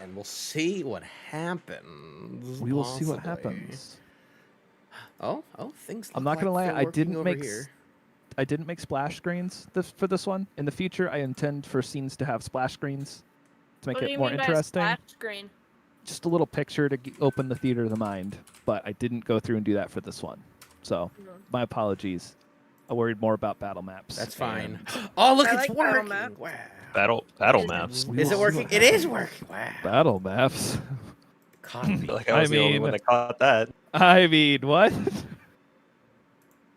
and we'll see what happens. We will see what possibly. happens. Oh, things look I'm not gonna like lie, they're I working didn't over make here. I didn't make splash screens for this one. In the future, I intend for scenes to have splash screens to make What do it you more mean by a interesting. splash screen? Just a little picture to open the theater of the mind, but I didn't go through and do that for this one. So, my apologies. I worried more about battle maps. That's fine. and Oh, look, I it's like battle working. map. Wow. Battle maps. We Is will it see working? what It is happens. working. Wow. Battle maps. Caught me. I feel like I was the only one that caught that. I mean, what?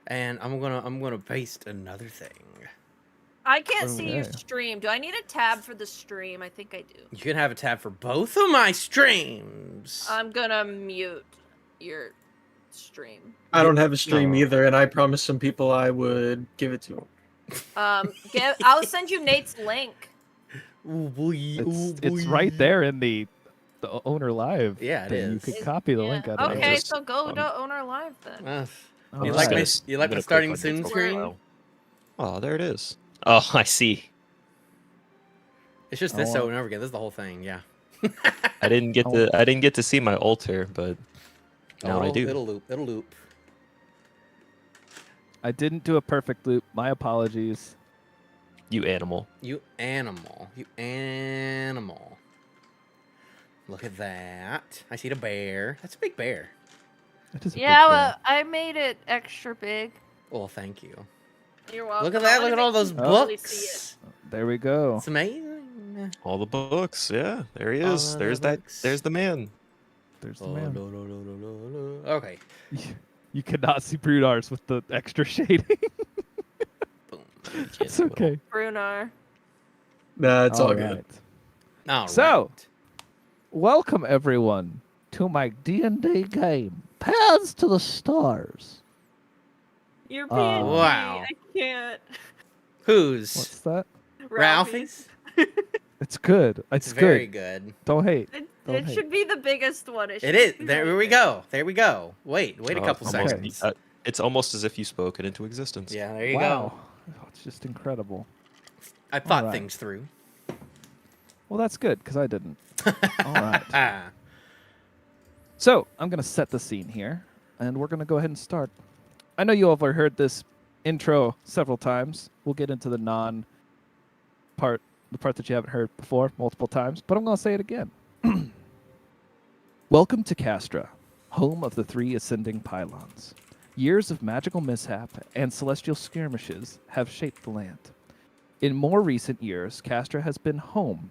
And I'm gonna paste another thing. I can't see your Okay. stream. Do I need a tab for the stream? I think I do. You can have a tab for both of my streams. I'm gonna mute your stream. I don't have a stream No. either, and I promised some people I would give it to them. I'll send you Nate's link. Ooh, boy, It's right there in the owner live. Yeah, it thing. You is. could copy the Yeah. link out of Okay, it. so go to Owner Live then. All You right. like Just my gonna click starting on soon Nate's screen? profile. Oh, there it is. Oh, I see. It's just I this want- over and over again. This is the whole thing. Yeah. I didn't get to see my altar, but now I do. It'll loop. It'll loop. I didn't do a perfect loop. My apologies. You animal. You animal. You animal. Look at that. I see the bear. That's a big bear. It is a big Yeah, thing. well, I made it extra big. Well, thank you. You're welcome. Look at I that. wanna Look at all make those you really see books. There we go. It's amazing. All the books. Yeah, there he All is. the There's that. books. There's the man. There's the Oh, man. no. Okay. You cannot see Brunars with the extra shading. Boom. It's okay. it. Brunar. Nah, it's all right. good. All So- right. Welcome everyone to my D&D game, Paths to the Stars. You're Oh. being Wow. I can't. Who's What's that? Ralphie's? It's good. It's It's very good. good. Don't hate. It, Don't it hate. should be the biggest one. It is. There we go. There we go. Wait a Oh, couple almost- seconds. It's almost as if you spoke it into existence. Yeah, there you Wow. go. Oh, it's just incredible. I thought Alright. things through. Well, that's good because I didn't. All right. Ah. So I'm going to set the scene here, and we're going to go ahead and start. I know you all have heard this intro several times. We'll get into the part that you haven't heard before multiple times, but I'm going to say it again. Welcome to Castra, home of the three ascending pylons. Years of magical mishap and celestial skirmishes have shaped the land. In more recent years, Castra has been home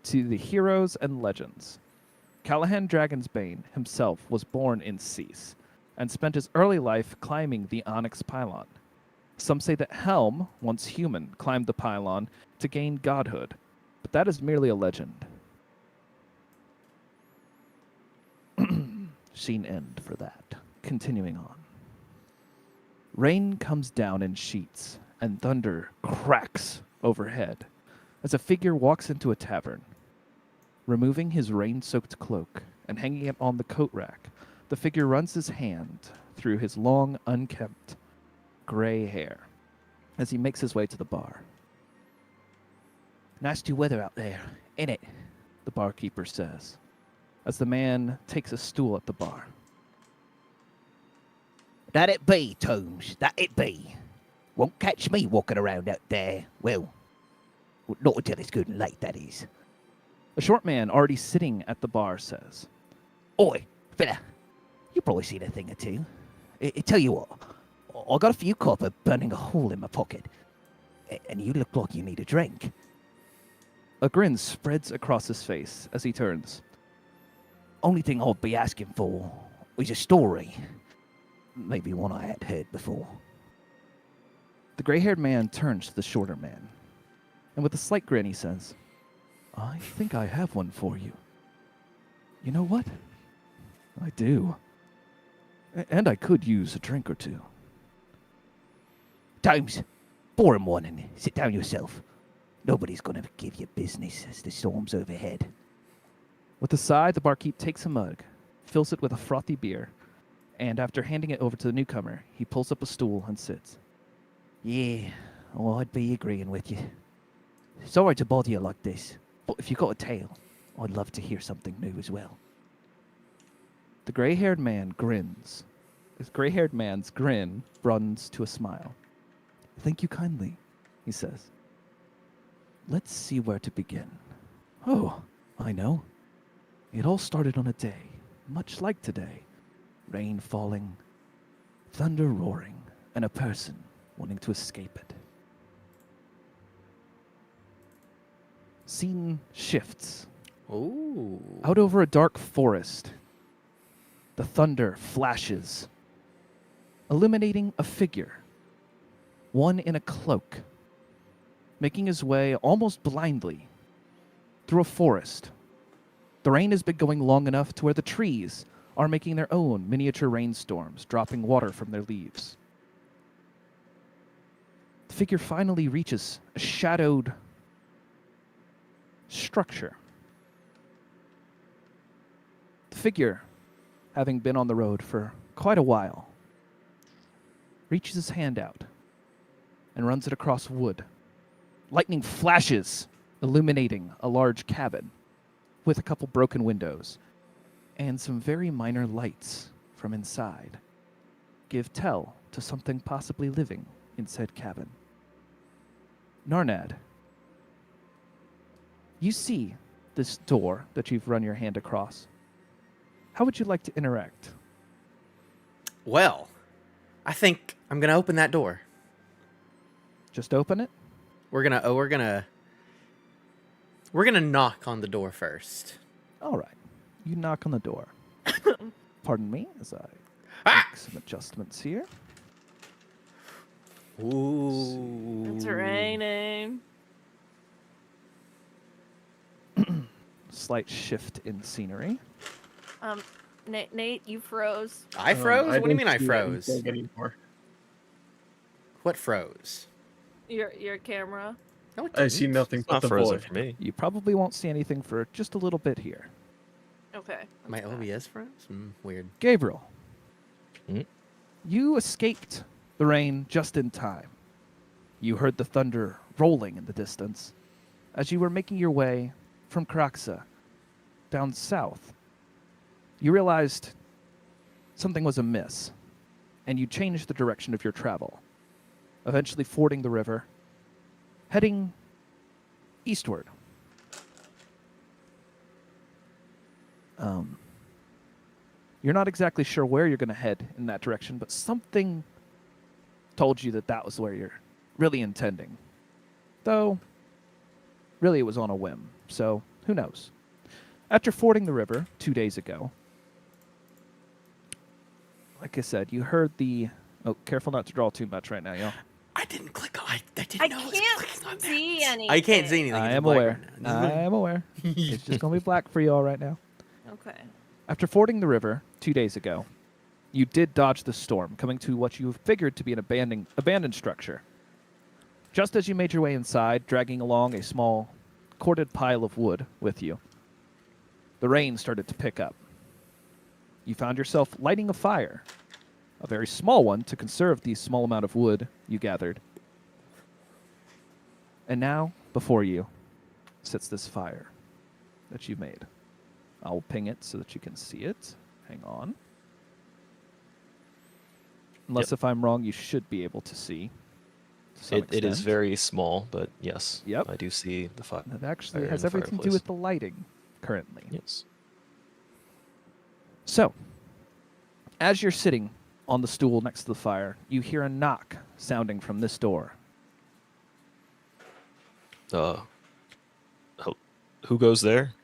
to the heroes and legends. Callahan Dragonsbane himself was born in Cease and spent his early life climbing the Onyx Pylon. Some say that Helm, once human, climbed the pylon to gain godhood, but that is merely a legend. Scene end for that. Continuing on. Rain comes down in sheets, and thunder cracks overhead as a figure walks into a tavern. Removing his rain-soaked cloak and hanging it on the coat rack, the figure runs his hand through his long, unkempt, gray hair as he makes his way to the bar. Nasty weather out there, ain't it? The barkeeper says, as the man takes a stool at the bar. That it be, Tomes, that it be. Won't catch me walking around out there. Well, not until it's good and late, that is. A short man already sitting at the bar says, Oi, fella, you probably seen a thing or two. I tell you what, I got a few copper burning a hole in my pocket, and you look like you need a drink. A grin spreads across his face as he turns. Only thing I'd be asking for is a story. Maybe one I had heard before. The gray-haired man turns to the shorter man, and with a slight grin he says, I think I have one for you. You know what? I do. And I could use a drink or two. Tomes, pour him one and sit down yourself. Nobody's gonna give you business as the storm's overhead. With a sigh, the barkeep takes a mug, fills it with a frothy beer, and after handing it over to the newcomer, he pulls up a stool and sits. Yeah, I'd be agreeing with you. Sorry to bother you like this, but if you got a tale, I'd love to hear something new as well. The gray-haired man grins. His gray-haired man's grin runs to a smile. Thank you kindly, he says. Let's see where to begin. Oh, I know. It all started on a day, much like today. Rain falling, thunder roaring, and a person wanting to escape it. Scene shifts. Ooh. Out over a dark forest, the thunder flashes, illuminating a figure, one in a cloak, making his way almost blindly through a forest. The rain has been going long enough to where the trees are making their own miniature rainstorms, dropping water from their leaves. The figure finally reaches a shadowed structure. The figure, having been on the road for quite a while, reaches his hand out and runs it across wood. Lightning flashes, illuminating a large cabin with a couple broken windows and some very minor lights from inside give tell to something possibly living in said cabin. Narnad, you see this door that you've run your hand across. How would you like to interact? Well, I think I'm gonna open that door. Just open it? We're gonna knock on the door first. All right. You knock on the door. Pardon me as I make some adjustments here. Ooh. It's raining. Slight shift in scenery. Nate, you froze. I froze? What do you don't mean I see froze? anything anymore. What froze? Your camera. No, it I see didn't. nothing It's but not the frozen void. for me. You probably won't see anything for just a little bit here. Okay. My that's fine. OBS froze? Weird. Gabriel, Hmm? you escaped the rain just in time. You heard the thunder rolling in the distance as you were making your way from Kraxa down south. You realized something was amiss, and you changed the direction of your travel, eventually fording the river, heading eastward. You're not exactly sure where you're going to head in that direction, but something told you that that was where you're really intending. Though, really it was on a whim, so who knows. After fording the river 2 days ago, like I said, you heard the... Oh, careful not to draw too much right now, y'all. I didn't click on I didn't I know I was clicking on can't that. see anything. I can't see anything. I It's am black aware. right now. I am aware. It's just going to be black for y'all right now. Okay. After fording the river 2 days ago, you did dodge the storm, coming to what you figured to be an abandoned structure. Just as you made your way inside, dragging along a small, corded pile of wood with you, the rain started to pick up. You found yourself lighting a fire, a very small one to conserve the small amount of wood you gathered. And now, before you, sits this fire that you made. I'll ping it so that you can see it. Hang on. Unless if I'm wrong, you should be able to see. To some It is extent. very small, but yes. Yep. I do see the fire. It actually fire has in the everything to do fireplace. with the lighting currently. Yes. So, as you're sitting on the stool next to the fire, you hear a knock sounding from this door. Who goes there?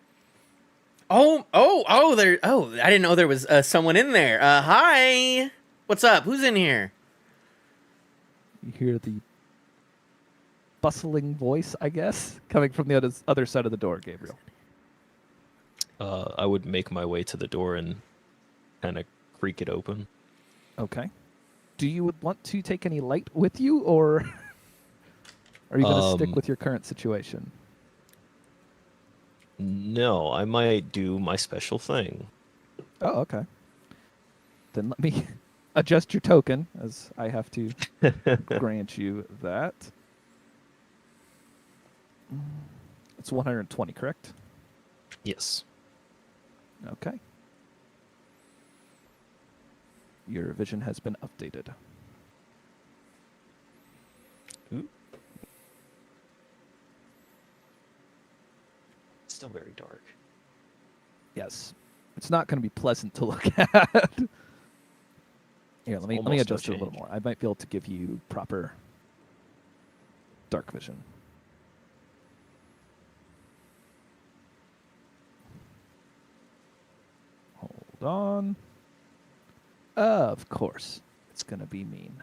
There. Oh, I didn't know there was someone in there. Hi. What's up? Who's in here? You hear the bustling voice, I guess, coming from the other side of the door, Gabriel. I would make my way to the door and kind of creak it open. Okay. Do you want to take any light with you, or are you going to stick with your current situation? No, I might do my special thing. Oh, okay. Then let me adjust your token, as I have to grant you that. It's 120, correct? Yes. Okay. Your vision has been updated. Still very dark. Yes. It's not going to be pleasant to look at. Here, let me almost no adjust it a little change. more. I might be able to give you proper dark vision. Hold on. Of course, it's going to be mean.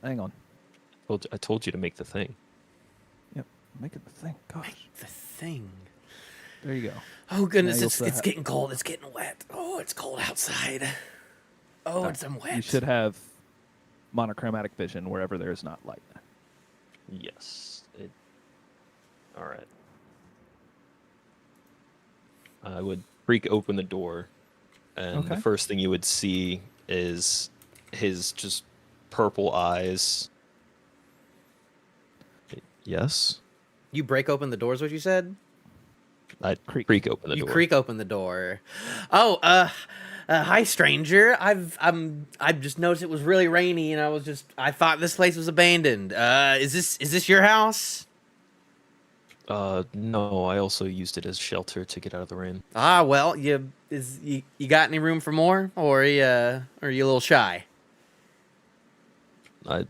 Hang on. I told you to make the thing. Yep, making the thing. Gosh, The thing. there you go. Oh goodness, you'll it's still it's have- getting cold. It's getting wet. Oh, it's cold outside. Oh, I'm wet. You should have monochromatic vision wherever there is not light. Yes. All right. I would freak open the door, and the Okay. first thing you would see is his just purple eyes. Yes. You break open the doors. What you said? I Creak. creak open the You door. creak open the door. Oh, hi, stranger. I've just noticed it was really rainy, and I thought this place was abandoned. Is this your house? No, I also used it as shelter to get out of the rain. Ah, well, you got any room for more, or are you a little shy? I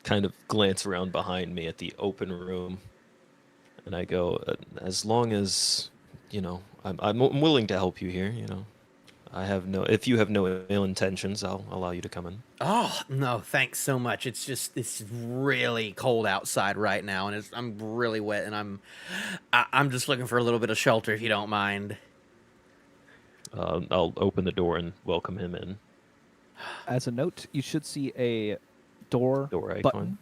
kind of glance around behind me at the open room, and I go, as long as, I'm willing to help you here, if you have no ill intentions, I'll allow you to come in. Oh no, thanks so much. It's really cold outside right now, and I'm really wet, and I'm just looking for a little bit of shelter, if you don't mind. I'll open the door and welcome him in. As a note, you should see a door Door icon. button.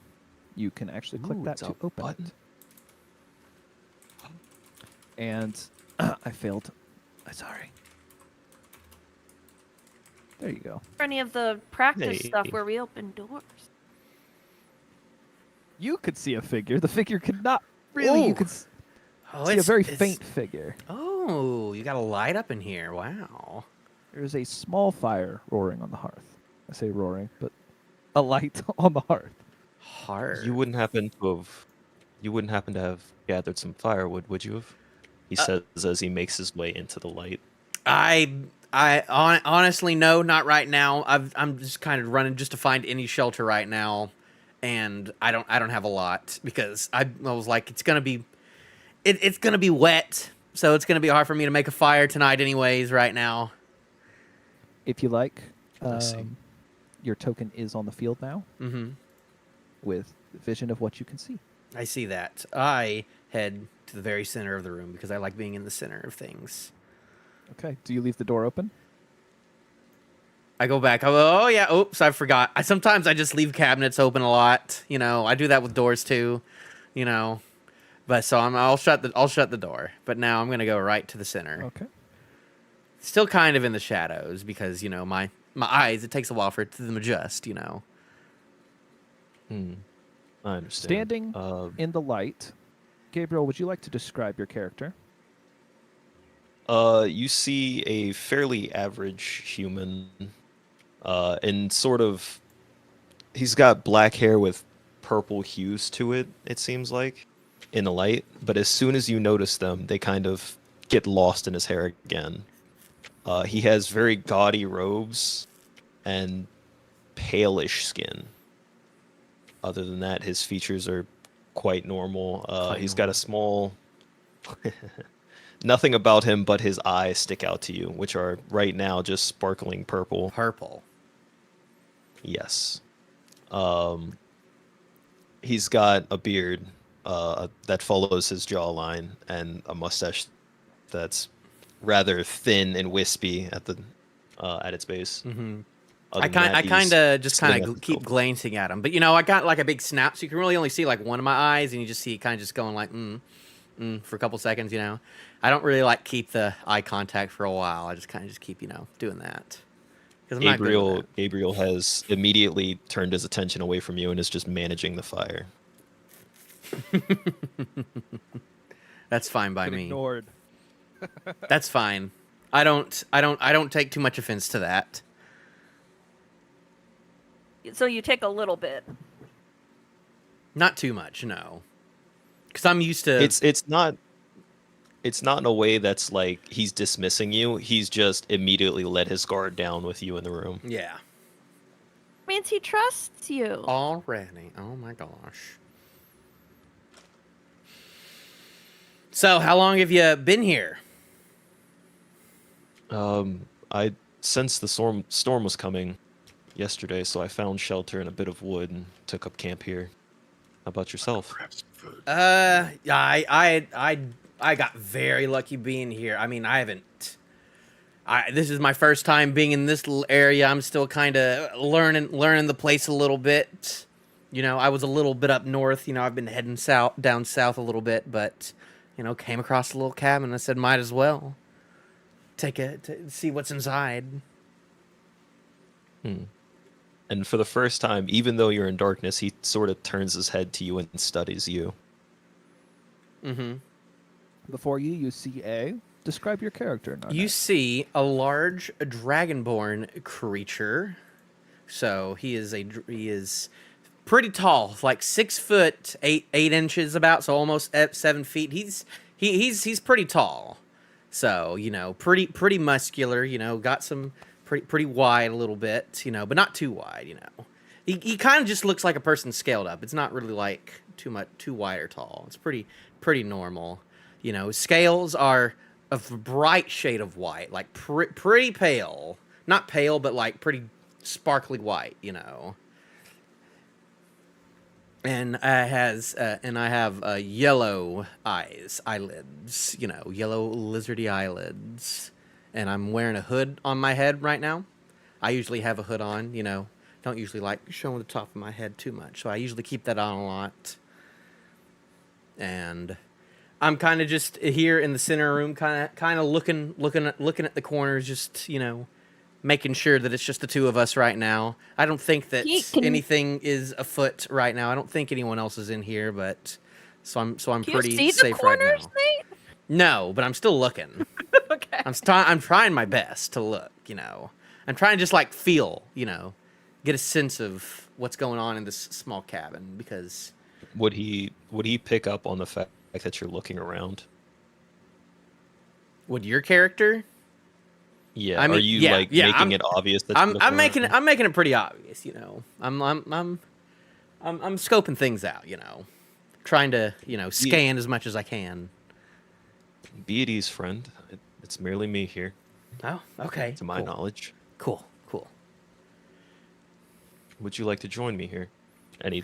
You can actually click Ooh, that it's to a open button. it. And I failed. I'm sorry. There you go. For any of the practice Hey. stuff where we open doors. You could see a figure. The figure could not really. Ooh. You could Oh, see a very faint figure. Oh, you got a light up in here. Wow. There is a small fire roaring on the hearth. I say roaring, but a light on the hearth. Hard. You wouldn't happen to have gathered some firewood, would you have? He says as he makes his way into the light. Honestly, no, not right now. I'm just kind of running just to find any shelter right now, and I don't have a lot because I was like, it's gonna be wet, so it's gonna be hard for me to make a fire tonight, anyways. Right now. If you like, I see. your token is on the field now Mm-hmm. with vision of what you can see. I see that. I head to the very center of the room because I like being in the center of things. Okay. Do you leave the door open? I go back. Oh yeah. Oops, I forgot. Sometimes I just leave cabinets open a lot. I do that with doors too. But so I'll shut the door. But now I'm gonna go right to the center. Okay. Still kind of in the shadows because my eyes. It takes a while for it to them adjust. I understand. Standing in the light, Gabriel, would you like to describe your character? You see a fairly average human, and sort of, he's got black hair with purple hues to it, it seems like, in the light. But as soon as you notice them, they kind of get lost in his hair again. He has very gaudy robes and palish skin. Other than that, his features are quite normal. He's got a small... Nothing about him but his eyes stick out to you, which are right now just sparkling purple. Purple. Yes. He's got a beard that follows his jawline and a mustache that's rather thin and wispy at its base. Mm-hmm. Other I than that, he's kind of just sitting kind at of the keep table. glancing at him, but I got like a big snap, so you can really only see like one of my eyes, and you just see it kind of just going like for a couple seconds. I don't really like keep the eye contact for a while. I just kind of just keep doing that. 'Cause I'm not good with that. Gabriel has immediately turned his attention away from you and is just managing the fire. That's fine by Been me. ignored. That's fine. I don't take too much offense to that. So you take a little bit. Not too much, no. Because I'm used to. It's not in a way that's like he's dismissing you. He's just immediately let his guard down with you in the room. Yeah. Means he trusts you. Already. Oh my gosh. So, how long have you been here? I sensed the storm was coming yesterday, so I found shelter in a bit of wood and took up camp here. How about yourself? I got very lucky being here. I mean, I haven't. This is my first time being in this little area. I'm still kind of learning the place a little bit. You know, I was a little bit up north. You know, I've been heading down south a little bit, but you know, came across a little cabin. I said, might as well see what's inside. And for the first time, even though you're in darkness, he sort of turns his head to you and studies you. Mm-hmm. Before you see A. Describe your character. Narnak. You see a large dragonborn creature. So he is pretty tall, like 6 foot 8 inches about, so almost at 7 feet. He's pretty tall. So, you know, pretty muscular, you know, got some pretty wide a little bit, you know, but not too wide, you know. He kind of just looks like a person scaled up. It's not really like too wide or tall. It's pretty normal. You know, scales are a bright shade of white, like pretty pale. Not pale, but like pretty sparkly white, you know. And I have yellow eyelids, you know, yellow lizardy eyelids. And I'm wearing a hood on my head right now. I usually have a hood on, you know. Don't usually like showing the top of my head too much, so I usually keep that on a lot. And I'm kind of just here in the center room, kind of looking at the corners, just, you know, making sure that it's just the two of us right now. I don't think that anything is afoot right now. I don't think anyone else is in here, but so I'm Can pretty you see safe the corners, right now. Nate? No, but I'm still looking. Okay. I'm trying my best to look, you know. I'm trying to just like feel, you know, get a sense of what's going on in this small cabin, because Would he pick up on the fact that you're looking around? would your character? Yeah. I mean, Are you yeah, like yeah, making it obvious that I'm you're looking making it around? I'm making it pretty obvious, you know. I'm scoping things out, you know. Trying to, you know, scan as much as I can. Be at ease, friend. It's merely me here, Oh, okay. to my knowledge. Cool. Would you like to join me here? And he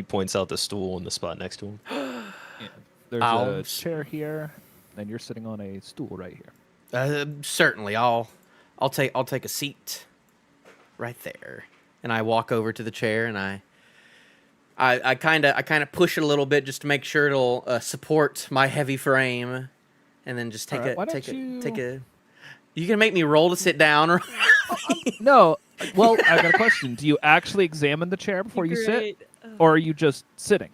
points out the stool and the spot next to him. There's I'll a chair here, and you're sitting on a stool right here. Certainly, I'll take a seat right there, and I walk over to the chair, and I kind of push it a little bit just to make sure it'll support my heavy frame, and then just take All right, why take don't a. You can make me roll to sit down, or No, well, I got a question. Do you actually examine the chair before you sit, or are you just sitting?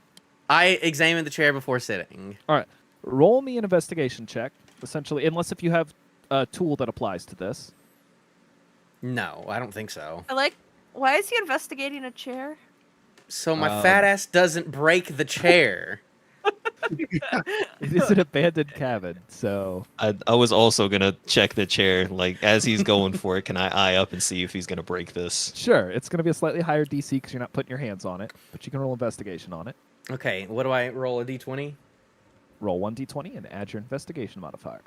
I examine the chair before sitting. All right, roll me an investigation check, essentially, unless if you have a tool that applies to this. No, I don't think so. Why is he investigating a chair? So my fat ass doesn't break the chair. It is an abandoned cabin, so I was also gonna check the chair, like as he's going for it. Can I eye up and see if he's gonna break this? sure, it's going to be a slightly higher DC because you're not putting your hands on it, but you can roll investigation on it. Okay, what do I roll, a d20? Roll 1d20 and add your investigation modifier.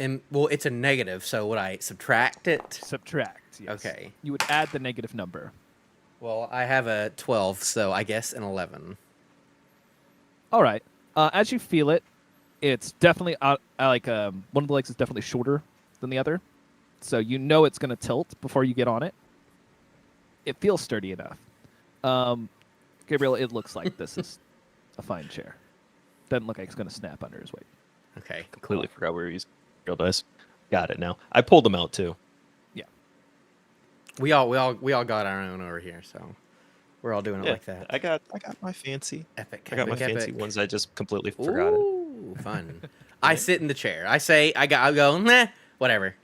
And well, it's a negative, so would I subtract it? Subtract. Yes. Okay. You would add the negative number. Well, I have a 12, so I guess an 11. All right. As you feel it, it's definitely one of the legs is definitely shorter than the other, so you know it's going to tilt before you get on it. It feels sturdy enough. Gabriel, it looks like this is a fine chair. Doesn't look like it's going to snap under his weight. Okay, Completely forgot where he's real dice. Got it now. I pulled them out too. We all got our own over here, so We're all doing it Yeah, like that. I got my fancy. Epic. I got my epic, fancy epic. ones. I just completely forgot it. Ooh, fun. I sit in the chair. I go, nah, whatever.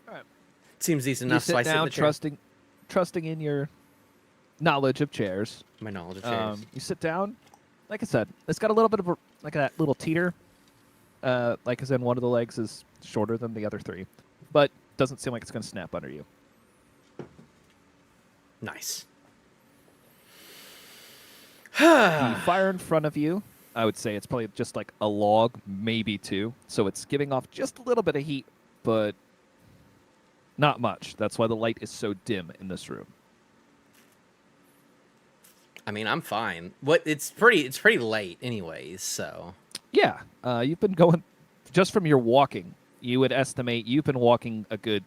Alright. Seems decent You enough, so I sit sit in down, the chair. trusting in your knowledge of chairs. My knowledge of chairs. You sit down. Like I said, it's got a little bit of like that little teeter. Like as in one of the legs is shorter than the other three, but doesn't seem like it's going to snap under you. Nice. The fire in front of you, I would say it's probably just like a log, maybe two. So it's giving off just a little bit of heat, but not much. That's why the light is so dim in this room. I mean, I'm fine. It's pretty late anyways, so. Yeah, you've been going, just from your walking, you would estimate you've been walking a good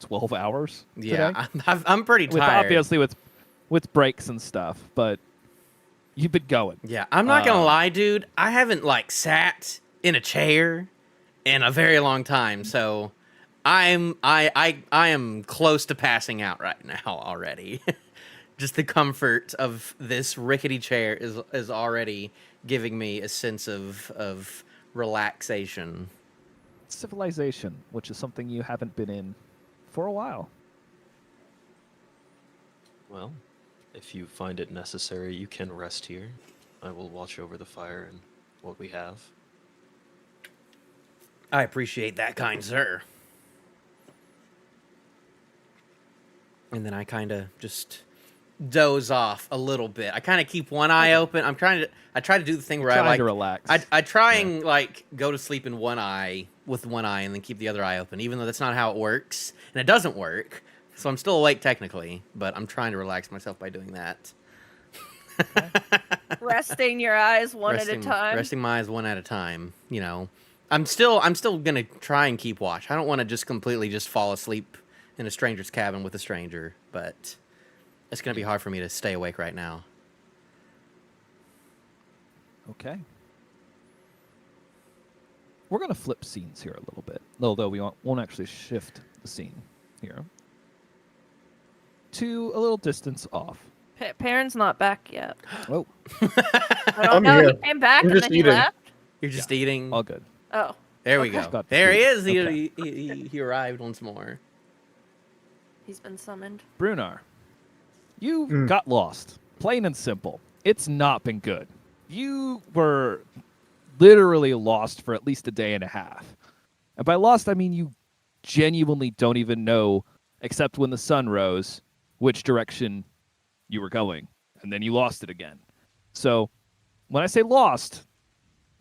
12 hours Yeah, today. I'm pretty With, tired. obviously with breaks and stuff, but you've been going. Yeah, I'm not gonna lie, dude. I haven't like sat in a chair in a very long time, so I am close to passing out right now already. Just the comfort of this rickety chair is already giving me a sense of relaxation. Civilization, which is something you haven't been in for a while. Well, if you find it necessary, you can rest here. I will watch over the fire and what we have. I appreciate that, kind sir. And then I kind of just doze off a little bit. I kind of keep one eye open. I try to do the thing where I Trying like to relax. I try and like go to sleep in one eye with one eye and then keep the other eye open, even though that's not how it works. And it doesn't work. So I'm still awake technically, but I'm trying to relax myself by doing that. Resting your eyes one at a time. Resting my eyes one at a time, you know. I'm still gonna try and keep watch. I don't want to just completely just fall asleep in a stranger's cabin with a stranger, but it's gonna be hard for me to stay awake right now. Okay. We're going to flip scenes here a little bit, although we won't actually shift the scene here. To a little distance off. Perrin's not back yet. Oh, I don't I'm know. here. He came back I'm and just then he eating. left. You're just eating. all good. Oh, There we okay. go. Got There he food. is. Okay. He arrived once more. he's been summoned. Brunar, you Mm. got lost. Plain and simple. It's not been good. You were literally lost for at least a day and a half. And by lost, I mean you genuinely don't even know, except when the sun rose, which direction you were going. And then you lost it again. So when I say lost,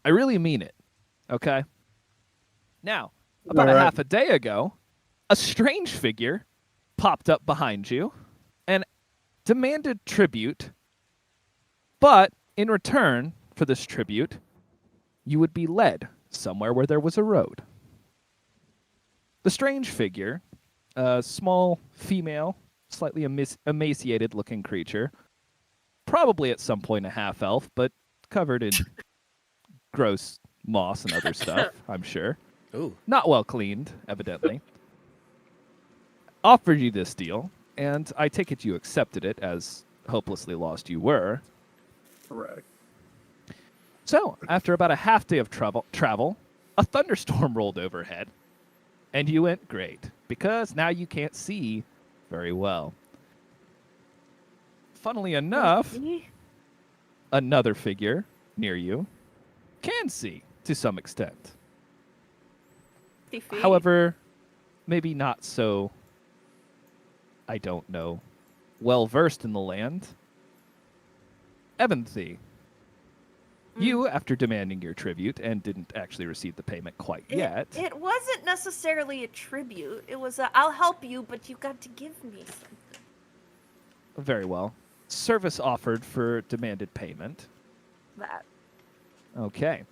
I really mean it. Okay? Now, about a Alright. half a day ago, a strange figure popped up behind you and demanded tribute, but in return for this tribute, you would be led somewhere where there was a road. The strange figure, a small female, slightly emaciated looking creature, probably at some point a half elf, but covered in gross moss and other stuff, I'm sure. Ooh. Not well cleaned, evidently. Offered you this deal, and I take it you accepted it, as hopelessly lost you were. Correct. So, after about a half day of travel, a thunderstorm rolled overhead, and you went great, because now you can't see very well. Funnily enough, another figure near you can see to some extent. 50 feet. However, maybe not so, I don't know, well versed in the land. Evanthy, you, after demanding your tribute and didn't actually receive the payment quite yet, It wasn't necessarily a tribute. It was a, I'll help you, but you got to give me something. very well, service offered for demanded payment. That. Okay.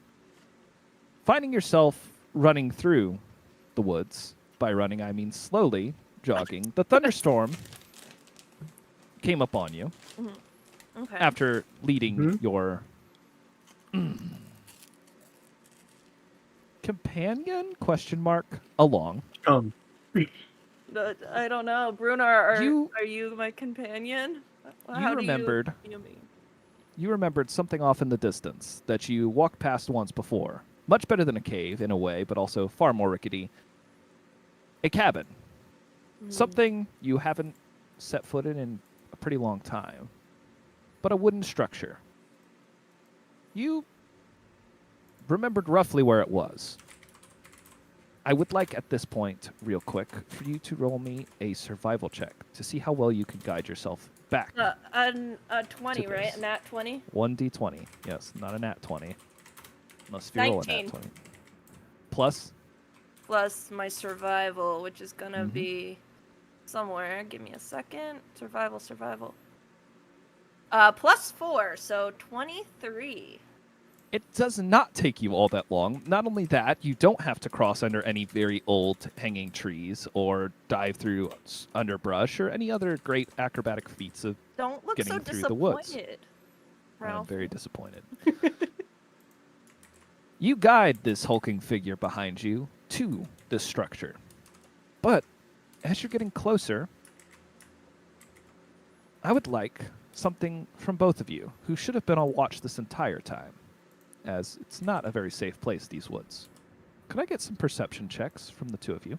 Finding yourself running through the woods, by running I mean slowly jogging, the thunderstorm came upon you Okay. after leading Mhm. your companion along. Come. I don't know. Bruno, are You- you my companion? How do remembered- you mean? You remembered something off in the distance that you walked past once before. Much better than a cave, in a way, but also far more rickety. A cabin. Something you haven't set foot in a pretty long time. But a wooden structure. You remembered roughly where it was. I would like at this point, real quick, for you to roll me a survival check to see how well you can guide yourself back. A 20, To right? this. A nat 20? 1d20. Yes, not a nat 20. Unless if you roll a nat 19. 20. Plus, Plus my survival, which is gonna Mhm. be somewhere. Give me a second. Survival. Plus 4, so 23. it does not take you all that long. Not only that, you don't have to cross under any very old hanging trees or dive through underbrush or any other great acrobatic feats of Don't look so Getting through the woods. disappointed. I'm Ralph. very disappointed. You guide this hulking figure behind you to this structure. But as you're getting closer, I would like something from both of you, who should have been on watch this entire time, as it's not a very safe place, these woods. Could I get some perception checks from the two of you?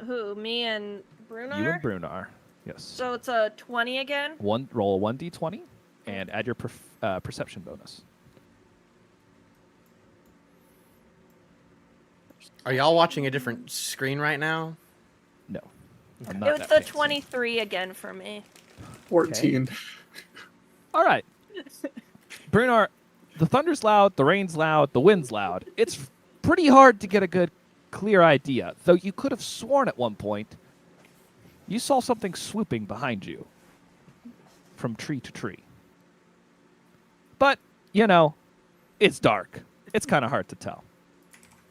Who? Me and Brunar? You and Brunar. Yes. So it's a 20 again? Roll a 1d20 and add your perception bonus. Are y'all watching a different screen right now? No. I'm It not was that the fancy. 23 again for me. 14. All right. Brunar, the thunder's loud, the rain's loud, the wind's loud. It's pretty hard to get a good, clear idea, though you could have sworn at one point you saw something swooping behind you from tree to tree. But, you know, it's dark. It's kind of hard to tell.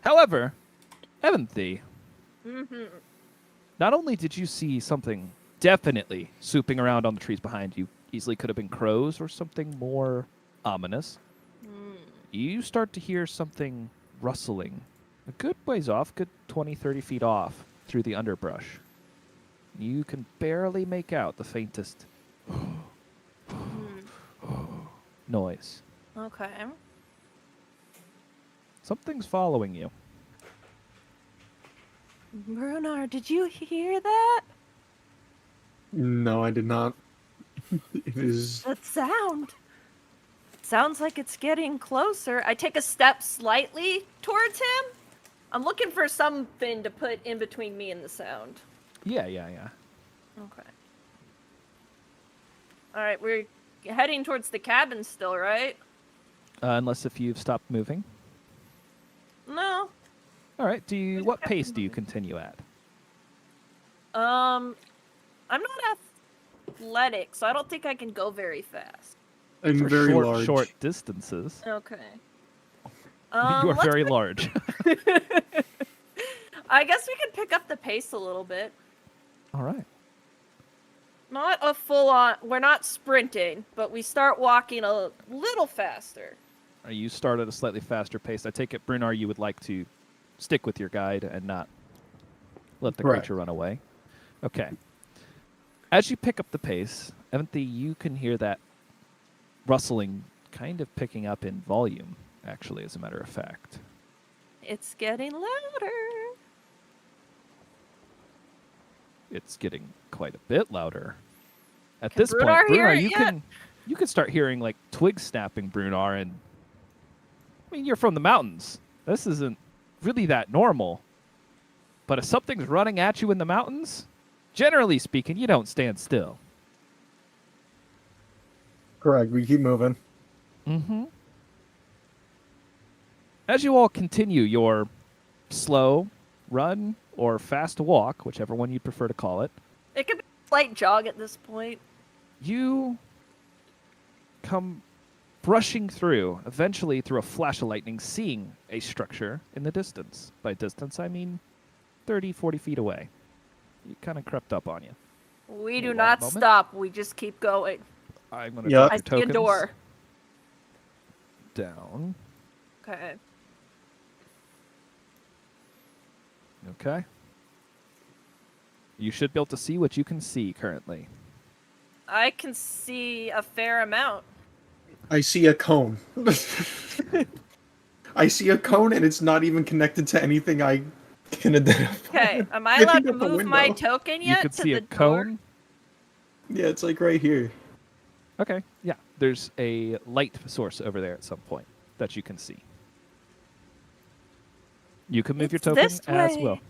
However, Evanthy, not only did you see something definitely swooping around on the trees behind you, easily could have been crows or something more ominous, you start to hear something rustling a good ways off, good 20, 30 feet off through the underbrush. You can barely make out the faintest noise. Okay. Something's following you. Brunar, did you hear that? No, I did not. It is. That sound. Sounds like it's getting closer. I take a step slightly towards him. I'm looking for something to put in between me and the sound. Yeah. Okay. Alright, we're heading towards the cabin still, right? Unless if you've stopped moving. No. All right. What pace do you continue at? I'm not athletic, so I don't think I can go very fast. I'm For very short, large. short distances. Okay. You are let's very large. I guess we could pick up the pace a little bit. All right. Not a full on. We're not sprinting, but we start walking a little faster. You start at a slightly faster pace. I take it, Brunar, you would like to stick with your guide and not let the Correct. creature run away. Okay. As you pick up the pace, Evanthy, you can hear that rustling kind of picking up in volume, actually, as a matter of fact. It's getting louder. It's getting quite a bit louder. At Can this point, Brunar hear Brunar, it you yet? can start hearing like twigs snapping, Brunar, and I mean you're from the mountains. This isn't really that normal. But if something's running at you in the mountains, generally speaking, you don't stand still. Correct. We keep moving. Mm-hmm. As you all continue your slow run or fast walk, whichever one you prefer to call it, It could be a slight jog at this point. you come brushing through, eventually through a flash of lightning, seeing a structure in the distance. By distance, I mean 30, 40 feet away. It kind of crept up on you. We Wait do one not moment. stop. We just keep going. I'm going to Yep. drop I your see a tokens door. down. Okay. Okay. You should be able to see what you can see currently. I can see a fair amount. I see a cone. I see a cone, and it's not even connected to anything I can identify. Okay, am I Looking allowed to out the move my window. token You yet could to see the a door? cone. Yeah, it's like right here. Okay, yeah. There's a light source over there at some point that you can see. You can move your It's token this as well. way.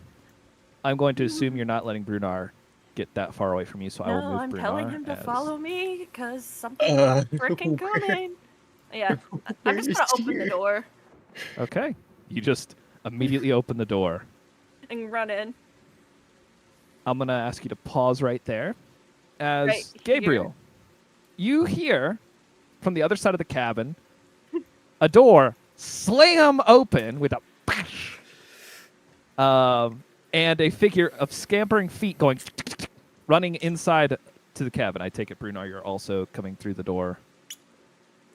I'm going to assume you're not letting Brunar get that far away from you, so I will No, move I'm Brunar telling him to as... follow me because something's freaking where- coming. Yeah, I'm where just is gonna open the here? door Okay. You just immediately open the door. and run in. I'm going to ask you to pause right there. As Right Gabriel, you hear from the other side of the cabin a door slam open with a and a figure of scampering feet going running inside to the cabin. I take it, Brunar, you're also coming through the door.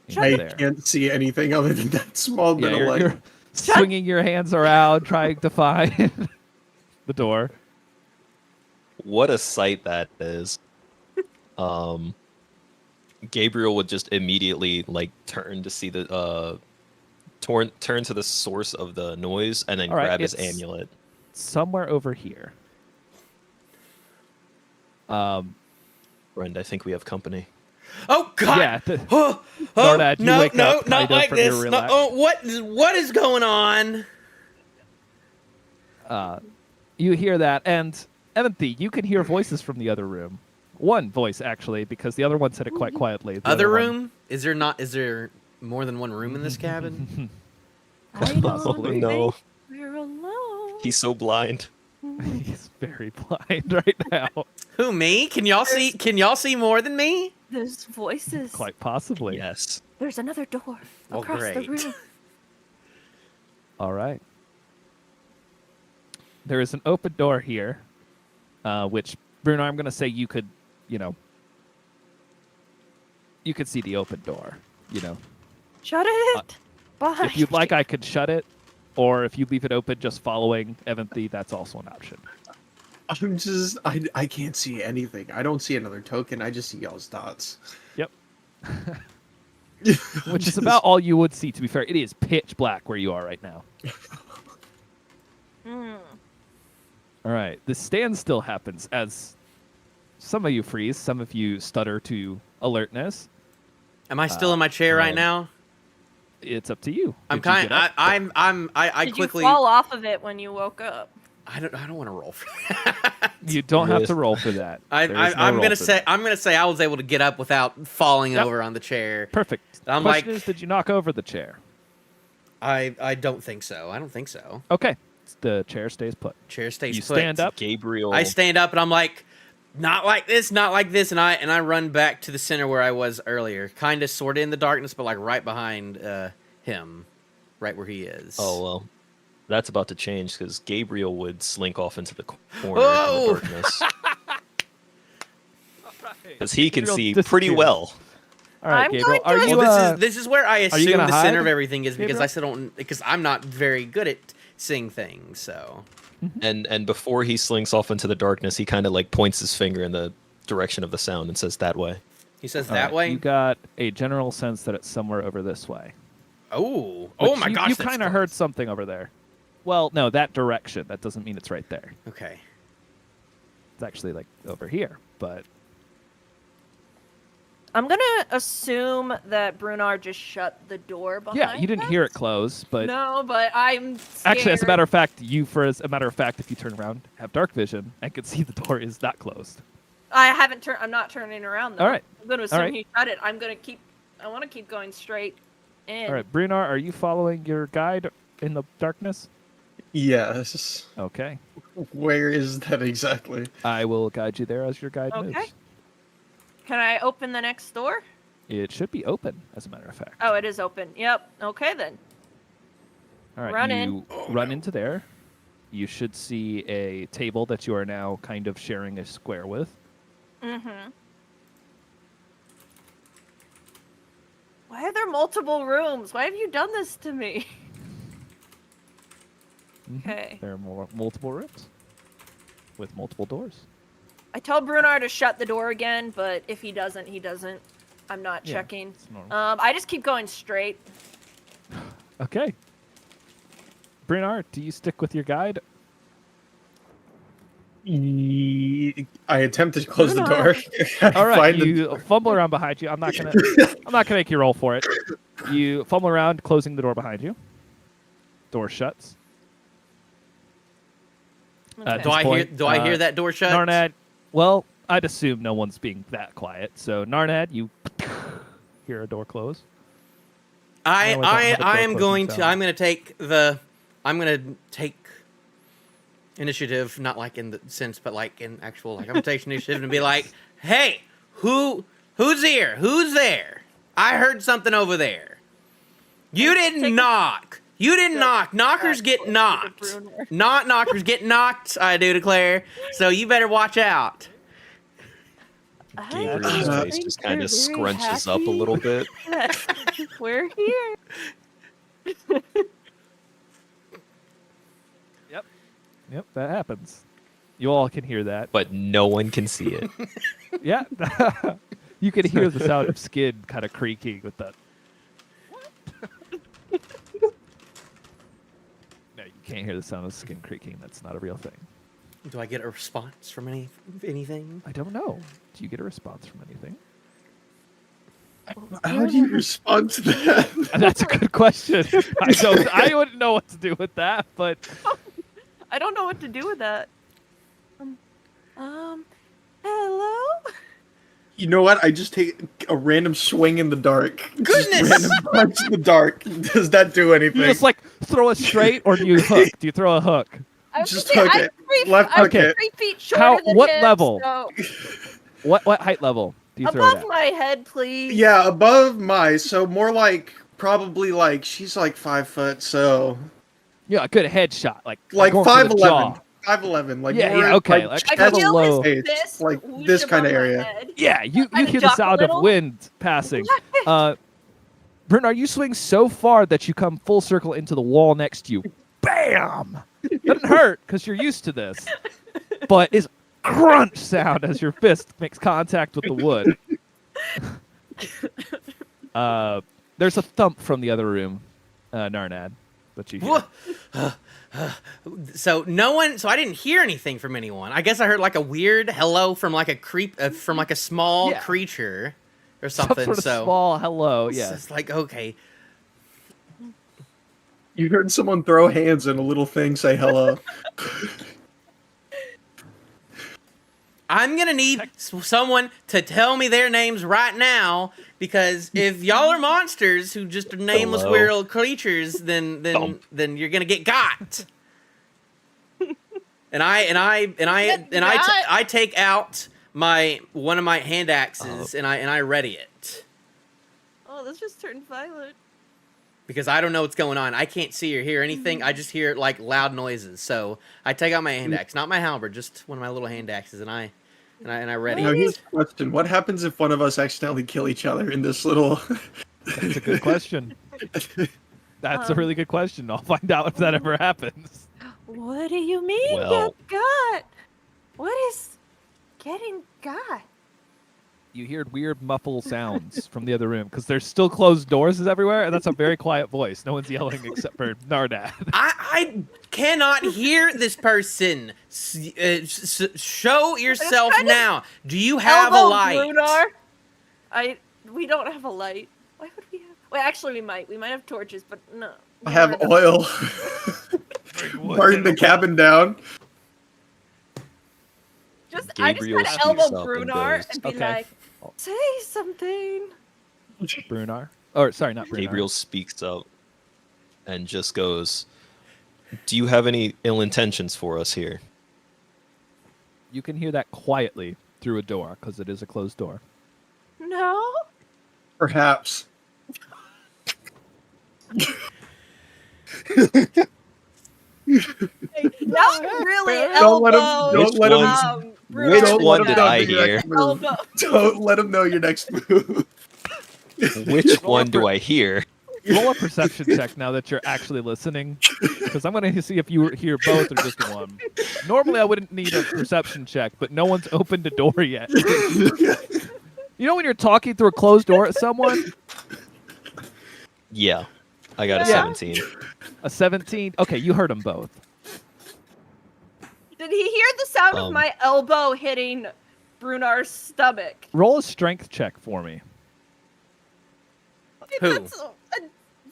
into I there. can't see anything other than that small Yeah, bit of you're, light. you're swinging your hands around trying to find the door. What a sight that is. Gabriel would just immediately like turn to see the turn to the source of the noise and then All right, grab his it's- amulet. Somewhere over here. Brenda, I think we have company. Oh God! Yeah, Oh, Nornad, you no, wake no, up not kind of like from your this. No, relax- oh, what is going on? You hear that, and Evanthi, you can hear voices from the other room. One voice, actually, because the other one said it quite quietly. The Other one- room? Is there not? Is there more than one room in this cabin? I don't possibly. No, think we're alone. he's so blind. He's very blind right now. Who, me? Can y'all see? Can y'all see more than me? There's voices. Quite possibly. Yes. There's another door Well, across the great. room. All right. There is an open door here, which, Bruno, I'm going to say you could, you could see the open door, Shut it. Bye. If you'd like, I could shut it, or if you leave it open just following Evanthi, that's also an option. I'm just, I can't see anything. I don't see another token. I just see y'all's dots. Yep. Which is about all you would see, to be fair. It is pitch black where you are right now. Mm. All right. The standstill happens as some of you freeze, some of you stutter to alertness. Am I still in my chair right now? It's up to you. I'm Did you kind. get up? I Did quickly. you fall off of it when you woke up? I don't want to roll for that. You don't have Yes. to roll for that. I'm There is no gonna roll for say that. I'm gonna say I was able to get up without falling Yep. over on the chair. Perfect. I'm Question like- is, did you knock over the chair? I don't think so. I don't think so. Okay. The chair stays put. Chair stays You put. stand up. Gabriel. I stand up and I'm like, not like this, not like this, and I run back to the center where I was earlier, kind of sort of in the darkness, but like right behind him, right where he is. Oh well, that's about to change because Gabriel would slink off into the corner Whoa! in the darkness because he can Gabriel see pretty disappears. well. All right, I'm Gabriel. going Are to- you? Well, this is where I you assume gonna the center hide, of everything is because Gabriel? I still don't because I'm not very good at seeing things. So And before he slinks off into the darkness, he kind of like points his finger in the direction of the sound and says that way. he says All that right, way. You got a general sense that it's somewhere over this way. Oh Which my you, gosh! You that's kind of close. heard something over there. Well, no, that direction. That doesn't mean it's right there. Okay. It's actually like over here. But I'm gonna assume that Brunar just shut the door behind. yeah, you didn't us. hear it close. But No, but I'm actually, as a scared. matter of fact, if you turn around, have dark vision, and can see the door is not closed. I haven't turned. I'm not turning around though. All right. I'm gonna assume right. he shut it. I want to keep going straight in. All right, Brunar, are you following your guide in the darkness? Yes. Okay. Where is that exactly? I will guide you there as your guide Okay. moves. Can I open the next door? It should be open, as a matter of fact. Oh, it is open. Yep. Okay then. All right, run you run into there. You should see a table that you are now kind of sharing a square with. Mm-hmm. Why are there multiple rooms? Why have you done this to me? Mhm. Okay. There are multiple rooms with multiple doors. I tell Brunar to shut the door again, but if he doesn't, he doesn't. I'm not Yeah, checking. it's normal. I just keep going straight. Okay. Brunar, do you stick with your guide? I attempt to close the door. All right, Find the you door. fumble around behind you. I'm not gonna make you roll for it. You fumble around, closing the door behind you. Door shuts. At Okay. this point, Do I hear that door shut? Narnad, well, I'd assume no one's being that quiet. So Narnad, you hear a door close. I No, I don't have a door am going closing to sound. I'm gonna take initiative, not like in the sense, but like in actual like I'm gonna take initiative and be like, hey, who's here? Who's there? I heard something over there. You didn't take a- knock. You didn't knock. Knockers get knocked. Brunar. Not knockers get knocked, I do declare. So you better watch out. Gabriel's I face think just kind they're of very scrunches up a happy little bit. that We're here. Yep, that happens. You all can hear that. But no one can see it. Yeah. You can hear the sound of skin kind of creaking with that. No, you can't hear the sound of skin creaking. That's not a real thing. Do I get a response from anything? I don't know. Do you get a response from anything? How do you respond to that? That's a good question. I wouldn't know what to do with that, but I don't know what to do with that. Hello? You know what? I just take a random swing in the dark. Goodness! Just random punch in the dark. Does that do anything? you just like throw it straight, or do you hook? Do you throw a hook? I was Just gonna say, hook I'm it. 3 Left I'm hook it. 3 feet shorter How- than what him, level? So What height level do you throw it above at? my head, please. Yeah, above my, so more like probably like she's like 5 foot, so Yeah, a good headshot, like like going for the 5'11". jaw. 5'11", like Yeah, more yeah, okay, like like I have a feel low- his It's fist like whoosh this kinda above my area. head. Yeah, you Kinda hear the duck a sound of little. wind passing. Bernard, you swing so far that you come full circle into the wall next to you. Bam! Doesn't hurt because you're used to this, but it's crunch sound as your fist makes contact with the wood. There's a thump from the other room, Narnad, that you hear. So no one. So I didn't hear anything from anyone. I guess I heard like a weird hello from like a from like a small Yeah. creature or Some something. sort of so small hello, it's yes. just like okay. You heard someone throw hands and a little thing say hello. I'm gonna need someone to tell me their names right now because if y'all are monsters who just are nameless Hello. weird creatures, then you're gonna get got. I take out one of my hand axes and I ready it Oh, this just turned violent. because I don't know what's going on. I can't see or hear anything. I just hear like loud noises. So I take out my hand axe, not my halberd, just one of my little hand axes, and I ready. Now here's the question: what happens if one of us accidentally kill each other in this little? That's a good question. That's a really good question. I'll find out if that ever happens. What do you mean Well- get got? What is getting got? You hear weird muffled sounds from the other room because there's still closed doors everywhere, and that's a very quiet voice. No one's yelling except for Nardat. I cannot hear this person. Show yourself trying to now. Do you have a Elbow light? Brunar. We don't have a light. Why would we have? Wait, actually, we might. We might have torches, but no. I have oil. Burn the cabin down. I just Gabriel gotta speaks elbow up and Brunar goes, and be Okay. like, say something. Brunar. Or, sorry, not Brunar. Gabriel speaks up and just goes, "Do you have any ill intentions for us here?" You can hear that quietly through a door because it is a closed door. No. Perhaps. Not really Don't let him- elbow. don't let him- Brunar. which Don't one let him did know I your hear? next move. Elbow. Don't let him know your next move. Which one do I hear? Roll a perception check now that you're actually listening, because I'm going to see if you hear both or just one. Normally, I wouldn't need a perception check, but no one's opened a door yet. You know when you're talking through a closed door at someone? Yeah, I got a Yeah. 17. A 17? Okay, you heard them both. Did he hear the sound of Um. my elbow hitting Brunar's stomach? Roll a strength check for me. Who? That's a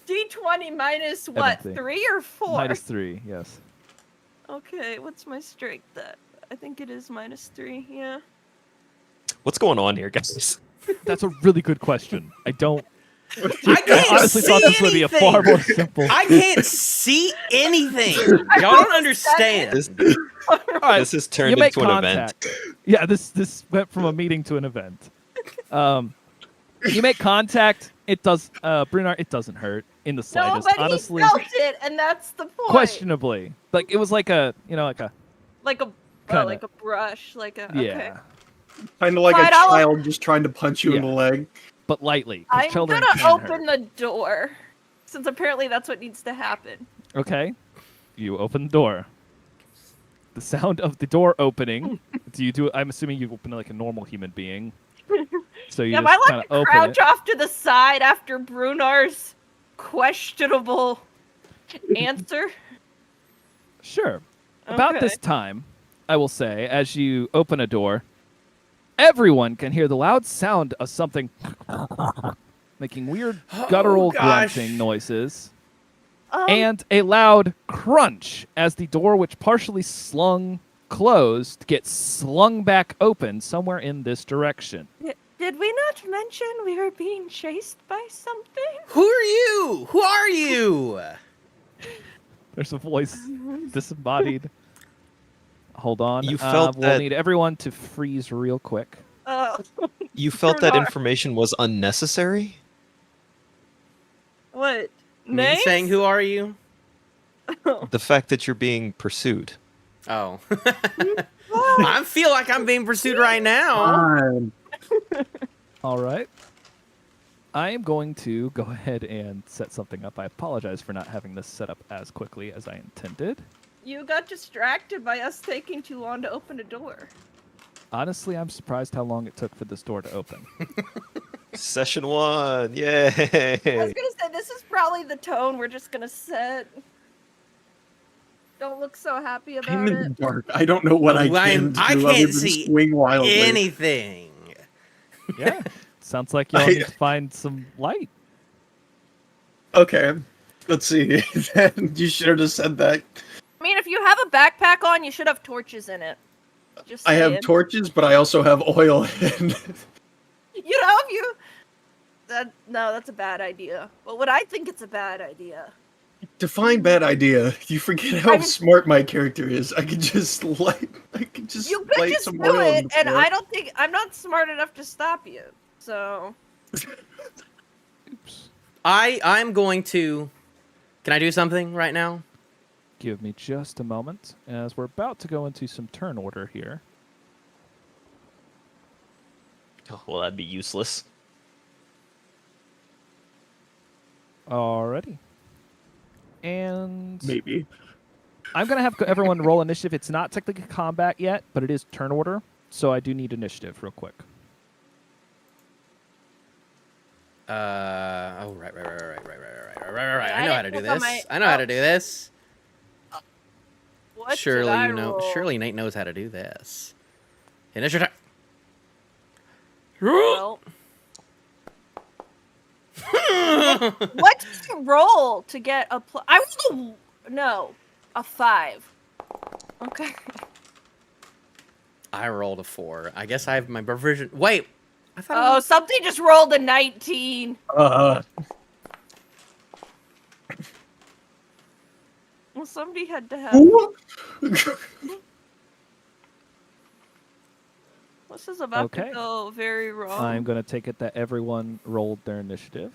D20 minus what? Seventeen. 3 or 4? -3, yes. Okay, what's my strength? That I think it is -3. Yeah. What's going on here, guys? That's a really good question. I don't. I I can't honestly see thought this would be a anything. far more simple. I can't see anything. Y'all don't understand. This, All right, this has you turned make into an event. contact. Yeah, this went from a meeting to an event. You make contact. It does, Brunar. It doesn't hurt in the No, slightest. but Honestly, he felt it, and that's the point. questionably, like it was like a, like a, Like a Kinda. like a brush, like a yeah, Okay. Kind of like Fine, a I'll- child just trying to punch you in the Yeah. leg. but lightly. 'cause I'm children gonna can open hurt. the door, since apparently that's what needs to happen. Okay, you open the door. The sound of the door opening. Do you do it? I'm assuming you open it like a normal human being. So you Yeah, just but I kind like of to open crouch it. off to the side after Brunar's questionable answer. Sure. About Okay. this time, I will say, as you open a door, everyone can hear the loud sound of something making weird guttural gosh. grunting noises, Um, and a loud crunch as the door, which partially slung closed, gets slung back open somewhere in this direction. did we not mention we were being chased by something? Who are you? Who are you? There's a voice disembodied. Hold on. You felt we'll that- need everyone to freeze real quick. You felt that Brunar. information was unnecessary? What? Me Names? saying who are you? The fact that you're being pursued. Oh. I feel like I'm being pursued right now. Fine. All right. I am going to go ahead and set something up. I apologize for not having this set up as quickly as I intended. You got distracted by us taking too long to open a door. Honestly, I'm surprised how long it took for this door to open. Session 1, I was yay! gonna say this is probably the tone we're just gonna set. Don't look so happy I'm about in the it. dark. I don't know what I I'm- can I do can't other than see swing wildly. Anything. Yeah. Sounds like y'all I- need to find some light. Okay, let's see. You should have just said that. I mean, if you have a backpack on, you should have torches in it. Just I have saying. torches, but I also have oil. And You know, if you. No, that's a bad idea. But what I think it's a bad idea. define bad idea. You forget how I'm- smart my character is. I could just light. I could just You could light just some do oil on it, the and floor. I don't think I'm not smart enough to stop you. So Oops. I'm going to. Can I do something right now? Give me just a moment, as we're about to go into some turn order here. Oh, well, that'd be useless. Alrighty. And Maybe. I'm going to have everyone roll initiative. It's not technically combat yet, but it is turn order, so I do need initiative real quick. Oh, right. I I know how to didn't do look on this. my- I know how to do this. what? Surely did I you know. roll? Surely Nate knows how to do this. Initiative. Well, what did you roll to get a I rolled a 5. Okay. I rolled a 4. I guess I have my provision. Wait. I thought. Oh, something just rolled a 19. Uh, Well, somebody had to have. who? This is about Okay. to go very wrong. I'm going to take it that everyone rolled their initiative.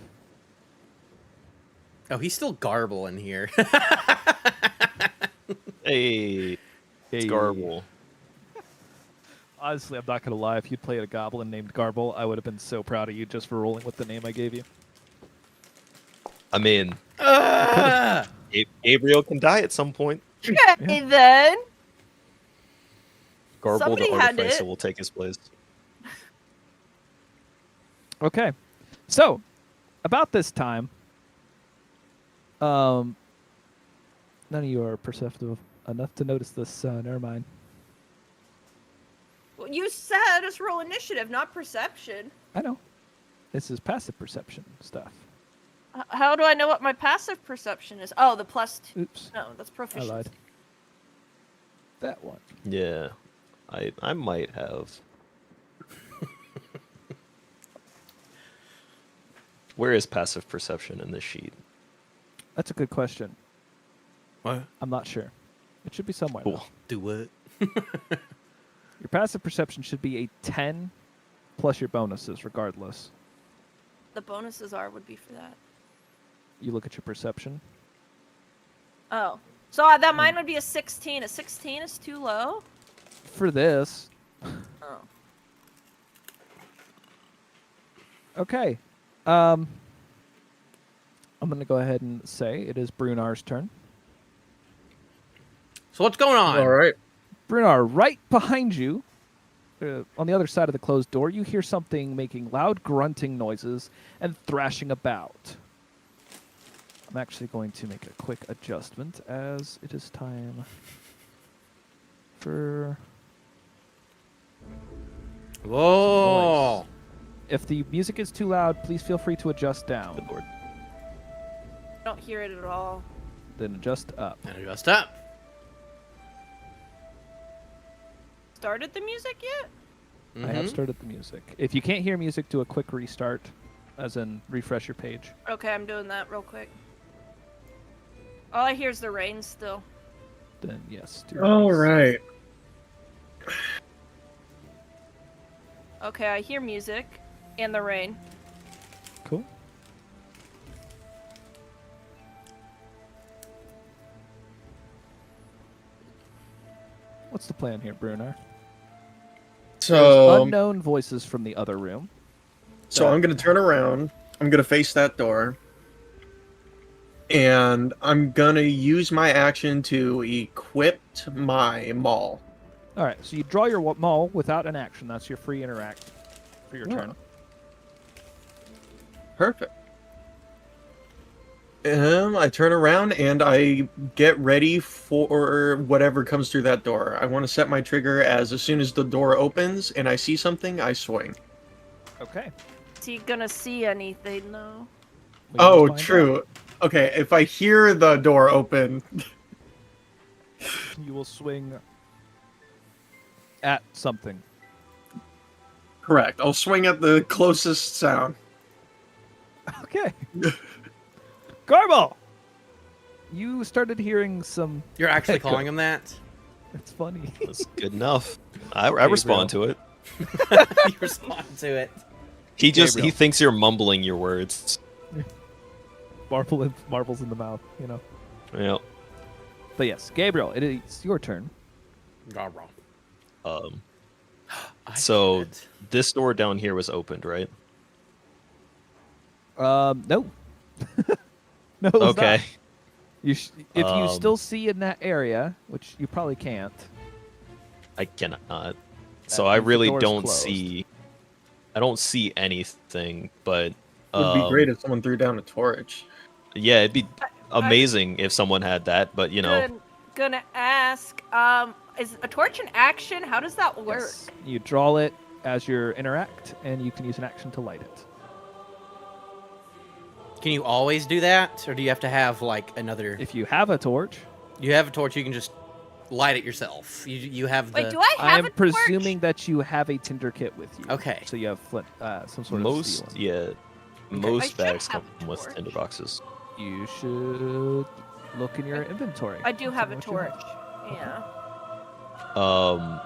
Oh, he's still Garble in here. Hey, it's Hey. Garble. Honestly, I'm not going to lie. If you'd played a goblin named Garble, I would have been so proud of you just for rolling with the name I gave you. I mean, Ah! Gabriel can die at some point. Okay, then. Garble Somebody the had Artificer it. will take his place. Okay. So, about this time, none of you are perceptive enough to notice this. Never mind. Well, you said us roll initiative, not perception. I know. This is passive perception stuff. How do I know what my passive perception is? Oh, the +2. Oops. No, that's I proficiency. lied. That one. Yeah, I might have. Where is passive perception in this sheet? That's a good question. What? I'm not sure. It should be somewhere. Cool. though. Do what? Your passive perception should be a 10 plus your bonuses, regardless. The bonuses would be for that. You look at your perception. Oh. So that mine would be a 16. A 16 is too low? For this, Oh. okay. I'm going to go ahead and say it is Brunar's turn. So what's going on? All right. Brunar, right behind you, on the other side of the closed door, you hear something making loud grunting noises and thrashing about. I'm actually going to make a quick adjustment as it is time for... Whoa! If the music is too loud, please feel free to adjust down. Good lord. I don't hear it at all. Then adjust up. And adjust up. Started the music yet? I have Mhm. started the music. If you can't hear music, do a quick restart, as in refresh your page. Okay, I'm doing that real quick. All I hear is the rain still. Then yes. Do All release. right. Okay, I hear music and the rain. Cool. What's the plan here, Brunar? So, Unknown voices from the other room. I'm gonna turn around. I'm gonna face that door, and I'm gonna use my action to equip my maul. All right, so you draw your maul without an action. That's your free interact for your Yeah. turn. Perfect. I turn around and I get ready for whatever comes through that door. I want to set my trigger as soon as the door opens and I see something, I swing. Okay. Is he gonna see anything though? We will Oh, find true. out. Okay, if I hear the door open, You will swing at something. correct. I'll swing at the closest sound. Okay. Garble! You started hearing some... You're actually Echo. calling him that? It's funny. That's good enough. I respond to it. You respond to it. He Gabriel. thinks you're mumbling your words. Marbles in the mouth, you know. Yeah. But yes, Gabriel, it is your turn. Got wrong. I So did it. this door down here was opened, right? No. No, it was Okay. not. If you Um, still see in that area, which you probably can't, I cannot. That So I means the really door's don't closed. see. I don't see anything, but Would be great if someone threw down a torch. yeah, it'd be amazing if someone had that. But you know, Gonna ask, is a torch an action? How does that work? yes, you draw it as your interact, and you can use an action to light it. Can you always do that? Or do you have to have, like, another... If you have a torch, You have a torch, you can just light it yourself. You have the... Wait, do I I have am a torch? presuming that you have a tinder kit with you. Okay. So you have flint, some sort of most steel. yeah, I most should bags have come a with torch. tinderboxes. You should look in your inventory. I do have a See what you torch. Yeah.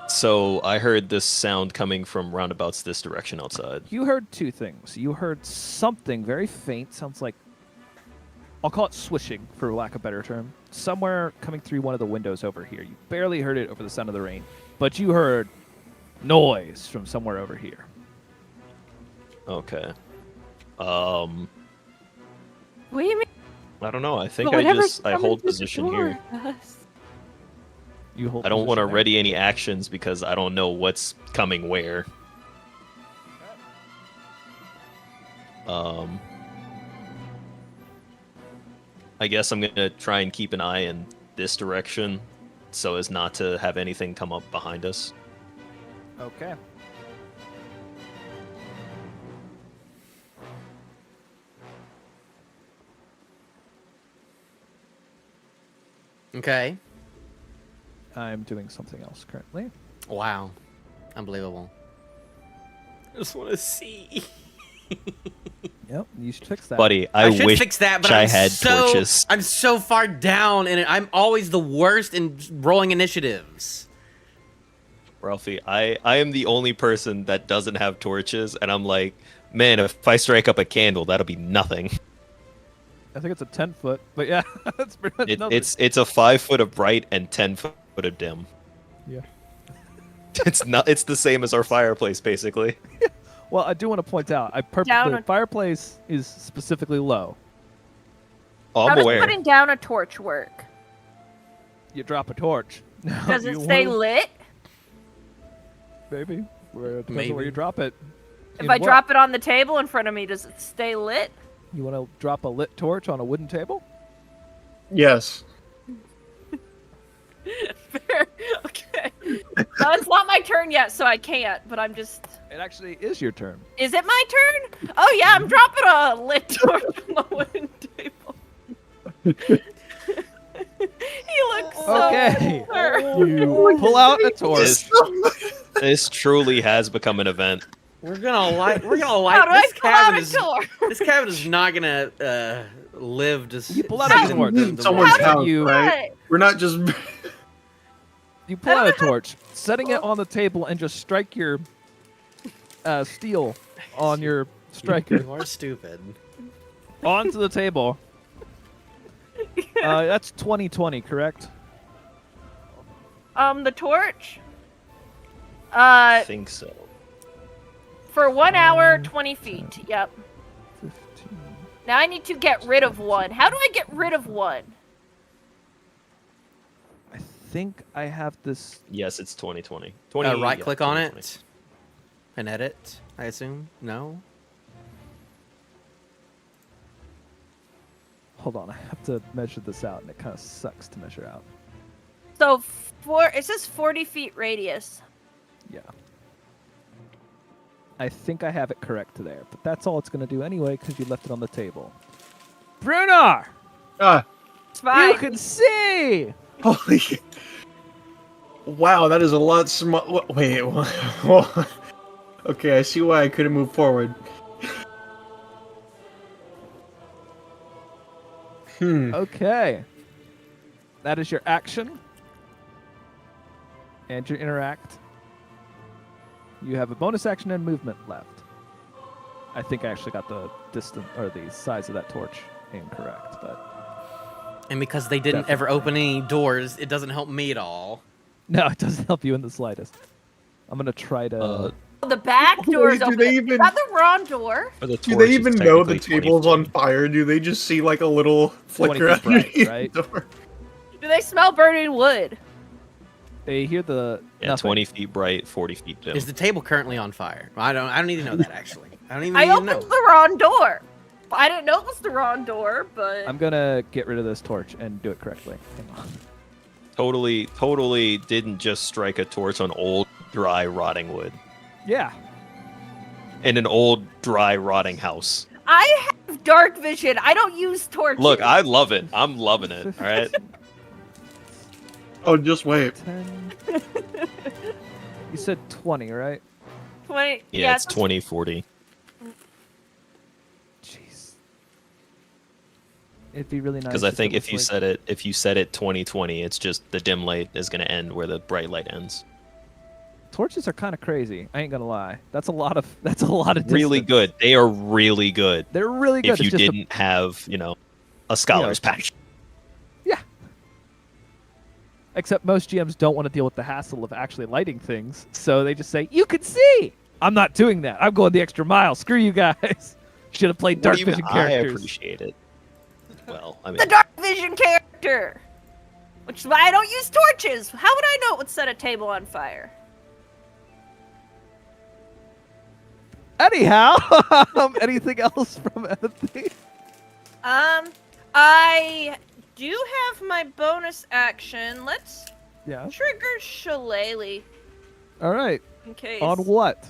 So I heard this sound coming from roundabouts this direction outside. You heard two things. You heard something very faint, sounds like, I'll call it swishing, for lack of a better term, somewhere coming through one of the windows over here. You barely heard it over the sound of the rain, but you heard noise from somewhere over here. Okay. What do you mean? I don't know. I think But whatever I hold comes in the position here. door does. You hold I don't want to position there. ready any actions because I don't know what's coming where. I guess I'm gonna try and keep an eye in this direction so as not to have anything come up behind us. Okay. Okay. I'm doing something else currently. Wow. Unbelievable. I just want to see. Yep, you should fix that. Buddy, I I should wish fix that, but I I'm had so, torches. I'm so far down, and I'm always the worst in rolling initiatives. Ralphie, I am the only person that doesn't have torches, and I'm like, man, if I strike up a candle, that'll be nothing. I think it's a 10-foot, but yeah, that's pretty much nothing. It's a 5 foot of bright and 10 foot of dim. Yeah. It's the same as our fireplace, basically. Well, I do want to point out, Down the a- fireplace is specifically low. Oh, How I'm does aware. putting down a torch work? You drop a torch. Does You it stay wanna- lit? Maybe. Where, depends on where Maybe. you drop it. If I drop it on the table in front of me, does it stay lit? You want to drop a lit torch on a wooden table? Yes. Fair. Okay. No, it's not my turn yet, so I can't. But I'm just. It actually is your turn. Is it my turn? Oh yeah, I'm dropping a lit torch on the wooden table. He looks so Okay. hurt. You pull out a torch. This truly has become an event. We're gonna light. We're gonna How light. do I This pull out cabin a is. torch? This cabin is not gonna live to. You pull out a see the- torch. the Someone's morning. house, you- right? We're not just. You pull out a torch, setting it on the table, and just strike your steel on your striker You are stupid. onto the table. That's 2020, correct? The torch. I think so. For 1 hour, 20 feet. Yep. 15. Now I need to get rid of one. How do I get rid of one? I think I have this. Yes, it's 2020. 20, Right yeah, click on 2020. it and edit. I assume no. Hold on, I have to measure this out, and it kind of sucks to measure out. So it says 40 feet radius. Yeah. I think I have it correct there, but that's all it's going to do anyway because you left it on the table. Brunar! Ah, It's fine. You can see! holy. Wow, that is a lot small. Wait. Okay, I see why I couldn't move forward. Okay. That is your action. And your interact. You have a bonus action and movement left. I think I actually got the distance or the size of that torch incorrect, but And because they didn't ever Definitely. open any doors, it doesn't help me at all. no, it doesn't help you in the slightest. I'm gonna try to. The back door is Do open. they Is even- that the wrong door? For the Do torch, they it's even know the technically table's 20. on fire? Do they just see like a little 20 flicker feet bright, underneath right? the door? Do they smell burning wood? They hear the Yeah, nothing. 20 feet bright, 40 feet dim. Is the table currently on fire? I don't need to know that actually. I don't even I need to opened know. the wrong door. I didn't know it was the wrong door, but I'm gonna get rid of this torch and do it correctly. Hang on. Totally didn't just strike a torch on old, dry, rotting wood. Yeah. In an old, dry, rotting house. I have dark vision. I don't use torches. Look, I love it. I'm loving it. All right. Oh, just wait. 10. You said 20, right? 20. Yeah, it's 2040. Jeez. It'd be really nice. Because I think it if you was if you set it 2020, it's just the dim light is gonna end where the bright light ends. torches are kind of crazy. I ain't gonna lie. That's a lot of Really distance. good. They are really good. They're really good. If you It's just didn't have, a scholar's patch. yeah. Except most GMs don't want to deal with the hassle of actually lighting things, so they just say, "You can see." I'm not doing that. I'm going the extra mile. Screw you guys. Should have played What dark do you mean? vision I characters. appreciate it. Well, I mean, The dark vision character! Which is why I don't use torches! How would I know it would set a table on fire? Anyhow, anything else from Anthony? I do have my bonus action. Let's Yeah. trigger Shillelagh All right. in case. On what?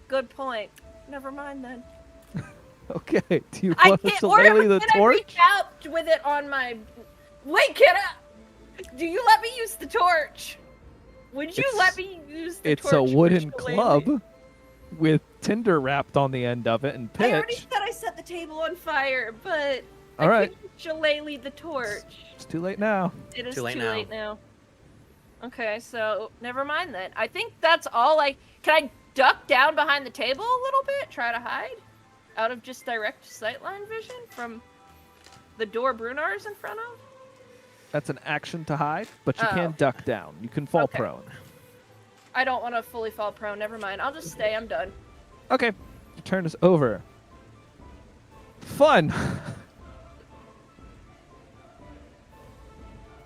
Good point. Never mind then. Okay. Do you I want to can't. Or Shillelagh the can I torch? reach out with it on my? Wait, can I? Do you let me use the torch? Would you It's- let me use the It's torch? a for wooden Shillelagh? club with tinder wrapped on the end of it and I already pitch. said I set the table on fire, but All right. Shillelagh the torch. It's too late now. It is Too late now. Okay, so never mind then. I think that's all I can. I duck down behind the table a little bit, try to hide out of just direct sightline vision from the door Brunar's in front of. That's an action to hide, but you Oh. can duck down. You can fall Okay. prone. I don't want to fully fall prone. Never mind. I'll just stay. I'm done. Okay. Your turn is over. Fun.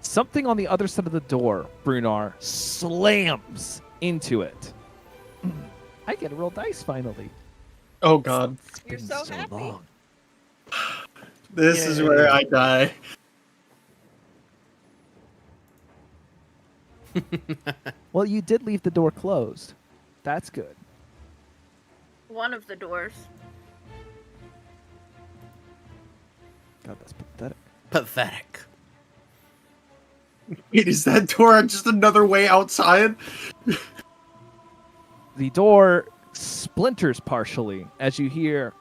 Something on the other side of the door, Brunar, slams into it. I get to roll dice finally. Oh god. You're so happy. This is where I die. Well, you did leave the door closed. That's good. One of the doors. God, that's pathetic. Pathetic. Wait, is that door just another way outside? The door splinters partially as you hear,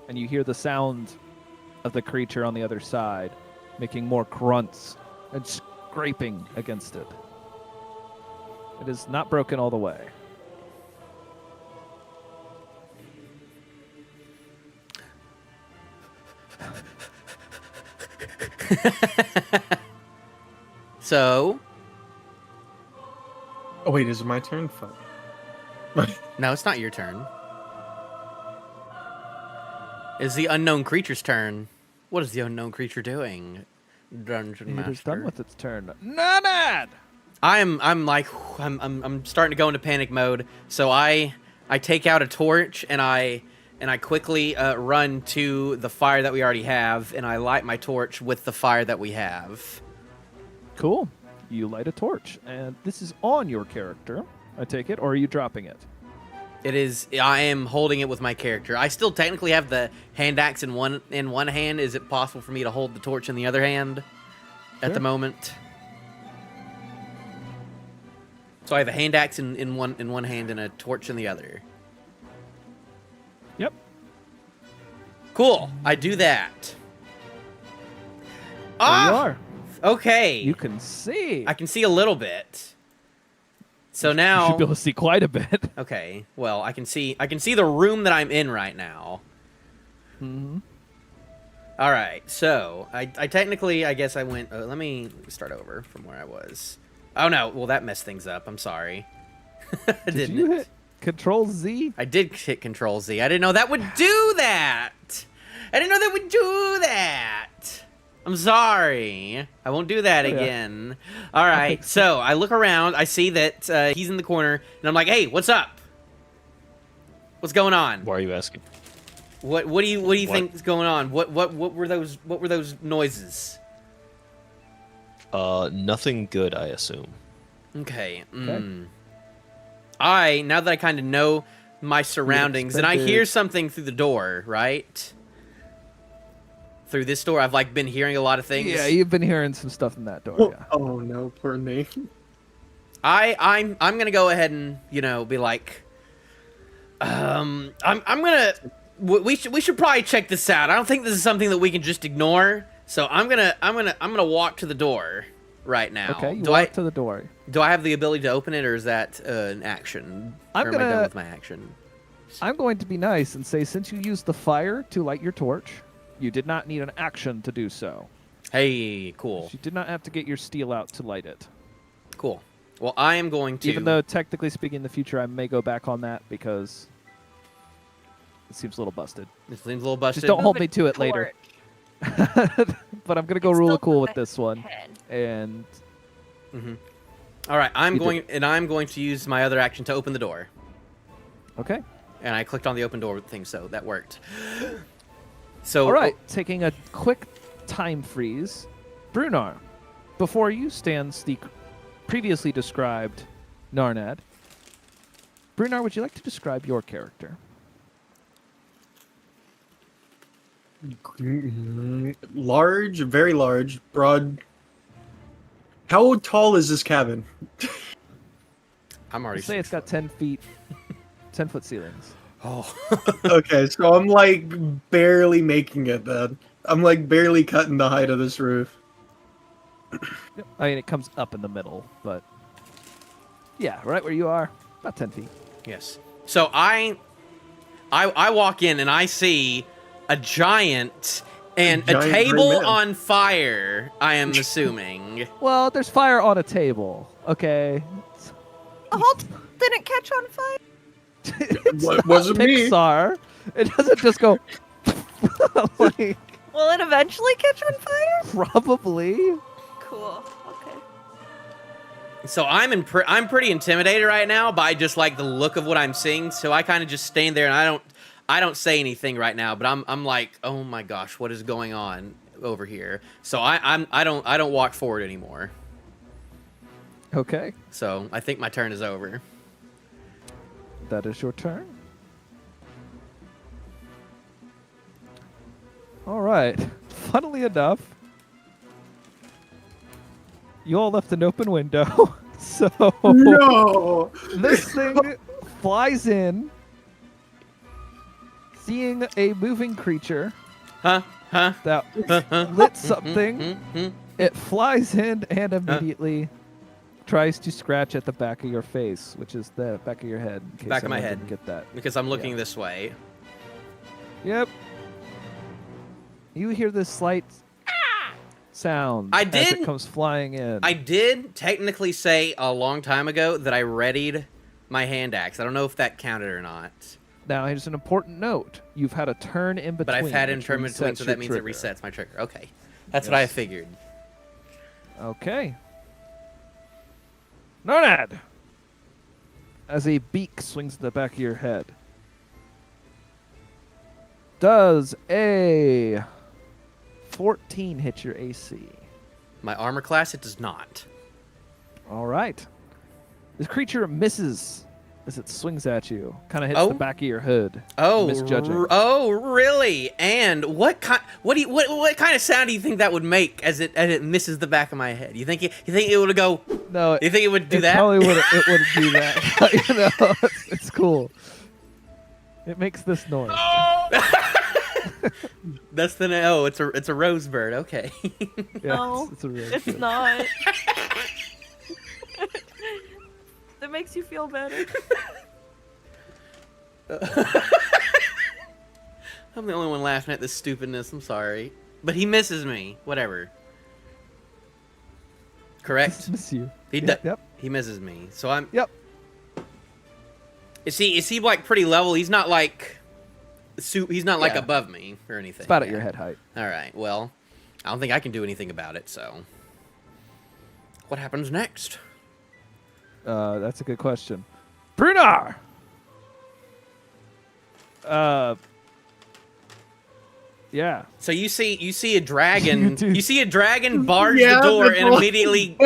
and you hear the sound of the creature on the other side making more grunts and scraping against it. It is not broken all the way. So, Oh wait, is it my turn? Fuck. no, it's not your turn. It's the unknown creature's turn. What is the unknown creature doing? Dungeon It Master. is done with its turn. Nanad! I'm starting to go into panic mode. So I take out a torch and I quickly run to the fire that we already have, and I light my torch with the fire that we have. Cool. You light a torch, and this is on your character, I take it, or are you dropping it? It is. I am holding it with my character. I still technically have the hand axe in one hand. Is it possible for me to hold the torch in the other hand at the Sure. moment? So I have a hand axe in one hand and a torch in the other. Yep. Cool. I do that. There you Ah, are. okay. You can see. I can see a little bit. So You now, should be able to see quite a bit. okay. Well, I can see the room that I'm in right now. Mm-hmm. All right. So I technically, I guess I went. Let me start over from where I was. Oh no. Well, that messed things up. I'm sorry. Did Didn't you it? hit Control Z? I did hit Control Z. I didn't know that would do that. I didn't know that would do that. I'm sorry. I won't do that Oh, yeah. again. All right. So I look around. I see that he's in the corner, and I'm like, "Hey, what's up? What's going on? why are you asking? What do you What? think is going on? What were those noises?" Nothing good, I assume. Okay. Now that I kind of know my surroundings, and I expected- hear something through the door, right? Through this door, I've been hearing a lot of things. Yeah, you've been hearing some stuff in that door. Oh, Yeah. oh no, poor me. I'm gonna go ahead and be like, I'm gonna we should probably check this out. I don't think this is something that we can just ignore. So I'm gonna walk to the door right now. Okay, you do walk I to the door. do I have the ability to open it, or is that an action? I'm or am I done gonna- with my action? I'm going to be nice and say since you used the fire to light your torch, you did not need an action to do so. Hey, cool, You did not have to get your steel out to light it. cool. Well, I am going to. Even though technically speaking in the future I may go back on that because It seems a little busted. It seems a little busted. Just don't hold Moving me to it later. torch. But I'm gonna go It's rule still of cool with moving this one, ahead. and All right, I'm You going to use my other action to open the door. okay. And I clicked on the open door thing, so that worked. So All right, taking a quick time freeze. Brunar, before you stands the previously described Narnad. Brunar, would you like to describe your character? Large, very large, broad. How tall is this cabin? I'm already Say it's got 10 feet, 10-foot ceilings. Oh. Okay, so I'm like barely making it then. I'm like barely cutting the height of this roof. I mean, it comes up in the middle, but yeah, right where you are, about 10 feet. Yes. So I walk in and I see a giant and a Giant green table man. on fire, I am assuming. Well, there's fire on a table. Okay. The whole didn't catch on fire. It's What- not wasn't me. Pixar. It doesn't just go like Will it eventually catch on fire? probably. Cool. Okay. So I'm pretty intimidated right now by just like the look of what I'm seeing. So I kind of just stand there and I don't say anything right now, but I'm like, oh my gosh, what is going on over here? So I don't walk forward anymore. Okay. So I think my turn is over. That is your turn. All right. Funnily enough, you all left an open window. So No! this thing flies in, seeing a moving creature Huh? that lit something. It flies in and immediately tries to scratch at the back of your face, which is the back of your head. In case Back of my anyone head. didn't get that. Because I'm looking Yeah. this way. Yep. You hear this slight sound I as did- it comes flying in. I did technically say a long time ago that I readied my hand axe. I don't know if that counted or not. Now, here's an important note. You've had a turn in between. But I've had which in between, resets so your that means trigger. it resets my trigger. Okay. That's what I Yes. figured. Okay. Narnad! As a beak swings at the back of your head. Does a 14 hit your AC? My armor class, it does not. All right. This creature misses as it swings at you. Kind of hits Oh. the back of your hood. Oh, Misjudging. oh, really? And what kind of sound do you think that would make as it misses the back of my head? You think it would go? No, You think it would do it that? probably would. It would do that. You know, it's cool. It makes this noise. That's the oh, it's a rose bird. Okay. Yeah, No, it's a real It's good. not. That makes you feel better. I'm the only one laughing at this stupidness. I'm sorry, but he misses me. Whatever. Correct. Miss you. He Yep, do- yep. He misses me. So I'm. Yep. Is he like pretty level? He's not like. He's not like Yeah. above me or anything. It's about at Yeah. your head height. All right. Well, I don't think I can do anything about it. So, what happens next? That's a good question. Brunar! Yeah. So you see a dragon. do. You see a dragon barge Yeah, the door the and door. immediately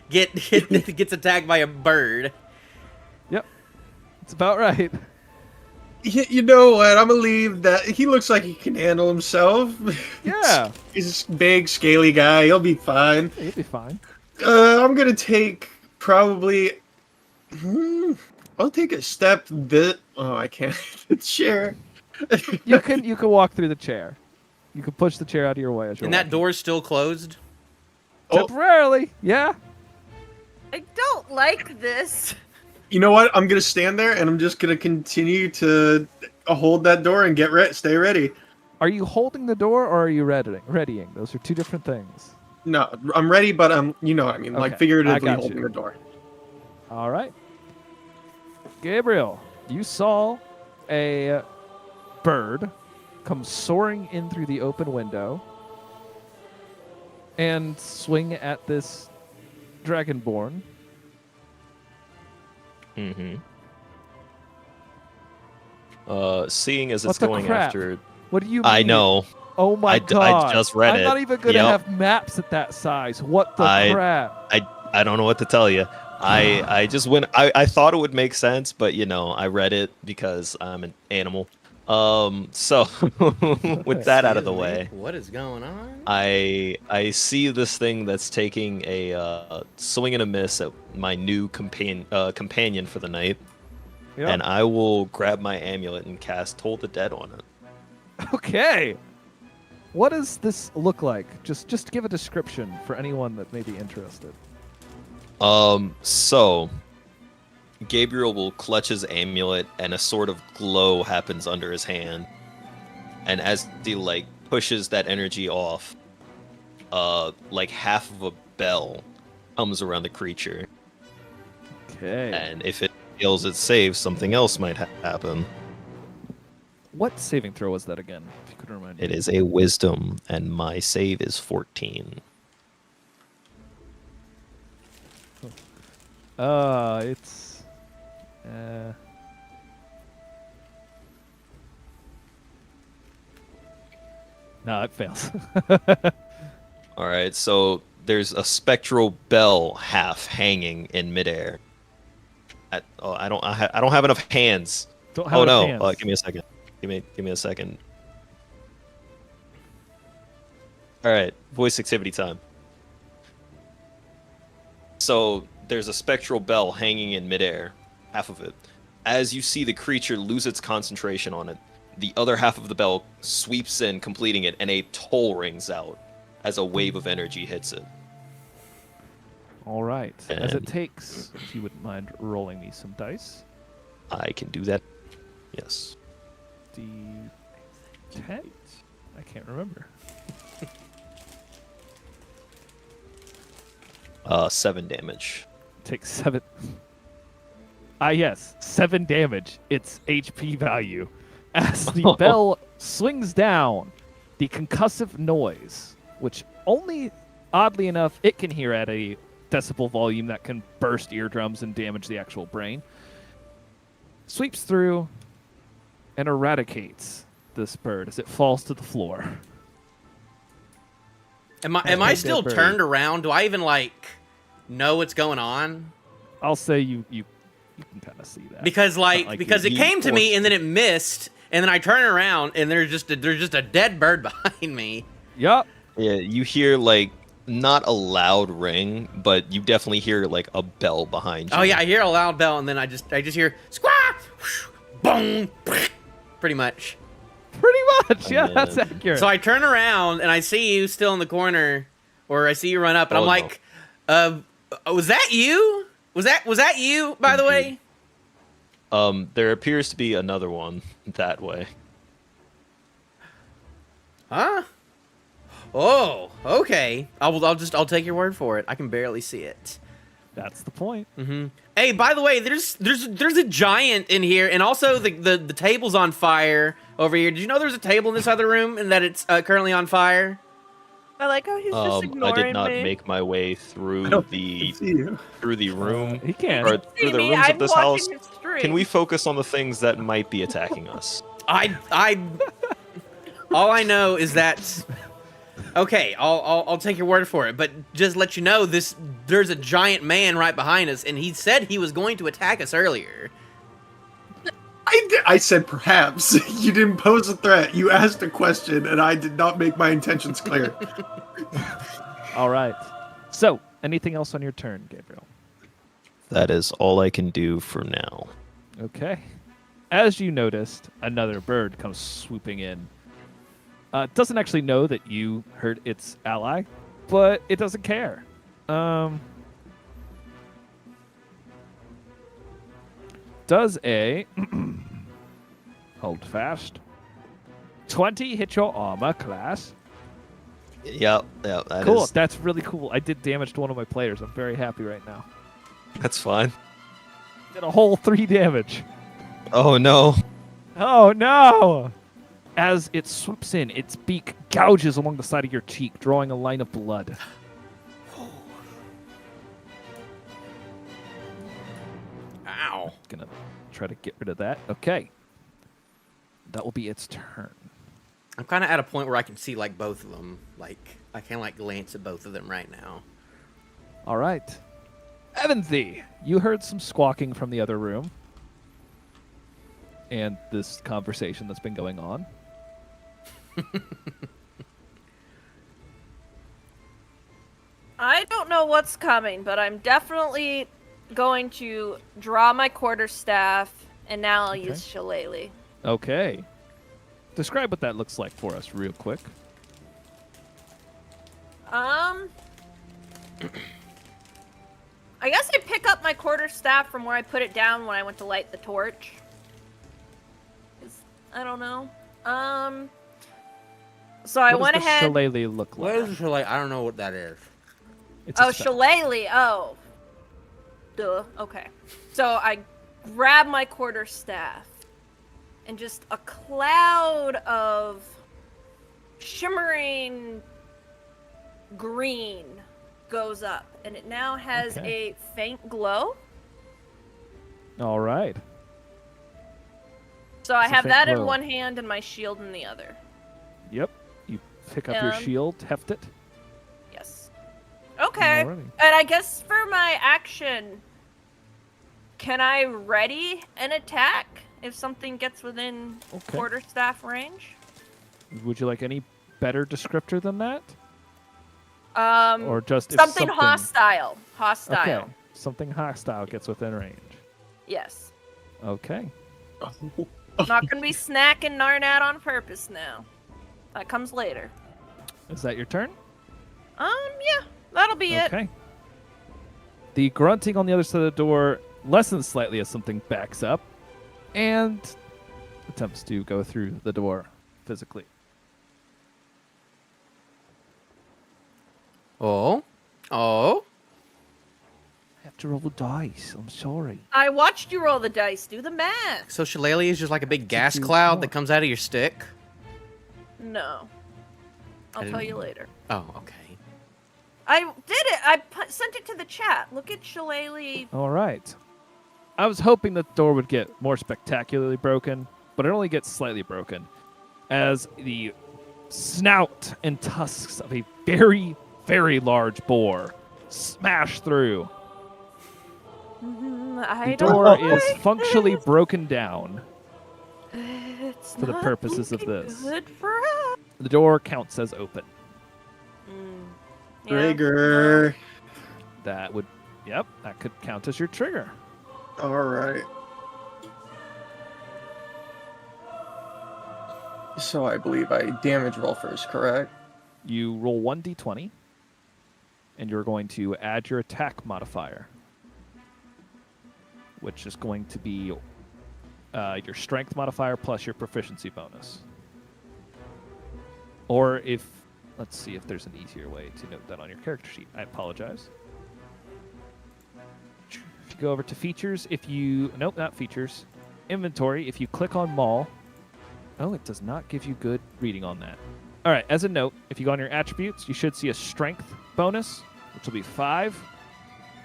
gets attacked by a bird. Yep. It's about right. You know what? I'm gonna leave that. He looks like he can handle himself. Yeah. He's a big, scaly guy. He'll be fine. You'll be fine. I'm gonna take probably. I'll take a step. Oh, I can't. Share. You can walk through the chair. You can push the chair out of your way as you're And that walking. door's still closed. Oh. Temporarily. Yeah. I don't like this. You know what? I'm gonna stand there and I'm just gonna continue to hold that door and stay ready. Are you holding the door or are you readying? Those are two different things. No, I'm ready, but you know what I mean, like Okay, I figuratively got holding you. the door. All right. Gabriel, you saw a bird come soaring in through the open window and swing at this dragonborn. Mm-hmm. Seeing as What it's the going crap? after, What do you mean? I know. Oh my I god! just read I'm it. not even gonna Yep. have maps at that size. What the I- crap? I don't know what to tell you. I just went. I thought it would make sense, but I read it because I'm an animal. So with that out of the Excuse me, way, what is going on? I see this thing that's taking a swing and a miss at my new companion for the night, Yep. and I will grab my amulet and cast Toll the Dead on it. Okay. What does this look like? Just give a description for anyone that may be interested. So Gabriel will clutch his amulet and a sort of glow happens under his hand. And as he pushes that energy off, half of a bell hums around the creature. Okay. And if it fails its save, something else might happen. What saving throw was that again? If you could remind me. It is a wisdom, and my save is 14. It's no, it fails. All right, so there's a spectral bell half hanging in midair. I don't have enough hands. Don't have Oh enough no! hands. Give me a second. Give me a second. All right, voice activity time. So there's a spectral bell hanging in midair, half of it. As you see the creature lose its concentration on it, the other half of the bell sweeps in, completing it, and a toll rings out as a wave of energy hits it. All right. As it And- takes, if you wouldn't mind rolling me some dice. I can do that. Yes. D10? I can't remember. 7 damage. Takes 7. Yes, 7 damage. Its HP value. As the bell swings down, the concussive noise, which only, oddly enough, it can hear at a decibel volume that can burst eardrums and damage the actual brain, sweeps through and eradicates this bird as it falls to the floor. Am I dead still bird. turned around? Do I even know what's going on? I'll say you can kind of see that. Because like because it you came to me forced and then it missed, and then I turn around and there's just a dead bird behind me. Yup. Yeah, you hear not a loud ring, but you definitely hear a bell behind you. Oh yeah, I hear a loud bell and then I just hear squawk, boom, pretty much. Pretty much. Yeah, And that's then- accurate. So I turn around and I see you still in the corner, or I see you run up, and Oh, I'm no. like, was that you? Was that you? By the way. There appears to be another one that way. Huh? Oh, okay. I'll take your word for it. I can barely see it. That's the point. Hey, by the way, there's a giant in here, and also the table's on fire over here. Did you know there's a table in this other room and that it's currently on fire? I like how he's just I ignoring did not me. make my way through don't the see you. room He can. or See through the me, rooms I'm of this watching house. his stream. Can we focus on the things that might be attacking us? I all I know is that okay, I'll take your word for it, but just let you know there's a giant man right behind us, and he said he was going to attack us earlier. I said perhaps. You didn't pose a threat. You asked a question, and I did not make my intentions clear. All right. So, anything else on your turn, Gabriel? That is all I can do for now. Okay. As you noticed, another bird comes swooping in. It doesn't actually know that you hurt its ally, but it doesn't care. Does a hold fast 20 hit your armor class? Yep, that Cool. is- That's really cool. I did damage to one of my players. I'm very happy right now. that's fine. Did a whole 3 damage. Oh no. Oh no! As it swoops in, its beak gouges along the side of your cheek, drawing a line of blood. Ow. Gonna try to get rid of that. Okay. That will be its turn. I'm kind of at a point where I can see like both of them. Like I can like glance at both of them right now. All right. Evanthy, you heard some squawking from the other room. And this conversation that's been going on. I don't know what's coming, but I'm definitely going to draw my quarterstaff, and now I'll use Shillelagh. Okay. Describe what that looks like for us real quick. I guess I pick up my quarterstaff from where I put it down when I went to light the torch. I don't know. So I went What does ahead. the shillelagh look What like? is it like? I don't know what that is. It's a Oh, spell. Shillelagh. Oh. Duh. Okay. So I grab my quarterstaff, and just a cloud of shimmering green goes up, and it now has Okay. a faint glow. All right. So I It's a have faint that in glow. one hand and my shield in the other. Yep. You pick up your shield, heft it. Yes. Okay. Alrighty. And I guess for my action, can I ready an attack if something gets within Okay. quarterstaff range? Would you like any better descriptor than that? Or just if something hostile. Hostile. Okay. Something hostile gets within range. Yes. Okay. Not gonna be snacking Narnat on purpose now. That comes later. Is that your turn? Yeah, that'll be it. Okay. The grunting on the other side of the door lessens slightly as something backs up and attempts to go through the door physically. Oh, I have to roll dice. I'm sorry. I watched you roll the dice. Do the math. so shillelagh is just like a big gas do cloud more. that comes out of your stick. No. I'll didn't tell you know. later. Oh, okay. I did it. I sent it to the chat. Look at Shillelagh. All right. I was hoping that the door would get more spectacularly broken, but it only gets slightly broken as the snout and tusks of a very, very large boar smash through. I The don't door like is functionally this. broken down. It's for the not purposes of looking this. Good for us. The door counts as open. Yeah. Trigger. That would, yep, that could count as your trigger. All right. So I believe I damage roll first, correct? You roll 1d20, and you're going to add your attack modifier, which is going to be your strength modifier plus your proficiency bonus. Or if, let's see if there's an easier way to note that on your character sheet. I apologize. If you go over to features, nope, not features, inventory, if you click on Maul, oh, it does not give you good reading on that. All right, as a note, if you go on your attributes, you should see a strength bonus, which will be 5,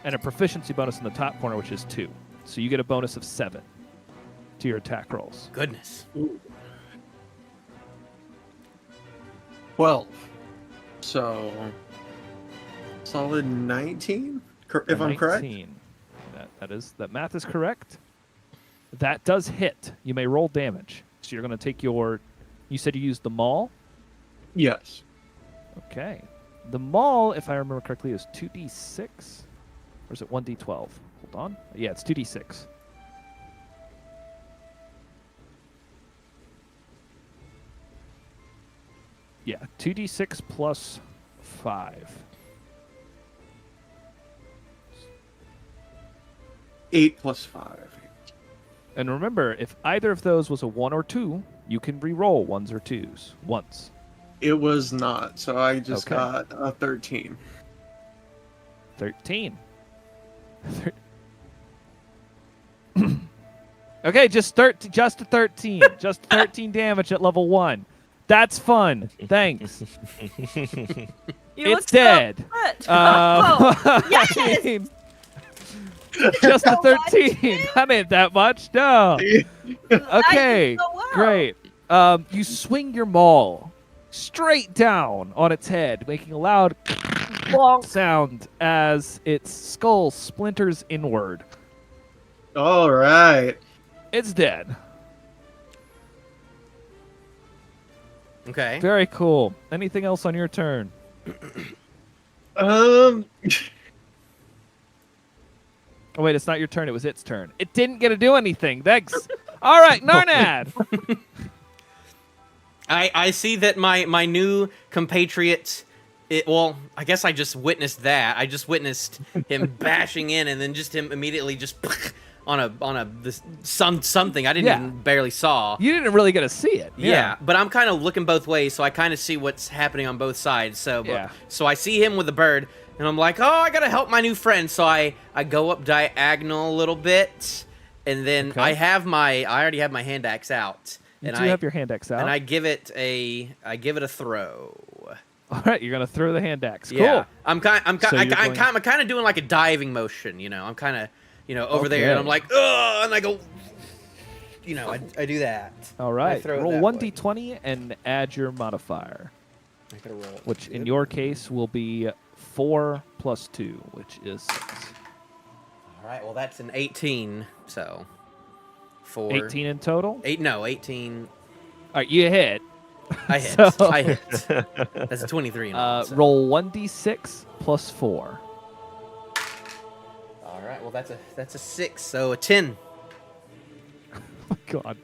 and a proficiency bonus in the top corner, which is 2. So you get a bonus of 7 to your attack rolls. Goodness. 12. So, solid 19, if I'm correct. 19. That math is correct. That does hit. You may roll damage. So you're going to take you said you used the maul? Yes. Okay. The maul, if I remember correctly, is 2d6? Or is it 1d12? Hold on. Yeah, it's 2d6. Yeah, 2d6 plus 5. 8 plus 5. And remember, if either of those was a 1 or 2, you can re-roll 1s or 2s once. It was not, so I just Okay. got a 13. 13. Okay, just 13, just a 13. Just 13 damage at level 1. That's fun. Thanks. You look It's dead. So upset. I yes! mean, just a So much, 13. dude. That ain't that much. No. Okay, so well. great. You swing your maul straight down on its head, making a loud Bonk. sound as its skull splinters inward. All right. It's dead. Okay. Very cool. Anything else on your turn? Um. Oh, wait, it's not your turn. It was its turn. It didn't get to do anything. Thanks. All right, Narnad. I see that my new compatriot. Well, I guess I just witnessed that. I just witnessed him bashing in, and then just him immediately just on a something I didn't Yeah. even barely saw. You didn't really get to see it. Yeah, but I'm kind of looking both ways, so I kind of see what's happening on both sides. So, Yeah. so I see him with the bird, and I'm like, oh, I gotta help my new friend. So I go up diagonal a little bit, and then Okay. I already have my hand axe out, You and do have your hand axe out. and I give it a throw. All right, you're gonna throw the hand axe. Cool. Yeah, I'm kind So you're going- of doing like a diving motion, you know. I'm kind of, over there, and Okay. I'm like, ugh, and I go, I do that. All right. throw it Roll that 1d20 and add your modifier, I gotta roll. which in your case will be 4 plus 2, which is 6. All right, well that's an 18, so 4 18 in total. 18. All right, you hit. I hit. So- I hit. That's a 23 in all. So. Roll 1d6 plus 4. All right, well that's a 6, so a 10. Oh my God.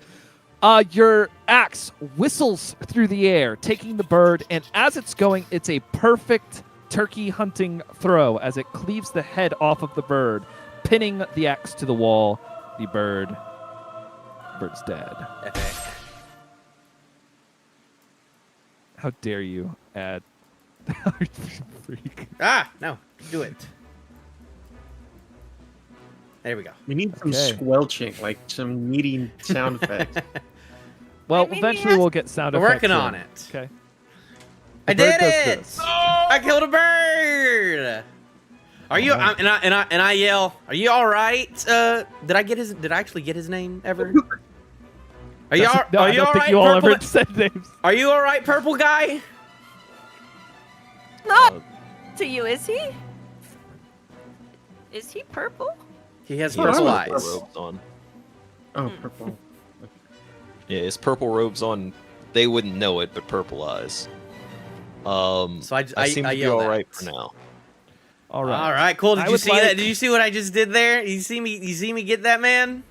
Your axe whistles through the air, taking the bird, and as it's going, it's a perfect turkey hunting throw as it cleaves the head off of the bird, pinning the axe to the wall. The bird's dead. Epic. How dare you add freak. Ah, no, do it. There we go. We need some Okay. squelching, like some meaty sound effects. Well, I mean, he eventually has- we'll get sound We're effects. working in. on it. Okay. I The bird did does it! this. I killed a bird. Are you? Alright. And I yell. Are you all right? Did I actually get his name ever? Are you all? No, Are I you don't all think right, you all purple? ever said names. Are you all right, purple guy? Not to you, is he? Is he purple? He has Oh, purple I'm a eyes. robes on. Oh, purple. Yeah, his purple robes on. They wouldn't know it, but purple eyes. So I seem to be yell all that. right for now. All right. All right, cool. Did I you would see like- that? Did you see what I just did there? You see me? You see me get that man?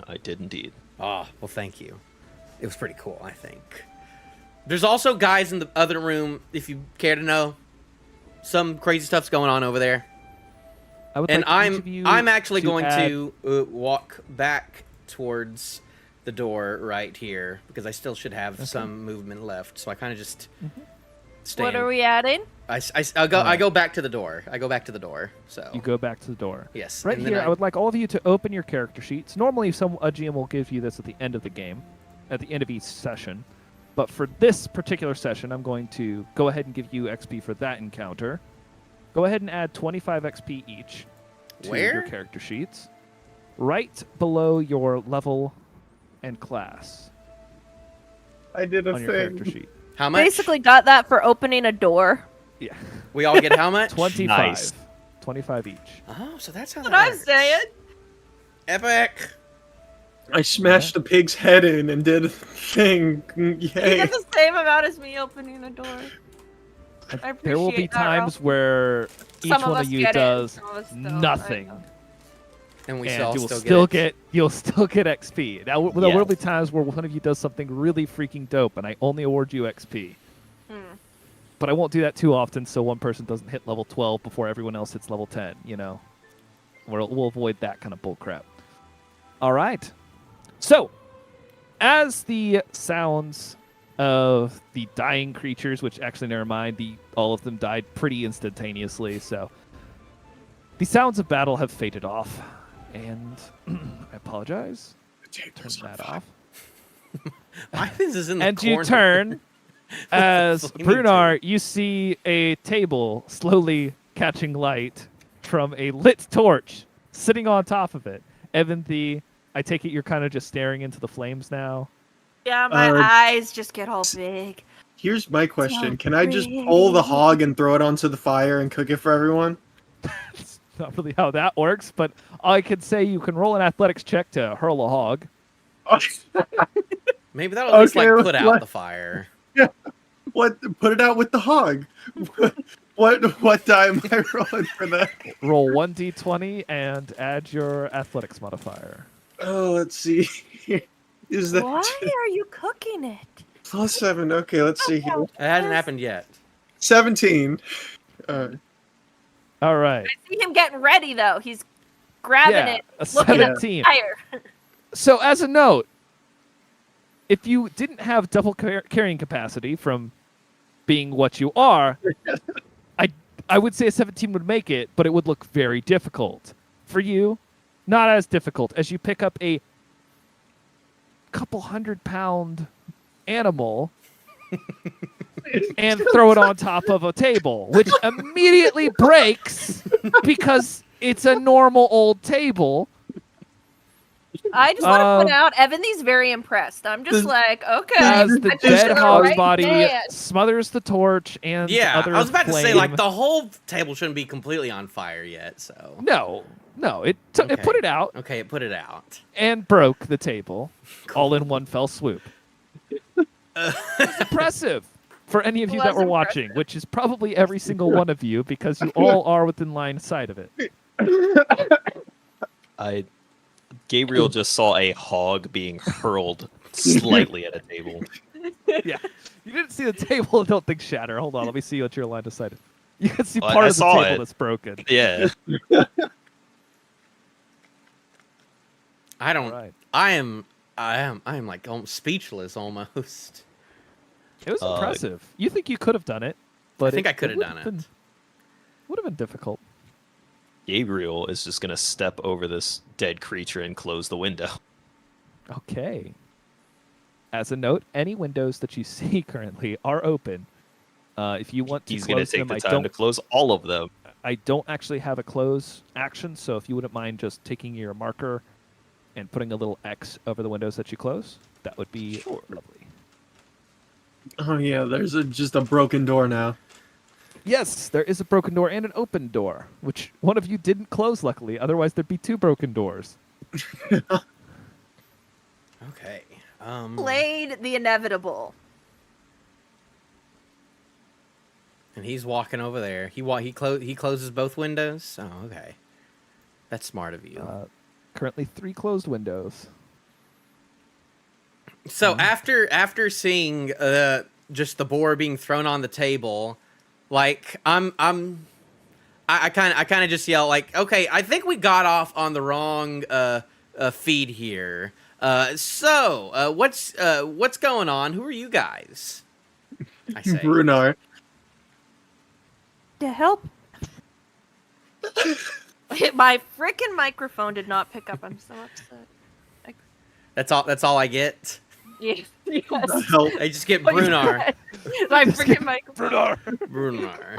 I did indeed. Oh, well, thank you. It was pretty cool, I think. There's also guys in the other room, if you care to know. Some crazy stuff's going on over there. I would And like each of you I'm actually going add- to walk back towards the door right here because I still should have some movement left. So I kind of just stand. What are we adding? I go back to the door. I go back to the door. So You go back to the door. yes, Right and then here, I would like all of you to open your character sheets. Normally, a GM will give you this at the end of the game, at the end of each session. But for this particular session, I'm going to go ahead and give you XP for that encounter. Go ahead and add 25 XP each to your Where? character sheets. Right below your level and class I did a on your character thing. sheet. How much? Basically got that for opening a door. Yeah. we all get how much? 25. Nice. 25 each. Oh, so that's how That's that what I'm works. saying. Epic. I smashed the pig's head in and did a thing. You Yay. get the same amount as me opening a door. I There will be appreciate that, Ralph. times where each Some of one us of you get it, does some of us don't, I nothing. know. And we and all you will still still get, it. you'll still get XP. Now there Yes. will be times where one of you does something really freaking dope, and I only award you XP. Hmm. But I won't do that too often, so one person doesn't hit level 12 before everyone else hits level 10. You know, we'll avoid that kind of bullcrap. All right. So, as the sounds of the dying creatures, which actually never mind, all of them died pretty instantaneously. So, the sounds of battle have faded off. And I apologize. Turn that off. Why is this in the And corner? you turn as Flaming Brunar, you see a table slowly catching light from a lit torch sitting on top of it. Evan, I take it you're kind of just staring into the flames now. Yeah, my eyes just get all big. Here's my question: So can I just pull the hog and throw it onto the fire and cook it for everyone? It's not really how that works, but I could say you can roll an athletics check to hurl a hog. Maybe that'll at least Okay, like put out what- the fire. What? Put it out with the hog. What die am I rolling for that? Roll 1d20 and add your athletics modifier. Oh, let's see. Is that Why are you cooking it? +7? Okay, let's see here. It hasn't happened yet. 17. All right. I see him getting ready though. He's grabbing Yeah, it, a looking at 17. fire. So, as a note, if you didn't have double carrying capacity from being what you are, I would say a 17 would make it, but it would look very difficult. For you, not as difficult as you pick up a couple 100-pound animal and throw it on top of a table, which immediately breaks because it's a normal old table. I just want to point out, Evan's very impressed. I'm just like, okay. As the I dead picked the hog's right body man. smothers the torch and Yeah, other I was about to say flame. like the whole table shouldn't be completely on fire yet. So No, it it Okay. put it out okay, it put it out. and broke the table all in one fell swoop. It's impressive for any of you that Was were watching, which is probably every single one of you because you all are within line of sight of it. Gabriel just saw a hog being hurled slightly at a table. Yeah, you didn't see the table. I don't think shatter. Hold on, let me see what your line of sight is. You can see Well, part I of the saw table it. that's broken. Yeah. I don't. Right. I am like almost speechless almost. It was impressive. You think you could have done it, but I think I could have done it. Would have been difficult. Gabriel is just gonna step over this dead creature and close the window. Okay. As a note, any windows that you see currently are open. If you want to He's gonna close take them, the I time to close all of them. don't actually have a close action, so if you wouldn't mind just taking your marker and putting a little X over the windows that you close, that would be lovely. Oh yeah, there's just a broken door now. Yes, there is a broken door and an open door, which one of you didn't close, luckily. Otherwise, there'd be two broken doors. Okay. Played the inevitable. And he's walking over there. He closes both windows. Oh, okay. That's smart of you. Currently, 3 closed windows. So after seeing just the boar being thrown on the table, like I kind of just yell like, okay, I think we got off on the wrong feed here. So what's going on? Who are you guys? I say. Brunar. To help. My freaking microphone did not pick up. I'm so upset. That's all I get. Yes. Help. I just get Brunar. My freaking microphone. Brunar.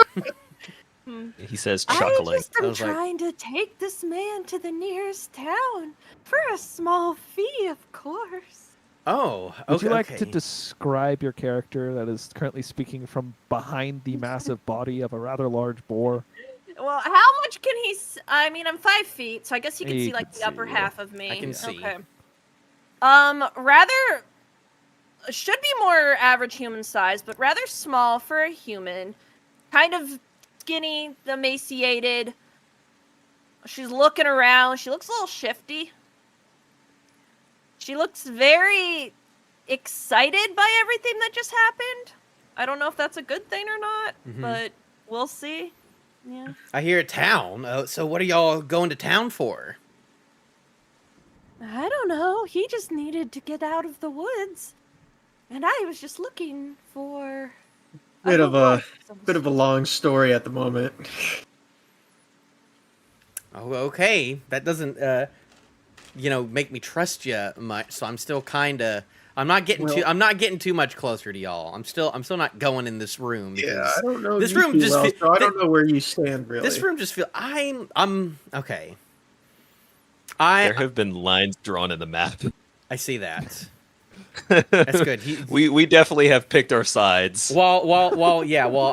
He says, I chuckling. just am I was like- trying to take this man to the nearest town for a small fee, of course. Oh, okay. Would you like to okay. describe your character that is currently speaking from behind the massive body of a rather large boar? Well, how much can he? I mean, I'm 5 feet, so I guess he can He see like can the upper see. half of me. I can see. Okay. Rather should be more average human size, but rather small for a human. Kind of skinny, emaciated. She's looking around. She looks a little shifty. She looks very excited by everything that just happened. I don't know if that's a good thing or not, Mhm. but we'll see. Yeah. I hear a town. So what are y'all going to town for? I don't know. He just needed to get out of the woods. And I was just looking for Bit of a some bit of a long story at the moment. Oh, okay. That doesn't make me trust you much. So I'm still kind of. I'm not getting Well- too. I'm not getting too much closer to y'all. I'm still not going in this room. Yeah, because I don't know. this you room too just well, fe- so I thi- don't know where you stand really. This room just feel. I'm okay. There have been lines drawn in the map. I see that. That's good. We definitely have picked our sides. While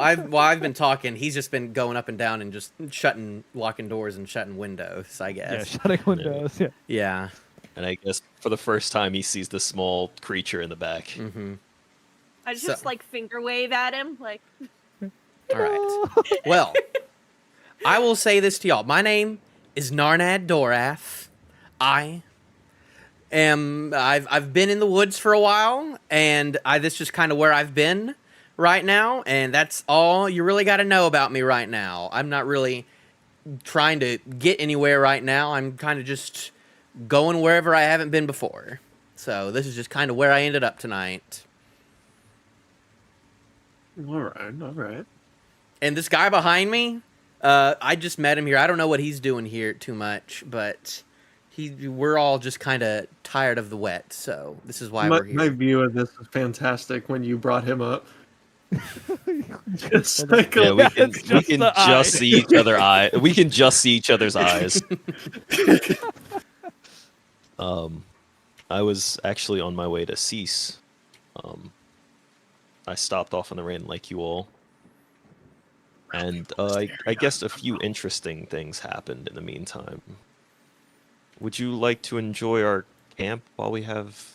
I've been talking, he's just been going up and down and just locking doors and shutting windows, I Yeah, guess. shutting windows. Yeah. Yeah. And I guess for the first time, he sees the small creature in the back. Mm-hmm. I just So- like finger wave at him, like. All right. Well, I will say this to y'all. My name is Narnad Dorath. I've been in the woods for a while, and this is just kind of where I've been right now, and that's all you really got to know about me right now. I'm not really trying to get anywhere right now. I'm kind of just going wherever I haven't been before. So this is just kind of where I ended up tonight. All right. And this guy behind me, I just met him here. I don't know what he's doing here too much, but we're all just kind of tired of the wet, so this is why we're here. My view of this is fantastic when you brought him up. Just like Yeah, we can, it's we just can the eye. just see each other eye. We can just see each other's eyes. I was actually on my way to Cease. I stopped off on the rain like you all. And I guess a few interesting things happened in the meantime. Would you like to enjoy our camp while we have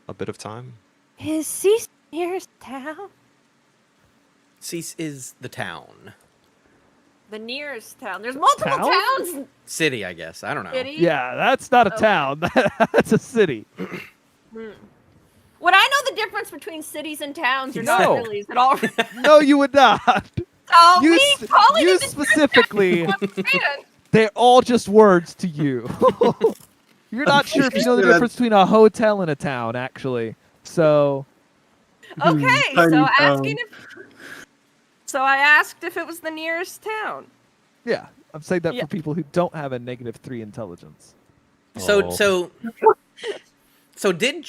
a bit of time? Is Cease nearest town? Cease is the town. The nearest town. There's multiple Town? towns. City, I guess. I don't know. City. Yeah, that's not a Oh. town. That's a city. Would I know the difference between cities and towns? You're No. not really at all. No, you would not. So You me s- calling you it the specifically. understand. They're all just words to you. You're not sure if you know the Yeah. difference between a hotel and a town, actually. So, Okay, Tiny so town. asking if. So I asked if it was the nearest town. yeah, I'm saying that Yeah. for people who don't have a -3 intelligence. So Oh. so did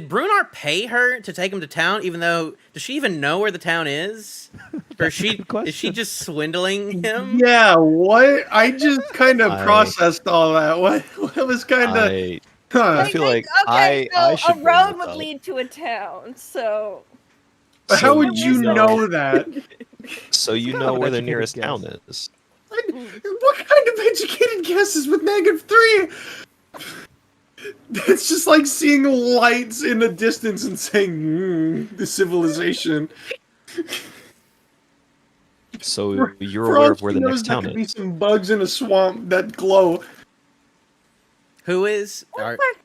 Brunar pay her to take him to town? Even though, does she even know where the town is, or is she question. just swindling him? Yeah, what? I just kind of I- processed all that. What was kind of. I feel like okay, I so should a bring road this would up. lead to a town. So How So would you know that? So you Kind know of an where the educated nearest guess. town is. What kind of educated guesses with -3? It's just like seeing lights in the distance and saying, the civilization. So you're For aware all of where she the knows, next there town could be is. some bugs in a swamp that glow. Who is?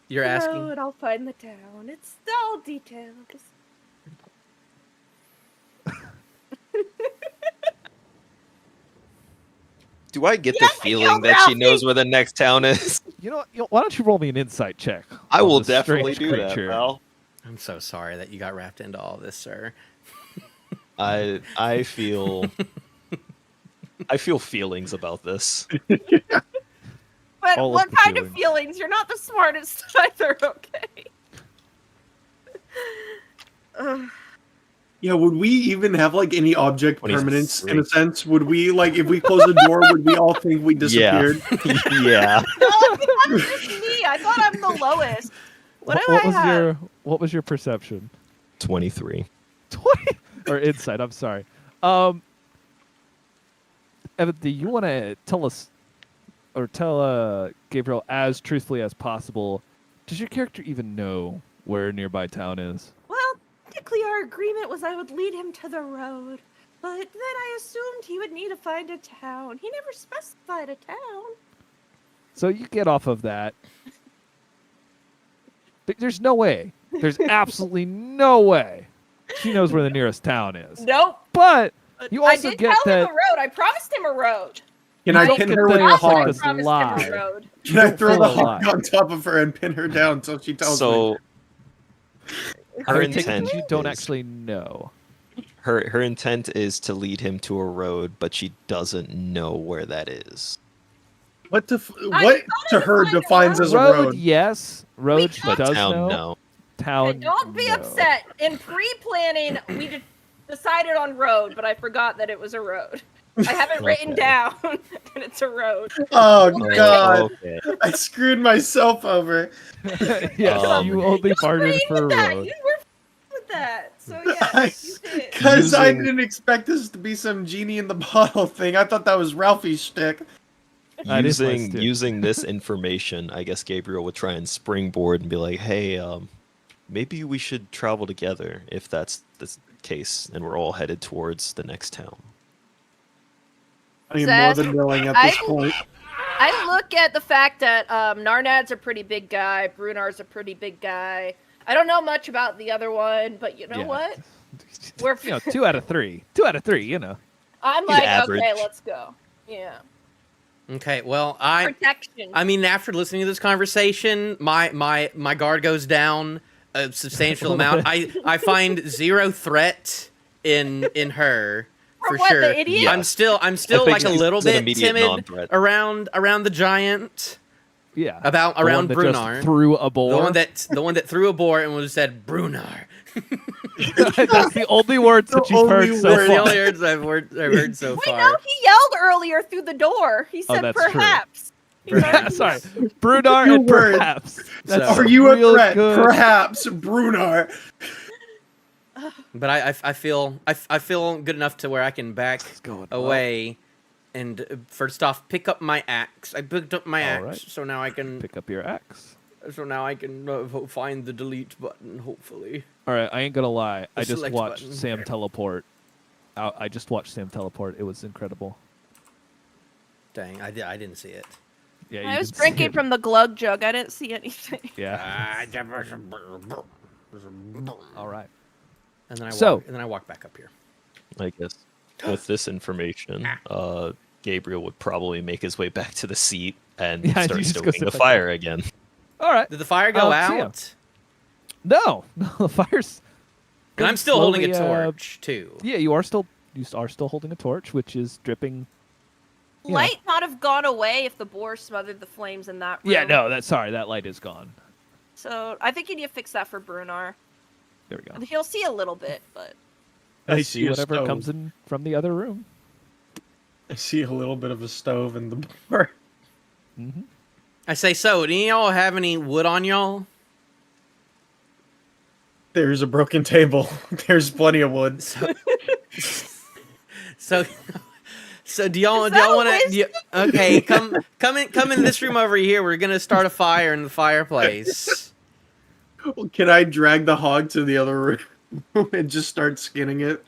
You're the asking. road, I'll find the town. It's all details. Do I get Yes, the I feeling killed that she Ralphie! knows where the next town is? You know what? Why don't you roll me an insight check? I on will this definitely strange do that, creature? pal. I'm so sorry that you got wrapped into all this, sir. I feel feelings about this. But All of what the kind of feelings. feelings? You're not the smartest either, okay? Ugh. Yeah, would we even have like any object permanence in 23. a sense? Would we like if we close the door, would we all think we disappeared? Yeah. No, I think that's just me. I thought I'm the lowest. What do I have? What was your perception? 23. 20 or insight? I'm sorry. Evan, do you want to tell us, or tell Gabriel as truthfully as possible? Does your character even know where a nearby town is? Well, technically our agreement was I would lead him to the road. But then I assumed he would need to find a town. He never specified a town. So you get off of that. But there's no way. There's absolutely no way she knows where the nearest town is. Nope. But you also I did get tell him that. a road. I promised him a road. Can I don't pin get her with that a it's like hog? this promised lie. him a road. Can I don't throw feel the a hog lie. on top of her and pin her down until she tells me? So her I take it intent that you don't is- actually know. her intent is to lead him to a road, but she doesn't know where that is. What I what thought to it her defined a defines as a Road, road? yes. Road, she But does Town, know. no. Town, don't be no. upset. In pre-planning, we decided on road, but I forgot that it was a road. I have it written Okay. down that it's a road. Oh Oh, God, okay. I screwed myself over. Yes, you only You bartered agreed for a with that. road. You were with that. So yes, you did. Because I Using- didn't expect this to be some genie in the bottle thing. I thought that was Ralphie's shtick. That is my using stick. using this information, I guess Gabriel would try and springboard and be like, "Hey, maybe we should travel together if that's the case, and we're all headed towards the next town." I am Zaz, more than willing at this point. I look at the fact that Narnad's a pretty big guy, Brunar's a pretty big guy. I don't know much about the other one, but you know Yeah. what? We're 2 out of 3. 2 out of 3, you know. I'm He's like, average. okay, let's go. Yeah. Okay, well, I Protection. mean, after listening to this conversation, my guard goes down a substantial amount. I find zero threat in her For for what, sure. the idiot? I'm still think like a she's little an bit immediate timid non-threat. around the giant. Yeah. About The one around that just Brunar. threw a boar. The one that threw a boar and was said Brunar. That's the only words that The you've heard only so That's the far. only words I've heard so Wait, far. no, he yelled earlier through the door. He said that's true. perhaps. He Perhaps. already- Sorry, Brunar Few and words. perhaps. That's So- Are you a real threat? good. Perhaps, Brunar. But I feel good enough to where I can back It's going well. away, and first off pick up my axe. I picked up my axe, Alright. so now I can Pick up your axe. find the delete button. Hopefully, All right, I ain't gonna lie. I The just select watched button. Sam teleport. I just watched Sam teleport. It was incredible. dang, I didn't see it. Yeah, you I was can see drinking it. from the glug jug. I didn't see anything. Yeah. All right. And then I walk back up here. I guess with this information, Gabriel would probably make his way back to the seat and Yeah, you start just go stoking sit the back fire again. All right. Did the fire go so yeah. out? No, the fire's. And I'm still holding a slowly, torch too. Yeah, you are still holding a torch, which is dripping. Yeah. Light not have gone away if the boar smothered the flames in that room. Yeah, no, that light is gone. So I think you need to fix that for Brunar. There we go. He'll see a little bit, but I Let's see see a whatever stove. comes in from the other room. I see a little bit of a stove in the bar. Mm-hmm. I say so. Do y'all have any wood on y'all? There's a broken table. There's plenty of wood. So do y'all that a want to? wisdom? Okay, come in this room over here. We're gonna start a fire in the fireplace. Can I drag the hog to the other room and just start skinning it?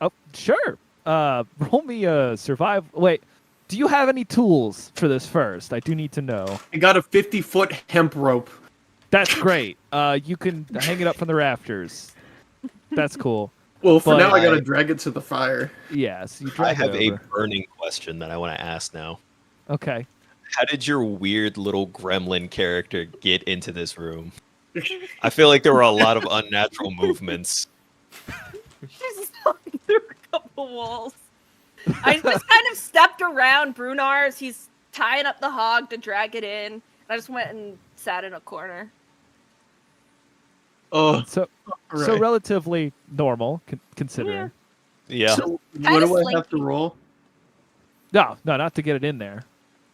Oh, sure. Roll me a survive. Wait, do you have any tools for this first? I do need to know. I got a 50-foot hemp rope. That's great. You can hang it up from the rafters. That's cool. Well, for But now, I gotta I- drag it to the fire. Yes, you I drag have it a over. burning question that I want to ask now. Okay. How did your weird little gremlin character get into this room? I feel like there were a lot of unnatural movements. she's walking through a couple walls. I just kind of stepped around Brunar as he's tying up the hog to drag it in. I just went and sat in a corner. Oh, So right. so relatively normal considering. Yeah. So Kinda what do I slinky. have to roll? No, not to get it in there.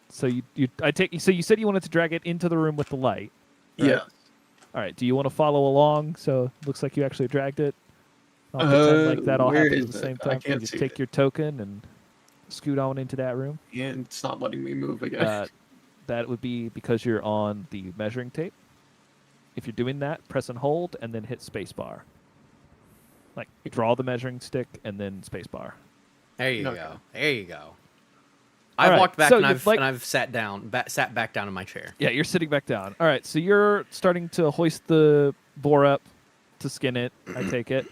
So you said you wanted to drag it into the room with the light. Right? Yeah. All right. Do you want to follow along? So it looks like you actually dragged it. I'll pretend like that all where happens at is the it? same I time. You can't just see take it. your token and scoot on into that room. And it's not letting me move again. That would be because you're on the measuring tape. If you're doing that, press and hold, and then hit spacebar. Like draw the measuring stick and then spacebar. There you Okay. go. There you go. All I've right, walked back so and you'd I've sat down, sat back down in my chair. Yeah, you're sitting back down. All right, so you're starting to hoist the boar up to skin it. I take it.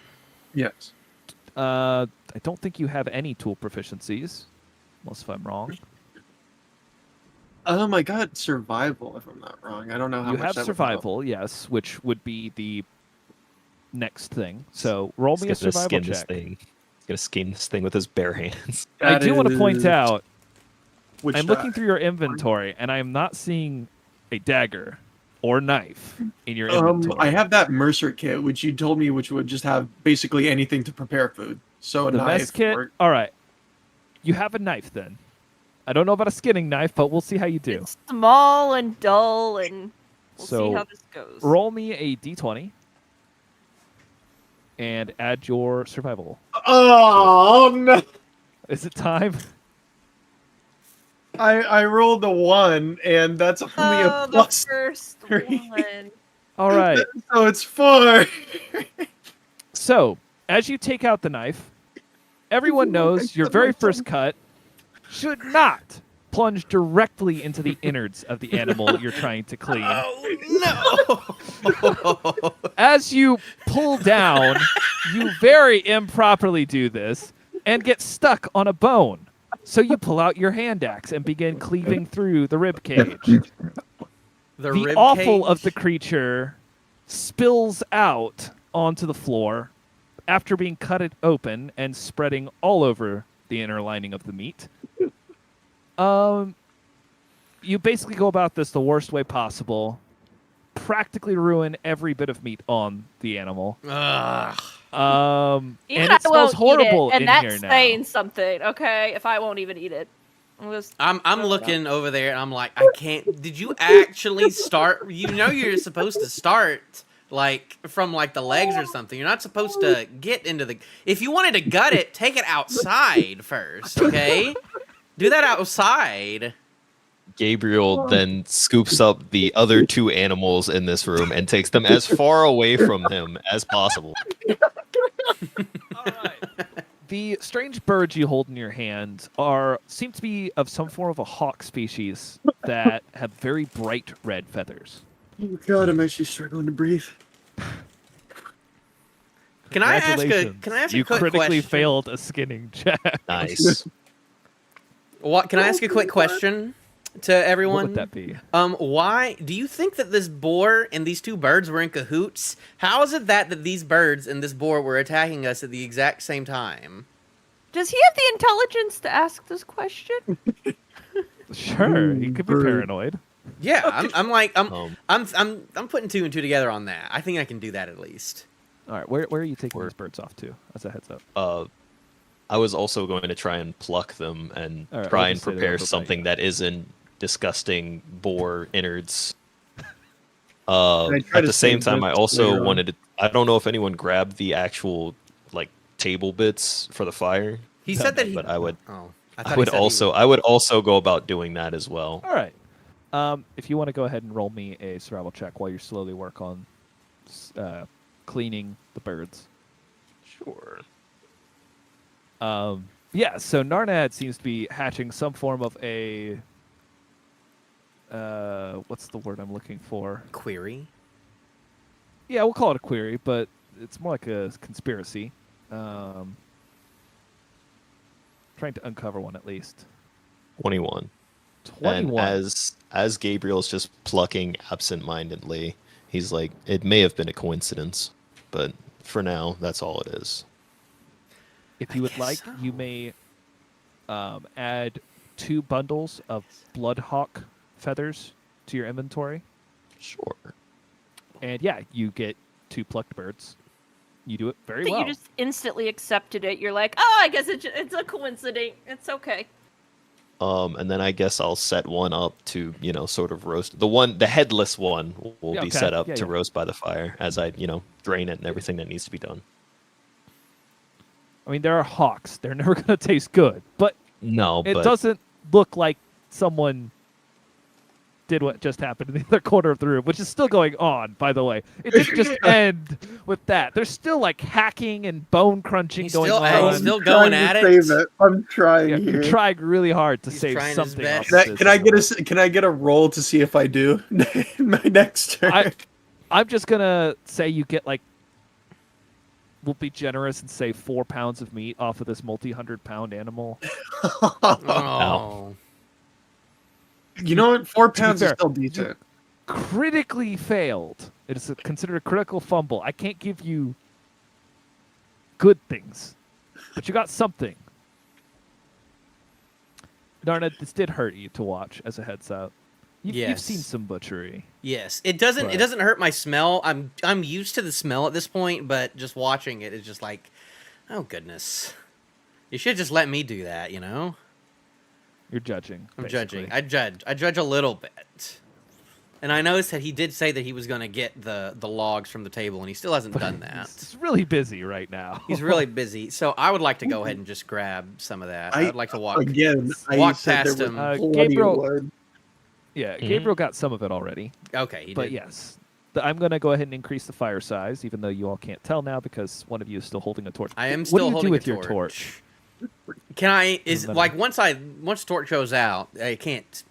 Yes. I don't think you have any tool proficiencies, unless if I'm wrong. I got survival, if I'm not wrong. I don't know how You much have that would help. survival, yes, which would be the next thing. So roll me a He's gonna survival skin this check. thing. He's gonna skin this thing with his bare hands. I That do want to point is- out Which I'm looking through your inventory, and I am not seeing a dagger or knife in your inventory. I have that Mercer kit, which you told me, which would just have basically anything to prepare food. So a the knife. mess kit. Or... All right, you have a knife then. I don't know about a skinning knife, but we'll see how you do. It's small and dull, and we'll So, see how this goes. Roll me a d20 and add your survival. Oh no! Is it time? I rolled a 1, and that's only Oh, a the plus. first 3. one. All right. So it's 4. So, as you take out the knife, everyone knows your very first cut should not plunge directly into the innards of the animal you're trying to clean. Oh no! As you pull down, you very improperly do this and get stuck on a bone. So you pull out your hand axe and begin cleaving through the rib cage. The rib offal cage? of the creature spills out onto the floor after being cut it open and spreading all over the inner lining of the meat. You basically go about this the worst way possible, practically ruin every bit of meat on the animal. Ugh. And Even it smells I won't horrible eat it, and in that's here now. saying something, okay? If I won't even eat it. I'm looking over there and I'm like, I can't. Did you actually start? You know you're supposed to start like from like the legs or something. You're not supposed to get into the. If you wanted to gut it, take it outside first, okay? Do that outside. Gabriel then scoops up the other 2 animals in this room and takes them as far away from him as possible. All right. The strange birds you hold in your hand seem to be of some form of a hawk species that have very bright red feathers. Oh god, I'm actually struggling to breathe. Can I ask a Congratulations. You quick critically question? failed a skinning check. Nice. What? Can I ask a quick question to everyone? What would that be? Why do you think that this boar and these 2 birds were in cahoots? How is it that these birds and this boar were attacking us at the exact same time? Does he have the intelligence to ask this question? Sure, he could be bird. paranoid. Yeah, Um, I'm putting 2 and 2 together on that. I think I can do that at least. All right, where are you taking these birds off to? As a heads up. I was also going to try and pluck them and All right, try I'll and just say they're prepare over by something you. that isn't disgusting boar innards. I try At to the same save time, I this also later on? wanted to. I don't know if anyone grabbed the actual like table bits for the fire, He said that he. but I would. Oh, I would also go about doing that as well. All right. If you want to go ahead and roll me a survival check while you slowly work on cleaning the birds. Sure. Yeah, so Narnad seems to be hatching some form of a what's the word I'm looking for? Query. Yeah, we'll call it a query, but it's more like a conspiracy. Trying to uncover one at least. 21. 21. And as Gabriel's just plucking absent-mindedly, he's like, it may have been a coincidence, but for now, that's all it is. If you would guess like, so. you may add 2 bundles of bloodhawk feathers to your inventory. Sure. And yeah, you get 2 plucked birds. You do it I very think well. you just instantly accepted it. You're like, oh, I guess it's a coincidence. It's okay. And then I guess I'll set one up to, sort of roast the headless one will Yeah, be okay. set up Yeah, to yeah. roast by the fire as I, drain it and everything that needs to be done. I mean, there are hawks. They're never going to taste good. But No, it but doesn't look like someone did what just happened in the other corner of the room, which is still going on, by the way. It didn't just end with that. There's still like hacking and bone crunching He's going still- on. he's still going trying at to it. Save it. I'm trying Yeah, here. you're trying really hard to He's save trying his something. best. Off Can I, of can I this. get a roll to see if I do my next turn? I'm just gonna say you get like. We'll be generous and say 4 pounds of meat off of this multi-100-pound animal. Oh. You know what? 4 pounds is fair, still decent. Critically failed. It is considered a critical fumble. I can't give you good things, but you got something. Darna, this did hurt you to watch as a heads up. You've seen Yes. some butchery. Yes, it doesn't. It But- doesn't hurt my smell. I'm used to the smell at this point, but just watching it is just like, oh goodness, you should just let me do that. You know, You're judging. I'm basically. judging. I judge a little bit. And I noticed that he did say that he was going to get the logs from the table, and he still hasn't But done that. He's really busy right now. He's really busy, so I would like to go ahead and just grab some of that. I'd like to walk. Again, I Walk said past there him. was Uh, plenty of Gabriel- blood. Yeah, Gabriel got some of it already. Okay, he But did. yes, I'm going to go ahead and increase the fire size, even though you all can't tell now because one of you is still holding a torch. I am What still do you holding do with a your torch? Can I? Is Doesn't like matter. once the torch goes out, I can't.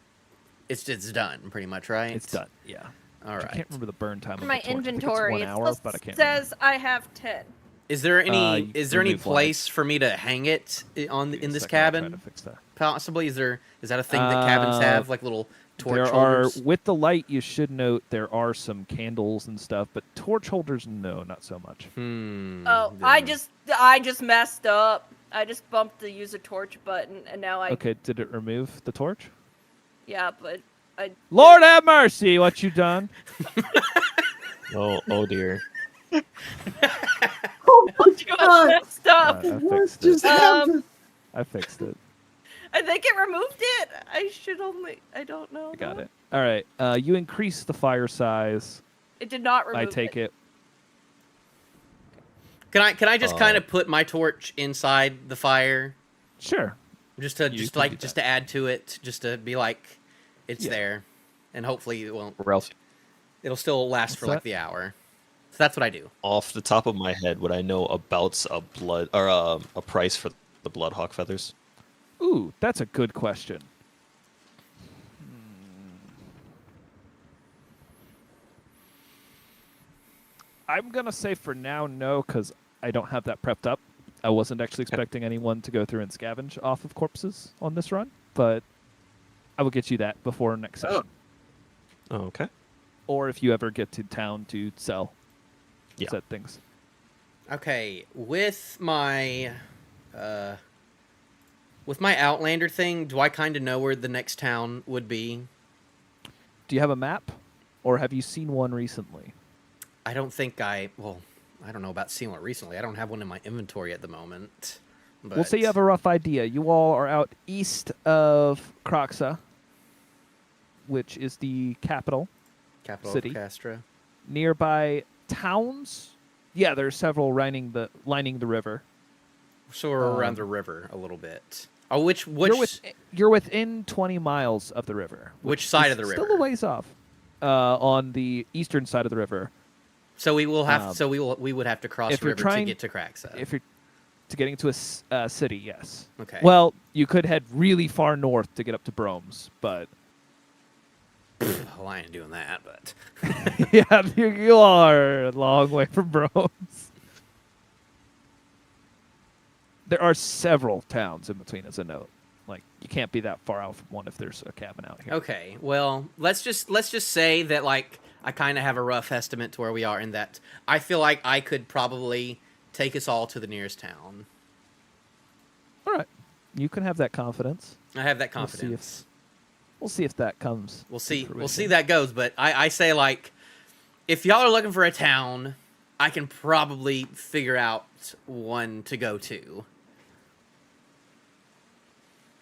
It's done, pretty much, right? It's done. Yeah. All I right. can't remember the burn time. For my of the torch. I think it's inventory, 1 it hour, still but I can't. says I have 10. Is there any? you Is there any remove place lights. for me to hang it Give me in a this second, I'll try to cabin? fix that. Possibly. Is that a thing that cabins have, like little torch There holders? are with the light. You should note there are some candles and stuff, but torch holders, no, not so much. Oh, I just messed up. I just bumped the use a torch button, and now I Okay, did it remove the torch? yeah, but I Lord have mercy, what you done? Oh dear. Oh my got god! messed up. I What fixed just it. happened? I fixed it. I think it removed it. I don't know. I got though. it. All right. You increase the fire size. It did not remove I take it. Can I just kind Uh, of put my torch inside the fire, Sure. just to You can do just that. to add to it, just to be like, it's Yeah. there, and hopefully it won't. Ralph, It'll still last for What's like that? the hour. So that's what I do. off the top of my head, would I know about a blood or a price for the Bloodhawk feathers? Ooh, that's a good question. I'm gonna say for now no, because I don't have that prepped up. I wasn't actually expecting anyone to go through and scavenge off of corpses on this run, but I will get you that before next Oh. session. Oh, okay. Or if you ever get to town to sell Yeah. said things. Okay, with my Outlander thing, do I kind of know where the next town would be? Do you have a map, or have you seen one recently? I don't think well, I don't know about seeing one recently. I don't have one in my inventory at the moment. But We'll say you have a rough idea. You all are out east of Croxa, which is the capital. capital city. of Castra. Nearby towns, yeah, there are several lining the river. So we're around Um, the river a little bit. Oh, which You're within 20 miles of the river. Which side is of the Still river? a ways off. On the eastern side of the river. So we will have. um, we would have to cross if the you're river trying- to get to Craxa. If you're to getting to a city, yes. Okay. Well, you could head really far north to get up to Bromes, but oh, I ain't doing that. But yeah, you are a long way from Bromes. There are several towns in between, as a note. Like, you can't be that far out from one if there's a cabin out here. okay. Well, let's just say that like I kind of have a rough estimate to where we are, in that I feel like I could probably take us all to the nearest town. All right. You can have that confidence. I have that We'll see if- confidence. We'll see if that comes. We'll to see. We'll see fruition. that goes. But I say like, if y'all are looking for a town, I can probably figure out one to go to.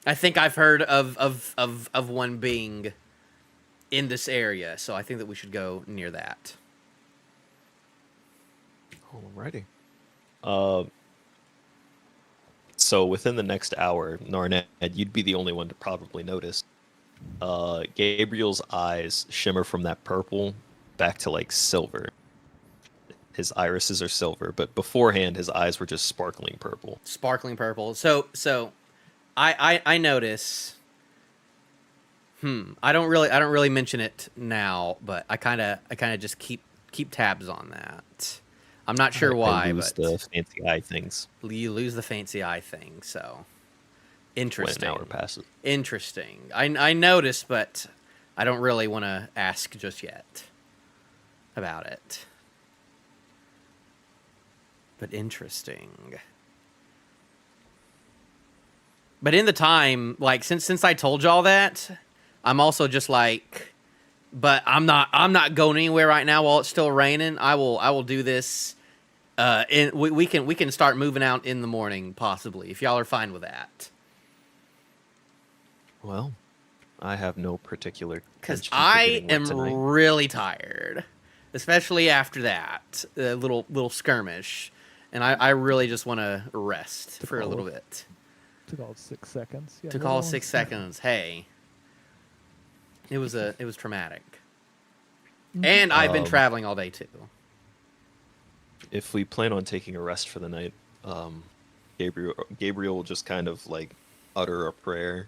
I think I've heard of one being in this area, so I think that we should go near that. Alrighty. So within the next hour, Narned, you'd be the only one to probably notice. Gabriel's eyes shimmer from that purple back to like silver. His irises are silver, but beforehand his eyes were just sparkling purple. Sparkling purple. So I notice. I don't really mention it now, but I kind of just keep tabs on that. I'm not sure I why, lose but the fancy eye things you lose the fancy eye thing. So when interesting. an hour passes. Interesting. I noticed, but I don't really want to ask just yet about it. But interesting. But in the time, like since I told y'all that, I'm also just like, but I'm not going anywhere right now while it's still raining. I will do this. We can start moving out in the morning possibly if y'all are fine with that. Well, I have no particular. Because intention for I getting wet am tonight. really tired, especially after that little skirmish, and I really just want to rest for a little bit. Took all 6 seconds. Yeah, Took little all long 6 seconds. Hey, it was traumatic, and I've been traveling all day too. If we plan on taking a rest for the night, Gabriel will just kind of like utter a prayer,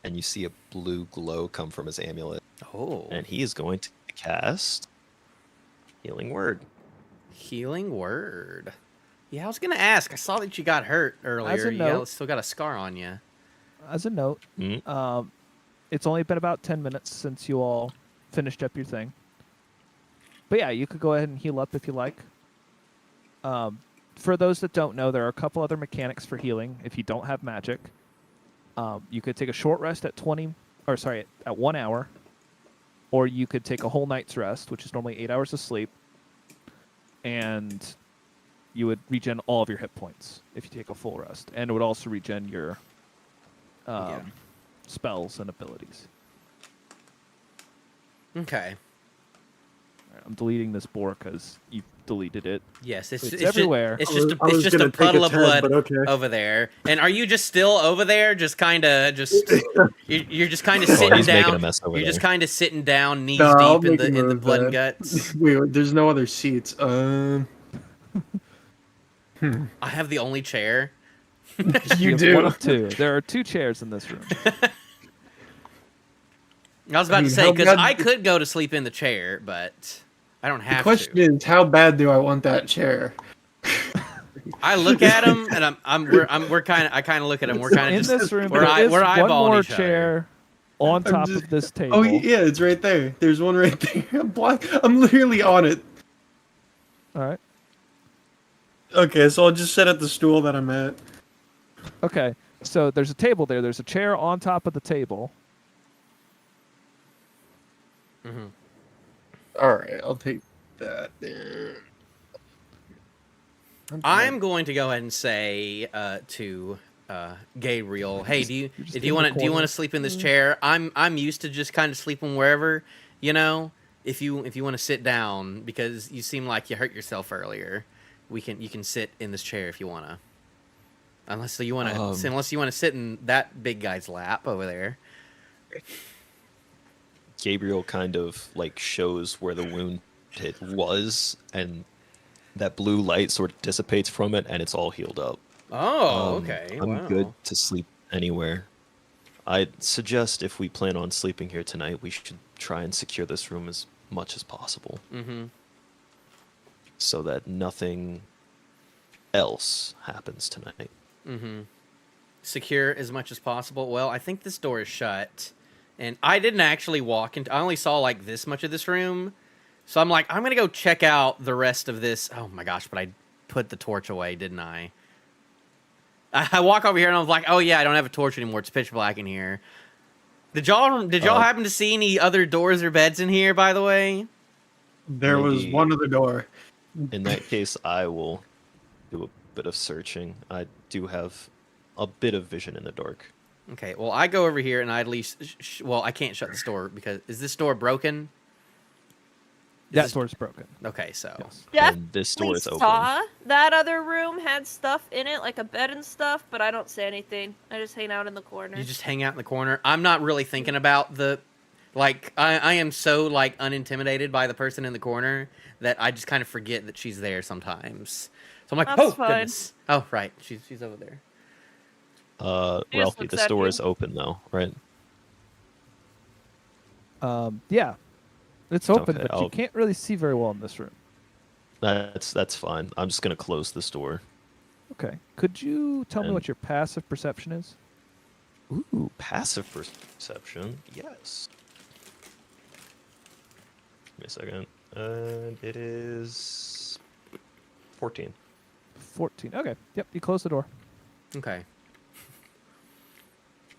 and you see a blue glow come from his amulet, Oh, and he is going to cast Healing Word. healing word. Yeah, I was gonna ask. I saw that you got hurt earlier. You note- still got a scar on you. As a note, Mm. it's only been about 10 minutes since you all finished up your thing. But yeah, you could go ahead and heal up if you like. For those that don't know, there are a couple other mechanics for healing if you don't have magic. You could take a short rest at at 1 hour, or you could take a whole night's rest, which is normally 8 hours of sleep, and you would regen all of your hit points if you take a full rest, and it would also regen your spells and abilities. Okay. All right, I'm deleting this boar because you deleted it. Yes, it's everywhere. It's I just was- I it's was just a gonna take puddle a of turn, blood but okay. over there. And are you just still over there? Just kind of you're just kind of Oh, sitting he's making down. a mess over You're just there. kind of sitting down, knees No, I'll deep in make the a move, blood and man. guts. Wait, there's no other seats. I have the only chair. You have do. one of two. There are 2 chairs in this room. I was about mean, to say how because bad- I could go to sleep in the chair, but I don't The have question to. is, how bad do I want that chair? I look at him and I kind of look at him. We're kind In of this just room, we're, there is we're one eyeballing more each other. chair on I'm top just- of this table. Oh yeah, it's right there. There's one right there. I'm literally on it. All right. Okay, so I'll just sit at the stool that I'm at. Okay. So there's a table there. There's a chair on top of the table. Mhm. All right, I'll take that. Then. I'm going to go ahead and say to Gabriel, "Hey, do you you're just do you in the want to corner. sleep in this chair? I'm used to just kind of sleeping wherever, you know. If you want to sit down because you seem like you hurt yourself earlier, you can sit in this chair if you want to. Unless you want to sit in that big guy's lap over there. Gabriel kind of like shows where the wound hit was, and that blue light sort of dissipates from it, and it's all healed up. Oh, okay. I'm wow. good to sleep anywhere. I'd suggest if we plan on sleeping here tonight, we should try and secure this room as much as possible, Mm-hmm. so that nothing else happens tonight. Mm-hmm. Secure as much as possible. Well, I think this door is shut. And I didn't actually walk into... I only saw, like, this much of this room. So I'm like, I'm going to go check out the rest of this. Oh, my gosh, but I put the torch away, didn't I? I walk over here and I was like, oh, yeah, I don't have a torch anymore. It's pitch black in here. Did y'all happen to see any other doors or beds in here, by the way? There was Maybe- one other door. In that case, I will do a bit of searching. I do have a bit of vision in the dark. Okay, well, I go over here and I at least... well, I can't shut this door because... Is this door broken? That this- door's broken. Okay, so... Yes. And this door is open. saw that other room had stuff in it, like a bed and stuff, but I don't say anything. I just hang out in the corner. You just hang out in the corner. I'm not really thinking about the... Like, I am so, like, unintimidated by the person in the corner that I just kind of forget that she's there sometimes. So I'm like, That's oh, fine. goodness. Oh, right. She's over there. He just Ralphie, looks this at door you. is open though, right? Yeah. It's open, Okay, but you can't really see very well in this room. That's fine. I'm just gonna close this door. Okay. Could you tell me And- what your passive perception is? Ooh, passive perception. Yes. Give me a second. It is 14. 14. Okay. Yep. You close the door. Okay.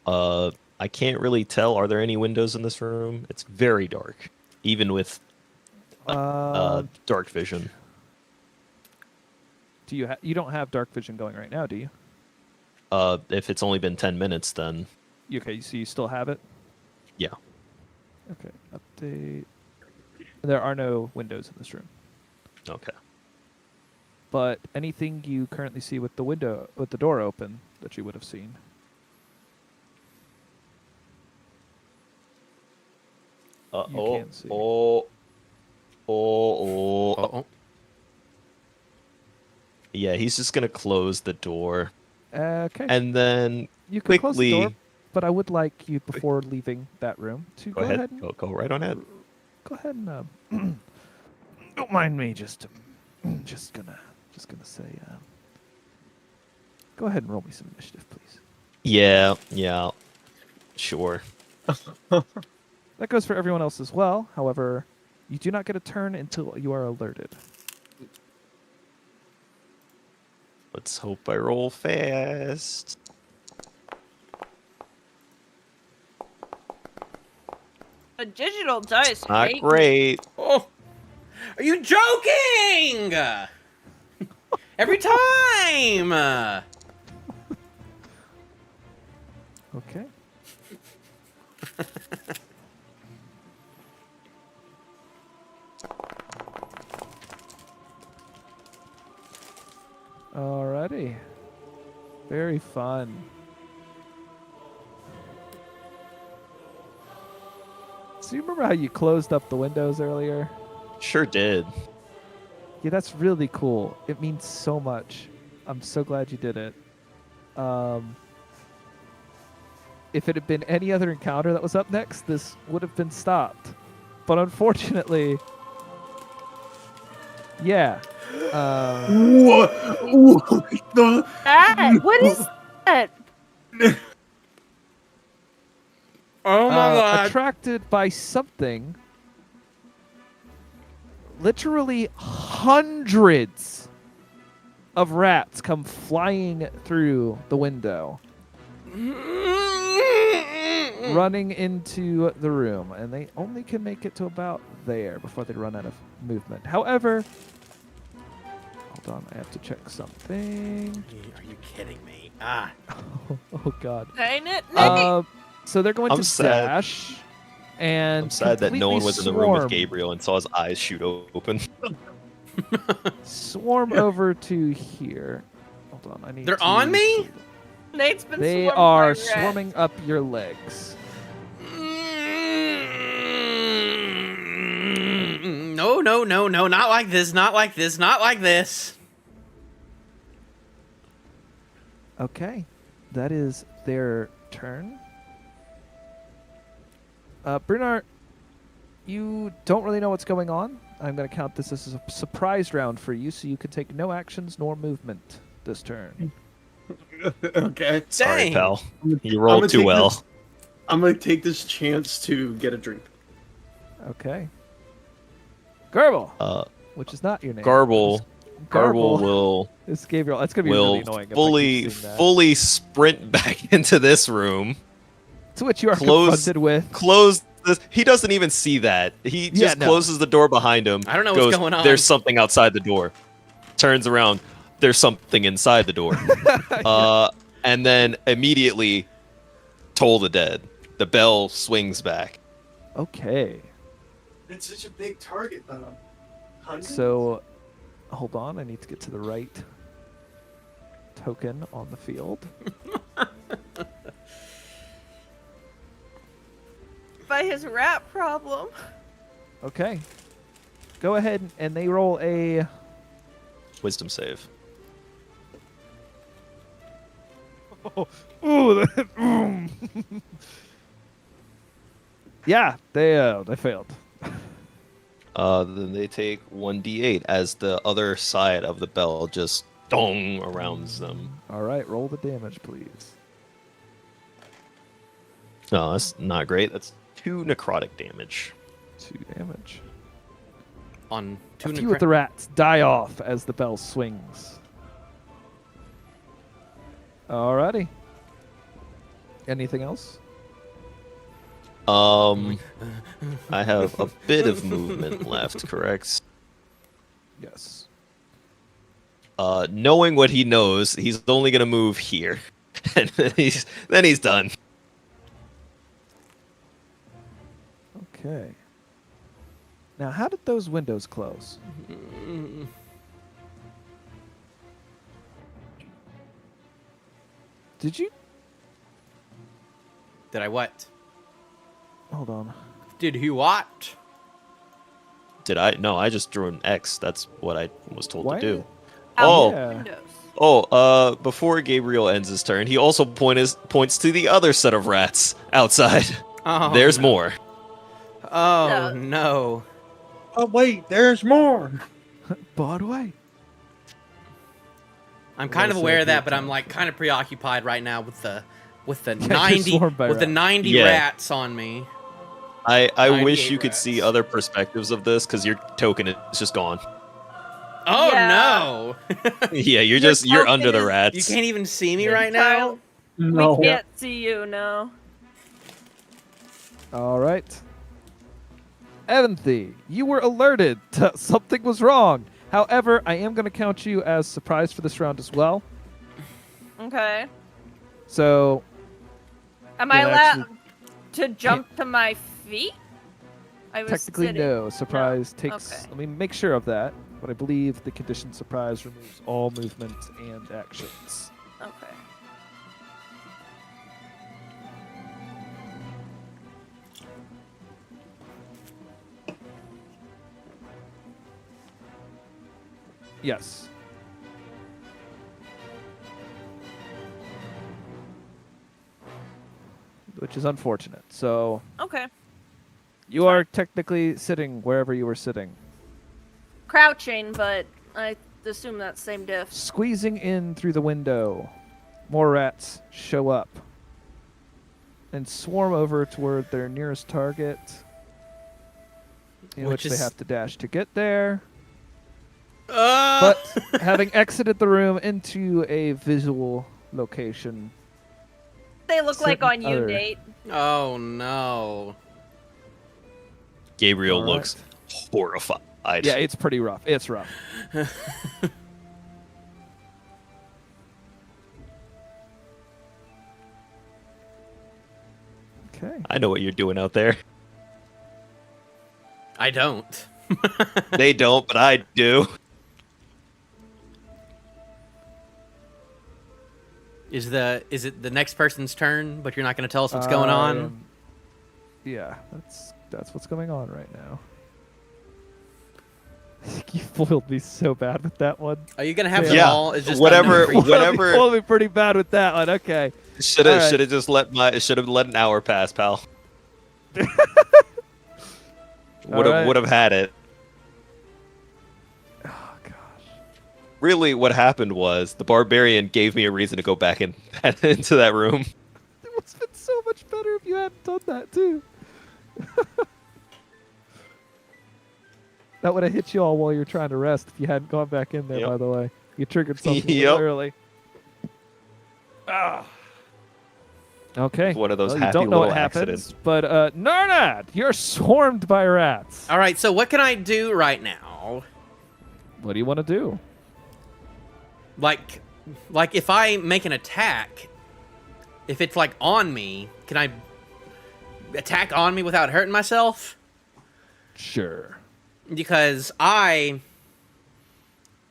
I can't really tell. Are there any windows in this room? It's very dark, even with dark vision. Do you you don't have dark vision going right now, do you? If it's only been 10 minutes, then Okay, so you still have it? yeah. Okay, update. There are no windows in this room. Okay. But anything you currently see with the door open that you would have seen. You can't see. Uh-oh. Yeah, he's just gonna close the door, Okay. and then You can close the door, quickly but I would like you before leaving that room to go ahead. Go right on ahead. Go ahead and don't mind me. Just gonna say. Go ahead and roll me some initiative, please. Yeah, sure. That goes for everyone else as well. However, you do not get a turn until you are alerted. Let's hope I roll fast. A digital dice. Not hate me. great. Oh, are you joking? Every time. Okay. Alrighty. Very fun. So you remember how you closed up the windows earlier? Sure did. Yeah, that's really cool. It means so much. I'm so glad you did it. If it had been any other encounter that was up next, this would have been stopped. But unfortunately, yeah. What? What is that? Oh my god. Attracted by something, literally hundreds of rats come flying through the window, running into the room, and they only can make it to about there before they run out of movement. However, hold on, I have to check something. Are you kidding me? Ah. Oh God. Ain't it? Nick? So they're going I'm to sad. dash, and I'm sad that no completely one was in the room with swarm- Gabriel and saw his eyes shoot open. Swarm over to here. Hold on, I need. They're to- on me? Nate's been They swarmed are by rats. swarming up your legs. No, not like this, not like this, not like this. Okay, that is their turn. Brunart, you don't really know what's going on. I'm going to count this as a surprise round for you, so you can take no actions nor movement this turn. Okay. Sorry, Dang. pal. You I'm rolled gonna too take well. I'm gonna take this chance to get a drink. Okay. Garble, Uh, which is not your name. Garble Garble will is Gabriel. It's going to be really will annoying. If I keep seeing that. fully sprint back into this room. To which you are close- confronted with. Close this. He doesn't even see that. He Yeah, just no. closes the door behind him. I don't know what's goes, going on. There's something outside the door. Turns around. There's something inside the door. And then immediately toll the dead. The bell swings back. Okay. It's such a big target, though. So, hold on. I need to get to the right token on the field. By his rat problem. Okay. Go ahead and they roll a. Wisdom save. Ooh. Yeah, they failed. Then they take 1d8 as the other side of the bell just dong around them. All right, roll the damage, please. No, that's not great. That's 2 necrotic damage. 2 damage. On two A few of the rats die off as the bell swings. Alrighty. Anything else? I have a bit of movement left, correct? Yes. Knowing what he knows, he's only gonna move here, and then he's done. Okay. Now, how did those windows close? Did you? Did I what? Hold on. Did he what? Did I? No, I just drew an X. That's what I was told Why to do. did- Out Oh. the Yeah. windows. Before Gabriel ends his turn, he also points to the other set of rats outside. Oh, There's no. more. Oh No. no. Oh wait, there's more. Broadway. I'm kind of Well, aware so of that, good but I'm time. like kind of preoccupied right now with the you're 90 swarmed by with the rats. 90 Yeah. rats on me. I 98 wish you could see rats. other perspectives of this because your token is just gone. Oh Yeah. no. Yeah, you're Your you're under the token is- rats. You can't even see me Your right now. child- No. We can't see you, no. All right. Evanthy, you were alerted to something was wrong. However, I am going to count you as surprised for this round as well. Okay. So, Am I Yeah, allowed actually- to jump to my feet? I was technically, sitting. no. Surprise takes. Okay. Let me make sure of that. But I believe the condition surprise removes all movement and actions. Okay. Yes. Which is unfortunate. So, Okay. you are technically sitting wherever you were sitting. Crouching, but I assume that's same diff. Squeezing in through the window, more rats show up and swarm over toward their nearest target, in Which which they is- have to dash to get there. Uh, But having exited the room into a visual location, They look like certain on you, other- Nate. oh no. Gabriel All right. looks horrified. yeah, it's pretty rough. It's rough. Okay. I know what you're doing out there. I don't. They don't, but I do. Is it the next person's turn, but you're not going to tell us what's going on? Yeah, that's what's going on right now. You foiled me so bad with that one. Are you going to have them Yeah, all? It's just whatever- unknown for you? whatever- You foiled me pretty bad with that one. Okay. Should All right. have just let an hour pass, pal. Would right. have had it. Oh gosh. Really, what happened was the barbarian gave me a reason to go back into that room. It would have been so much better if you hadn't done that too. That would have hit you all while you're trying to rest if you hadn't gone back in there. Yep. By the way, you triggered something a Yep. little early. Ah. Okay. One of those well, happy you don't know what little happens, accidents. but Narnad, you're swarmed by rats. All right, so what can I do right now? What do you want to do? Like if I make an attack, if it's like on me, can I attack on me without hurting myself? Sure. Because I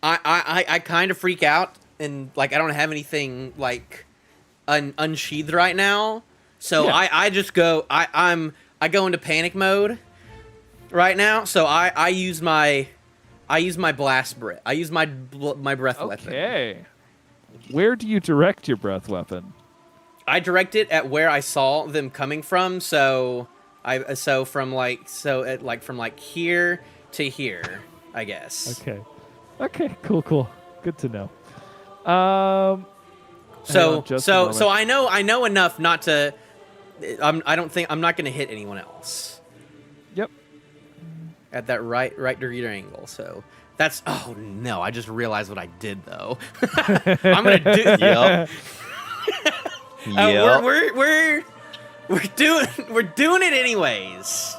kind of freak out and like I don't have anything like unsheathed right now, so Yeah. I just go I go into panic mode right now. So I use my blast breath. I use my breath weapon. Okay. Where do you direct your breath weapon? I direct it at where I saw them coming from. So from here to here, I guess. Okay. Okay. Cool. Good to know. Hang So on just a moment. I know enough not to. I'm not gonna hit anyone else Yep. at that right degree angle. So that's oh no! I just realized what I did though. I'm gonna do. Yep. Yeah. We're doing it anyways.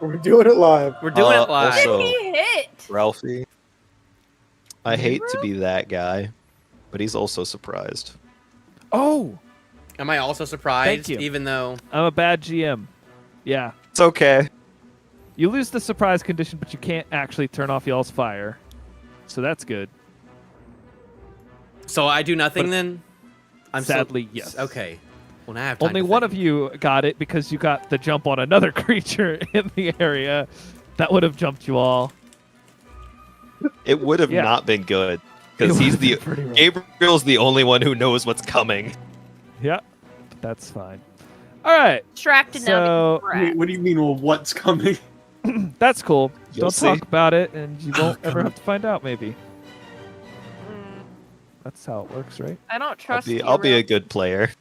We're doing it live. We're doing it live. Also- He hit. Ralphie. I hate to be that guy, but he's also surprised. Oh, Am I also surprised? Thank you. Even though I'm a bad GM. Yeah. It's okay. You lose the surprise condition, but you can't actually turn off y'all's fire. So that's good. so I do nothing But- then. Sadly, yes. Okay. Well, now I have time Only to one think. of you got it because you got the jump on another creature in the area. That would have jumped you all. It would have Yeah. not been good It because would he's have the been pretty rough. Gabriel's the only one who knows what's coming. Yeah, that's fine. All right, Distracted now. So- because Wait, what do you mean? Well, what's coming? that's cool. You'll Don't see. talk about it, and you Oh, won't ever God. have to find out. Maybe Mm, that's how it works, right? I don't trust you. I'll be a Ralph. good player.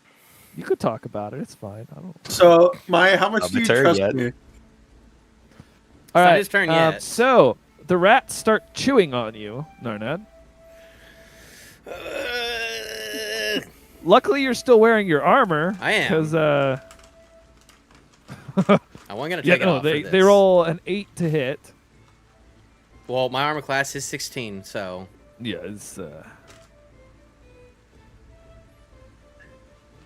You could talk about it. It's fine. I don't. So, Maya, how much Not do you my turn trust yet. me? All It's not right. his turn yet. So the rats start chewing on you, Narnad. Luckily, you're still wearing your armor. I am. Because I wasn't gonna yeah, take it no, off. they for they this. roll an 8 to hit. Well, my armor class is 16, so Yeah, it's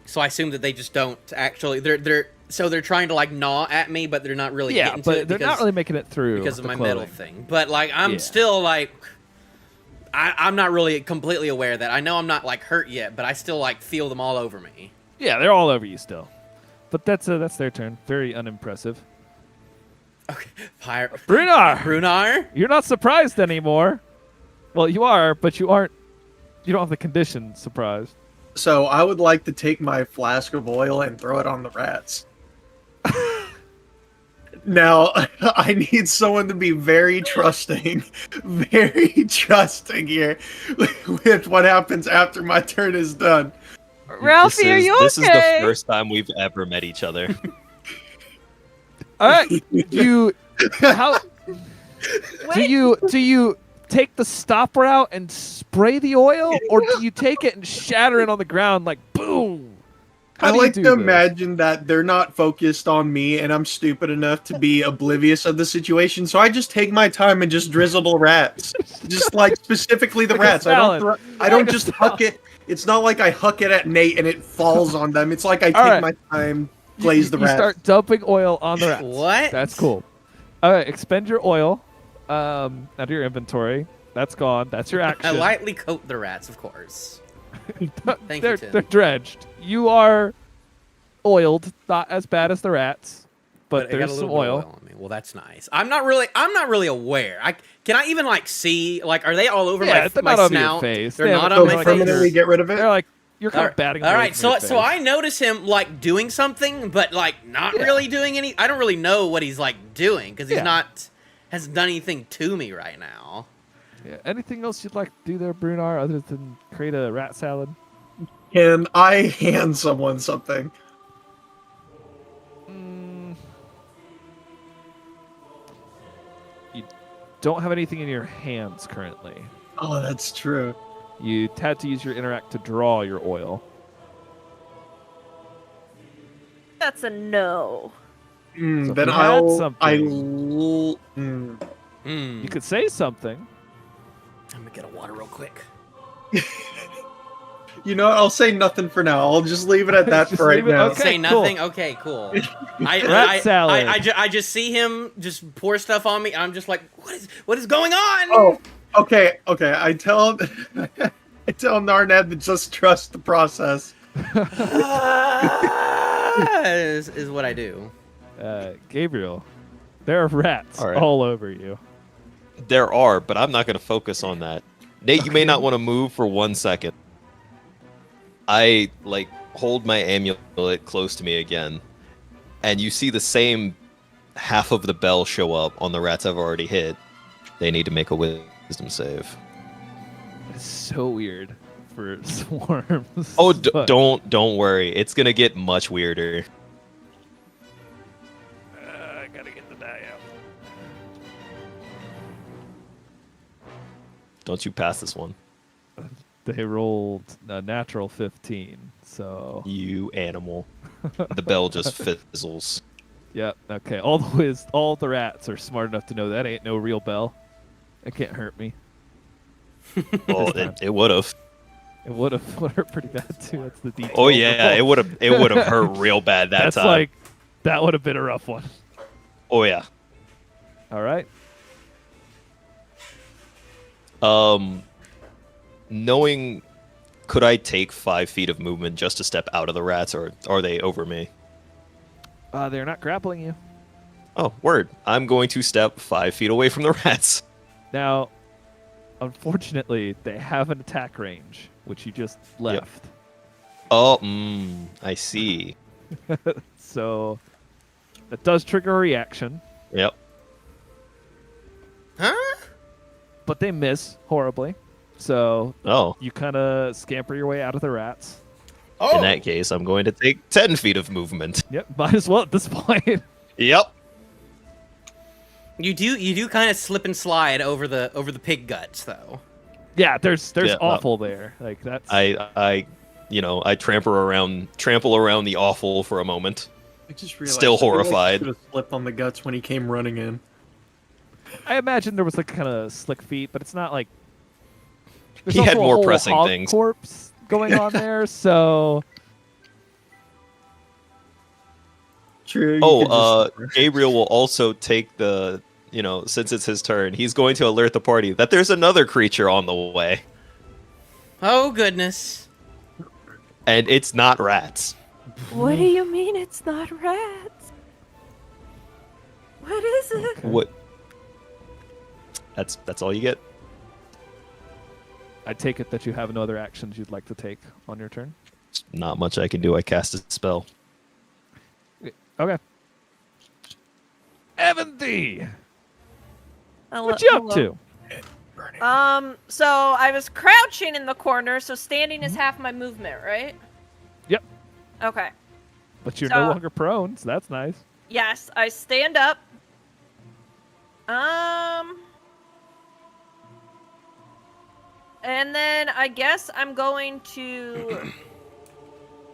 so I assume that they just don't actually. They're trying to like gnaw at me, but they're not really yeah, getting to but it they're because, not really making it through because of the my clothing. metal thing. But like I'm Yeah. still like. I'm not really completely aware of that. I know I'm not like hurt yet, but I still like feel them all over me. Yeah, they're all over you still. But that's their turn. Very unimpressive. Okay, Brunar, Brunar. you're not surprised anymore. Well, you are, but you aren't. You don't have the condition surprised. So, I would like to take my flask of oil and throw it on the rats. Now, I need someone to be very trusting here with what happens after my turn is done. Ralphie, are you This is the okay? first time we've ever met each other. All right, you how Wait, do you take the stop route and spray the oil, or do you take it and shatter it on the ground like boom? How I do you like do to this? imagine that they're not focused on me and I'm stupid enough to be oblivious of the situation, so I just take my time and just drizzle the rats. Just like specifically the Like a rats. salad. I don't Like a just salad. huck it. It's not like I huck it at Nate and it falls on them. It's like I take All right. my time, glaze the You rats. start dumping oil on the rats. What? That's cool. All right, expend your oil out of your inventory. That's gone. That's your I action. lightly coat the rats, of course. Thank they're, you, Tim. they're dredged. You are oiled, not as bad as the rats, but I got a there's little some bit of oil. on me. Well, that's nice. I'm not really aware. Can I even like see? Like, are they all over Yeah, my they're my not over your snout? face. They're They not haven't on been my like face. permanently get rid of it. They're like you're kind All of batting. all away right, from your so face. I notice him like doing something, but like not Yeah. really doing any. I don't really know what he's like doing because he's Yeah. not hasn't done anything to me right now. Yeah. Anything else you'd like to do there, Brunar, other than create a rat salad? Can I hand someone something? Mm. You don't have anything in your hands currently. Oh, that's true. You had to use your interact to draw your oil. that's a no. Mm, So if then you had I'll. something- Hmm. You could say something. I'm gonna get a water real quick. You know what? I'll say nothing for now. I'll just leave it at that Just for right leave it- now. okay. Say cool. nothing. Okay, cool. Rat salad. I just see him just pour stuff on me. I'm just like, what is going on? Oh, okay. I tell Narned to just trust the process. is what I do. Gabriel, there are rats All right. all over you. There are, but I'm not going to focus on that. Nate, you may not want to move for 1 second. I like hold my amulet close to me again, and you see the same half of the bell show up on the rats I've already hit. They need to make a wisdom save. It's so weird for swarms. Oh, but- don't worry. It's gonna get much weirder. I gotta get the die out. Don't you pass this one. They rolled a natural 15, so You animal. The bell just fizzles. yeah, okay. All the rats are smart enough to know that ain't no real bell. It can't hurt me. Well, it would have. It would have hurt pretty bad too. That's the detail. Oh yeah, it would have hurt real bad that That's time. like that would have been a rough one. Oh yeah. All right. Knowing, could I take 5 feet of movement just to step out of the rats, or are they over me? They're not grappling you. Oh, word. I'm going to step 5 feet away from the rats. Now, unfortunately, they have an attack range, which you just left. Oh, I see. So that does trigger a reaction, Yep. Huh? but they miss horribly. So Oh, you kind of scamper your way out of the rats. Oh. in that case, I'm going to take 10 feet of movement. Yep, might as well at this point. Yep. You do kind of slip and slide over the pig guts though. Yeah, there's Yeah, awful there. Like that's I trample around the awful for a moment. I just realized Still horrified. Should have slipped on the guts when he came running in. I imagine there was like kind of slick feet, but it's not like there's He had also a more whole pressing hog things. corpse going on there, so True. you Oh, could just- Gabriel will also take since it's his turn, he's going to alert the party that there's another creature on the way, Oh goodness. and it's not rats. What do you mean it's not rats? What is it? Okay. What? That's all you get. I take it that you have no other actions you'd like to take on your turn. Not much I can do. I cast a spell. Okay. Evanthie, Hello- what you up hello. to? So I was crouching in the corner, so standing is half my movement, right? Yep. Okay. But you're no So- longer prone, so that's nice. Yes, I stand up. And then I guess I'm going to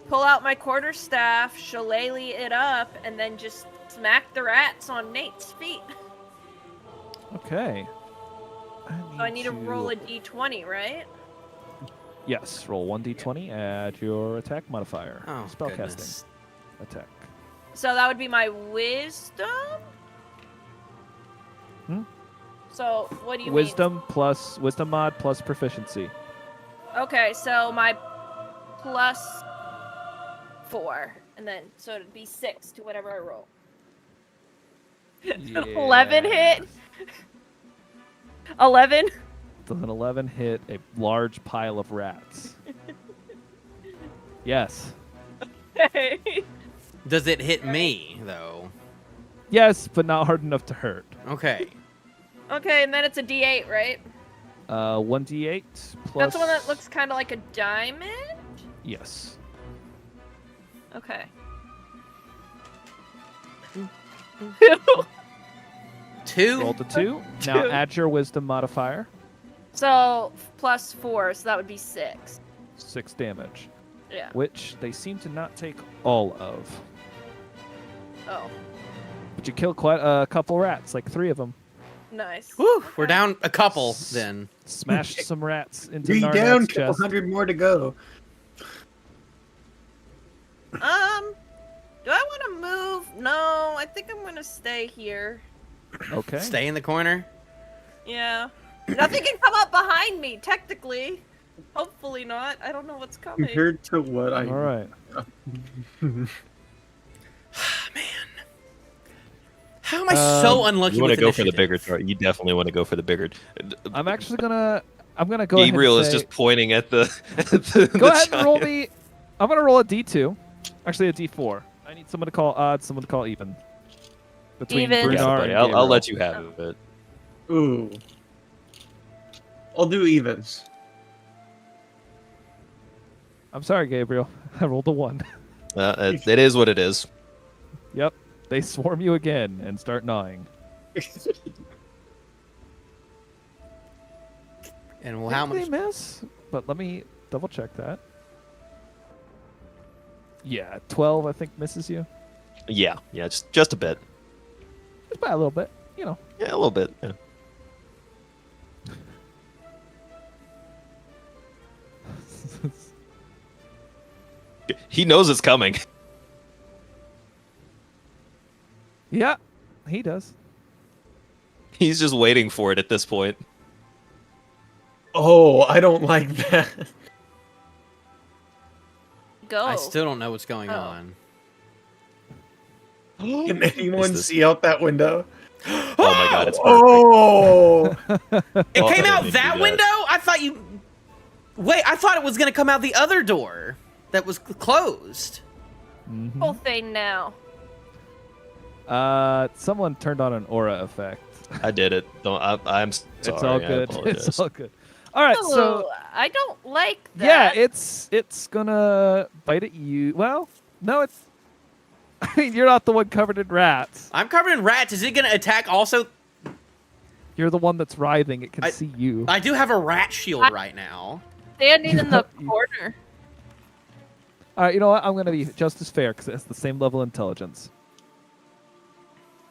pull out my quarterstaff, shillelagh it up, and then just smack the rats on Nate's feet. Okay. So I need to roll a d20, right? Yes, roll 1d20, add your attack modifier. Oh Spellcasting. goodness. Attack. So that would be my wisdom? Hmm? So what do you Wisdom plus wisdom mod plus proficiency. mean? Okay, so my plus 4. And then, so it'd be 6 to whatever I roll. 11 hit? 11? Does an 11 hit a large pile of rats? Yes. Okay. Does it hit me though? Yes, but not hard enough to hurt. Okay. Okay, and then it's a d8, right? 1d8 plus. That's the one that looks kind of like a diamond? Yes. Okay. 2. Roll the 2. Now Two. add your wisdom modifier. So, plus 4, so that would be 6. 6 damage, Yeah. which they seem to not take all of. Oh, But you kill quite a couple rats, like 3 of them. nice. Woo, we're Okay. down a couple then. Smashed some rats into 3 Narnet's down, couple chest. hundred more to go. Do I want to move? No, I think I'm gonna stay here. Okay. Stay in the corner. Yeah. Nothing can come up behind me, technically. Hopefully not. I don't know what's coming. Compared to what I. All right. Man. How am I so unlucky You want with to go for the initiative? bigger target. You definitely want to go for the bigger. I'm actually gonna. I'm gonna go Gabriel ahead is and say, just pointing at the. the Go ahead and roll giant. me. I'm gonna roll a d2. Actually, a d4. I need someone to call odd, someone to call even. Between Even. Brunar Yeah, buddy, and I'll Gabriel. let you have it. Ooh. I'll do evens. I'm sorry, Gabriel. I rolled a 1. It is what it is. Yep. They swarm you again and start gnawing. And how Think much? they miss? but let me double check that. Yeah, 12 I think misses you. Yeah, just a bit. Just by a little bit, you know. Yeah, a little bit. Yeah. He knows it's coming. Yeah, he does. He's just waiting for it at this point. Oh, I don't like that. Go. I still don't know what's going Oh. on. Can anyone this- see out that window? Oh my god, it's perfect. Oh, It Oh, came I out didn't that do that. window? I thought you. Wait, I thought it was gonna come out the other door that was closed. Mhm. Whole thing now. Someone turned on an aura effect. I did it. I'm sorry. It's all I good. apologize. It's all good. All right, so Ooh, I don't like yeah, that. it's gonna bite at you. Well, no, it's. I mean, you're not the one covered in rats. I'm covered in rats. Is it gonna attack also? You're the one that's writhing. It can I- see you. I do have a rat shield right now. Standing in the corner. All right, you know what? I'm gonna be just as fair because it has the same level of intelligence.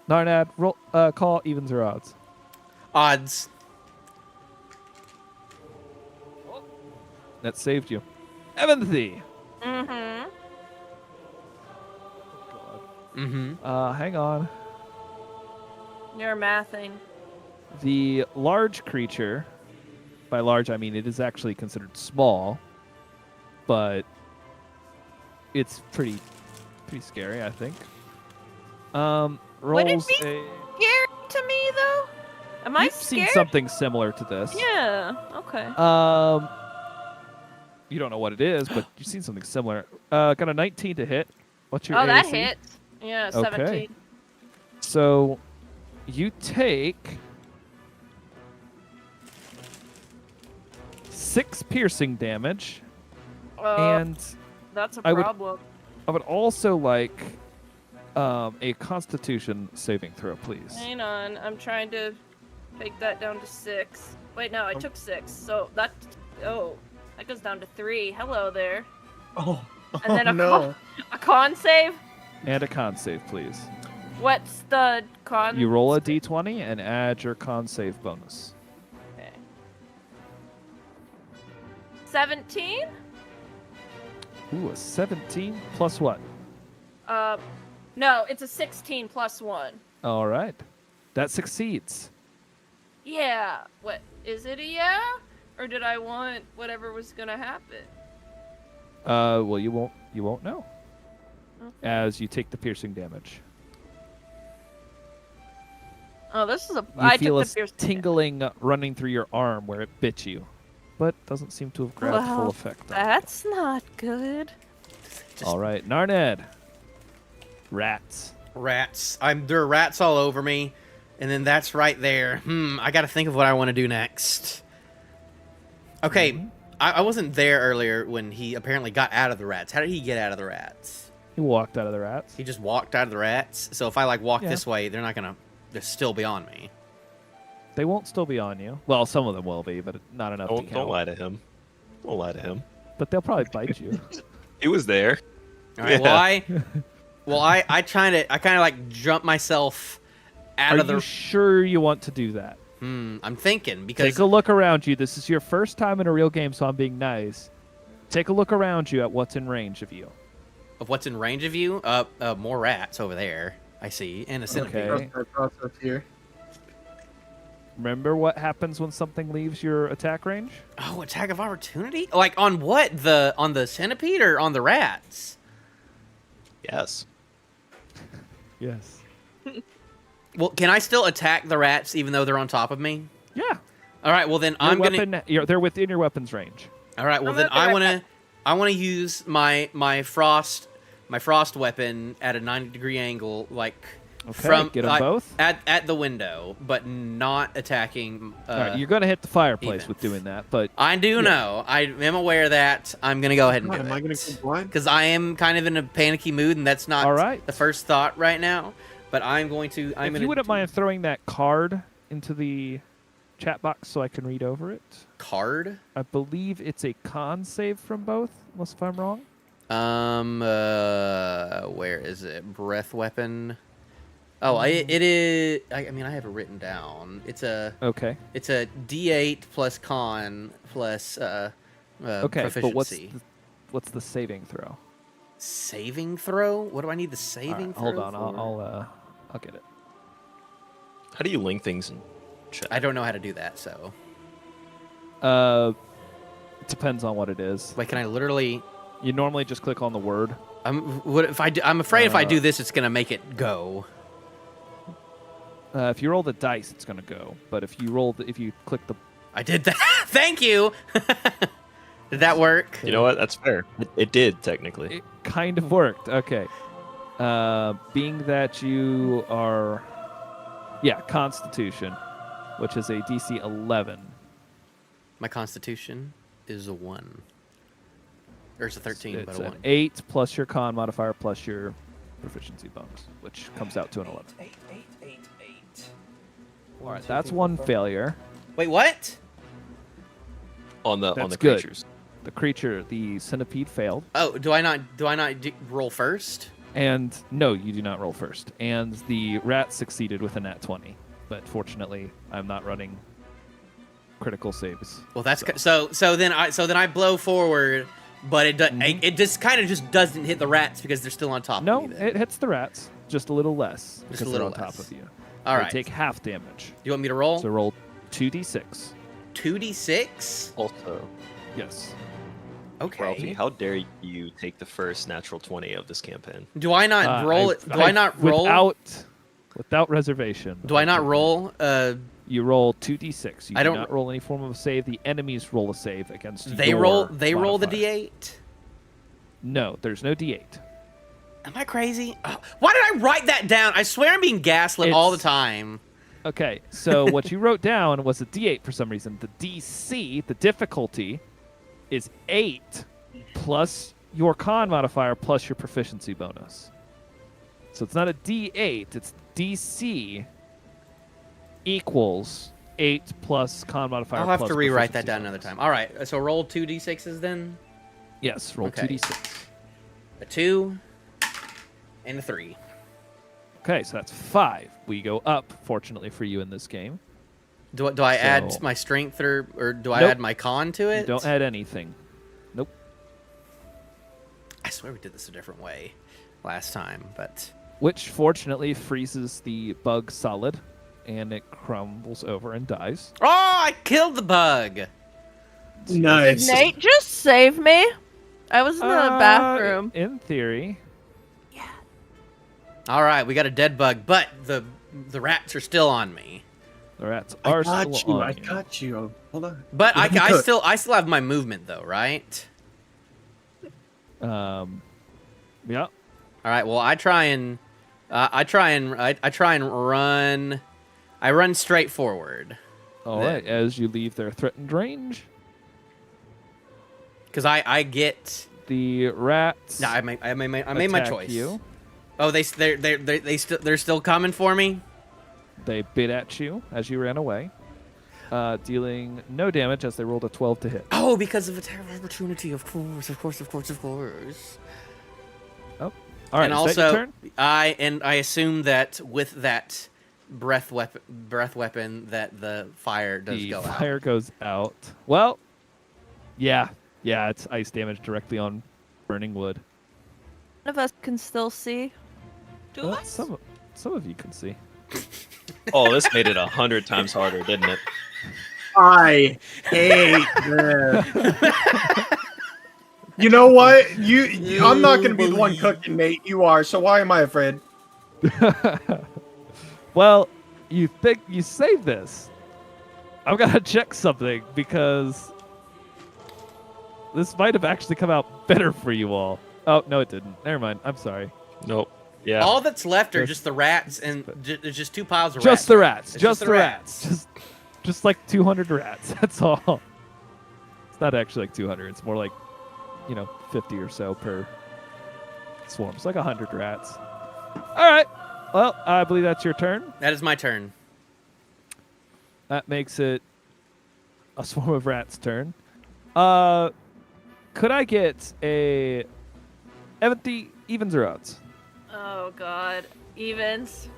Narnad, roll, call evens or odds. Odds. That saved you. Evanthy. Mm-hmm. Mm-hmm. Hang on. You're mathing. The large creature, by large I mean it is actually considered small, but it's pretty scary, I think. Would it Rolls be a. Scary to me though. Am I You've scared? seen something similar to this. Yeah. Okay. You don't know what it is, but you've seen something similar. Got a 19 to hit. What's your Oh, that AC? hits. Yeah, Okay. 17. So you take 6 piercing damage, and That's a I would- problem. I would also like a Constitution saving throw, please. Hang on, I'm trying to take that down to 6. Wait, no, I took 6, so that that goes down to 3. Hello there. oh, And then oh a no. A con save. And a con save, please. What's the con? You roll a d20 and add your con save bonus. Okay. 17. Ooh, a 17 plus what? No, it's a 16 plus 1. All right. That succeeds. Yeah. What is it? A yeah? Or did I want whatever was gonna happen? Well, you won't know Okay. as you take the piercing damage. Oh, this is a. You I feel a took the piercing. tingling running through your arm where it bit you, but doesn't seem to have grabbed full Well, effect. on That's not good. it. All right, Narned. Rats. Rats. There are rats all over me, and then that's right there. I got to think of what I want to do next. Okay, Mm-hmm. I wasn't there earlier when he apparently got out of the rats. How did he get out of the rats? He walked out of the rats. He just walked out of the rats. So if I walk Yeah. this way, they're still beyond me. They won't still be on you. Well, some of them will be, but not enough to Don't count. lie to him. Don't lie to him. But they'll probably bite you. He was there. All right. Yeah. I kind of jump myself out Are of the. you sure you want to do that? I'm thinking because Take a look around you. This is your first time in a real game, so I'm being nice. Take a look around you at what's in range of you. of what's in range of you. More rats over there. I see, and a centipede. Okay. Trust our process here. Remember what happens when something leaves your attack range? Oh, attack of opportunity? Like on what? On the centipede or on the rats? Yes. Yes. Well, can I still attack the rats even though they're on top of me? Yeah. All right. Well, then Your I'm gonna. weapon, they're within your weapon's range. All right. Well, I'm then gonna be right I wanna use my frost weapon at a 90-degree angle, like Okay, from get 'em like, both. at the window, but not attacking. All right, you're going to hit the fireplace even. with doing that, but I do know. I am aware of that. I'm gonna go ahead and God, do am I gonna it go blind? because I am kind of in a panicky mood, and that's not All right. the first thought right now. But I'm going to. if you wouldn't mind throwing that card into the chat box so I can read over it. Card. I believe it's a con save from both, unless if I'm wrong. Where is it? Breath weapon. Oh, it is. I mean, I have it written down. It's a Okay. D8 plus con plus Okay, proficiency. but what's the saving throw? Saving throw? What do I need the All saving right, throw? hold on, for? I'll get it. How do you link things in chat? I don't know how to do that. So It depends on what it is. wait, can I literally? You normally just click on the word. What if I do? I'm afraid if I do this, it's gonna make it go. If you roll the dice, it's gonna go. But if you click the I did that. Thank you. Did that work? You know what? That's fair. It did technically. It kind of worked. Okay. Being that you are, Constitution, which is a DC 11. My Constitution is a 1. Or it's a 13, It's but a an 1. 8 plus your con modifier plus your proficiency bonus, which comes out to an 11. All right, that's one failure. Wait, what? On the That's good. creatures. The creature, the centipede, failed. Oh, do I not roll first? And no, you do not roll first. And the rat succeeded with a nat 20. But fortunately, I'm not running critical saves. Well, that's so then I blow forward, but it just kind of just doesn't hit the rats because they're still on top No, of me. Then. it hits the rats, just a little less. Just a because little they're on less. top of you. All They right. take half damage. You want me to roll? So roll 2d6. 2d6? Also, Yes. Okay. Ralphie, how dare you take the first natural 20 of this campaign? Do I not roll it? Do I not roll? Without reservation. Do I not roll? You roll 2d6. You I do don't- not roll any form of a save. The enemies roll a save against They your roll. They roll the modifier. d8. No, there's no d8. Am I crazy? Oh, why did I write that down? I swear I'm being gaslit all the It's- time. Okay, so what you wrote down was a d8 for some reason. The DC, the difficulty, is 8 plus your con modifier plus your proficiency bonus. So it's not a d8, it's DC equals 8 plus con modifier I'll have plus to rewrite that proficiency down another bonus. time. All right. So roll 2d6s then. Yes, roll Okay. 2d6. A 2 and a 3. Okay, so that's 5. We go up, fortunately for you in this game. Do I add So- my strength or do I Nope. add my con to it? You don't add anything. Nope. I swear we did this a different way last time, but Which fortunately freezes the bug solid, and it crumbles over and dies. oh, I killed the bug. Nice. Nate, just save me. I was in the bathroom. In theory. All right, we got a dead bug, but the rats are still on me. The rats I are got still you. on I you. got you. Hold on. But I Good. still have my movement though, right? Yeah. All right. Well, I try and run. I run straight forward All Then- right. As you leave their threatened range, because I get. the rats No, I made my attack choice. you. Oh, they're still coming for me. They bit at you as you ran away, dealing no damage as they rolled a 12 to hit. Oh, because of a terrible opportunity. Of course. Oh, all right. and is that your also, turn? I assume that with that breath weapon, that the fire does The go fire out. goes out. Well, yeah, it's ice damage directly on burning wood. None of us can still see. Well, some of you can see. Oh, this made it 100 times harder, didn't it? I hate this. You know what? I'm not going to be the one cooking, Nate. You are. So why am I afraid? Well, you think you saved this. I've got to check something because this might have actually come out better for you all. Oh, no, it didn't. Never mind. I'm sorry. Nope. Yeah. All that's left are Just- just the rats, and there's just 2 piles of rats. Just the rats. It's Just the rats. Just like 200 rats. That's all. It's not actually like 200. It's more like, 50 or so per swarm. It's like 100 rats. All right. Well, I believe that's your turn. That is my turn. That makes it a swarm of rats turn. Could I get a evens or odds? Oh god. Evens.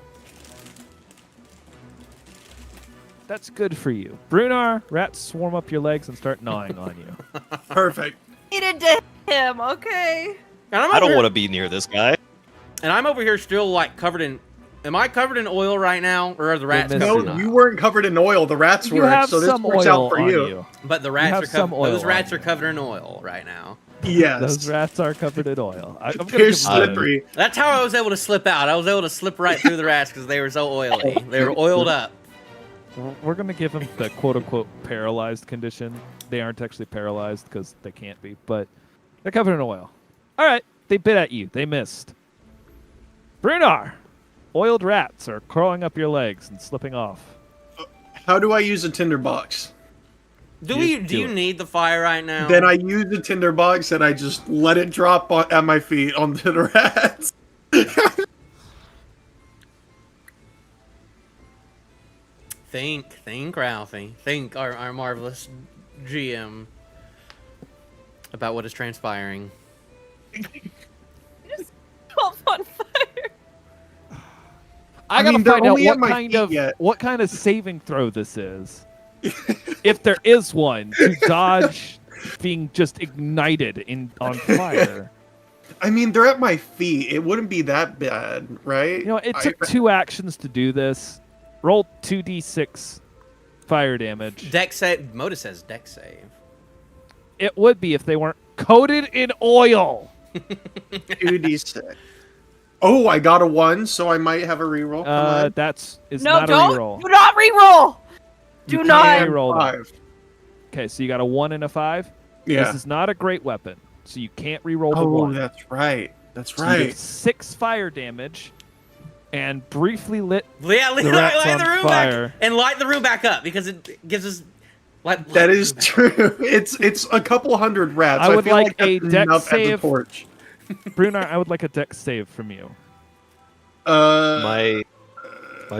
That's good for you. Brunar, rats swarm up your legs and start gnawing on you. Perfect. Needed to him, okay. And I'm I over don't here- want to be near this guy. And I'm over here still like covered in. Am I covered in oil right now, or are the rats missing covered No, in it. oil? you weren't covered in oil. The rats You were, have so this some works oil out for on you. you. But the have rats are some covered. oil Those rats on are you. covered in oil right now. Yes. Those rats are covered in oil. I'm gonna They're give them slippery. That's how I was able to slip out. I was able to slip right through the rats because they were so oily. They were oiled up. We're gonna give them the quote-unquote paralyzed condition. They aren't actually paralyzed because they can't be, but they're covered in oil. All right, they bit at you. They missed. Brunar, oiled rats are crawling up your legs and slipping off. How do I use a tinderbox? Do You you it. need the fire right now? Then I use the tinderbox and I just let it drop at my feet onto the rats. Think, Ralphie. Think, our marvelous GM, about what is transpiring. Called on fire. I I gotta mean, they're find out only at what my kind feet of yet. what kind of saving throw this is. If there is one, to dodge being just ignited on fire. I mean, they're at my feet. It wouldn't be that bad, right? You know, it took 2 actions to do this. Roll 2d6 fire damage. Deck save. Modus says deck save. It would be if they weren't coated in oil. 2d6. Oh, I got a 1, so I might have a reroll. Come on. That's is No, not don't. a reroll. Do not reroll. You Do can't not. reroll them. 5. Okay, so you got a 1 and a 5. Yeah. This is not a great weapon, so you can't reroll the Oh, 1. that's right. That's So you get right. 6 fire damage, and briefly lit. Yeah, light rats the on room fire. back and light the room back up because it gives us. Light That the is room back up. true. It's a couple hundred rats. I would feel like that's a dex enough as a save. torch. Brunar, I would like a dex save from you. My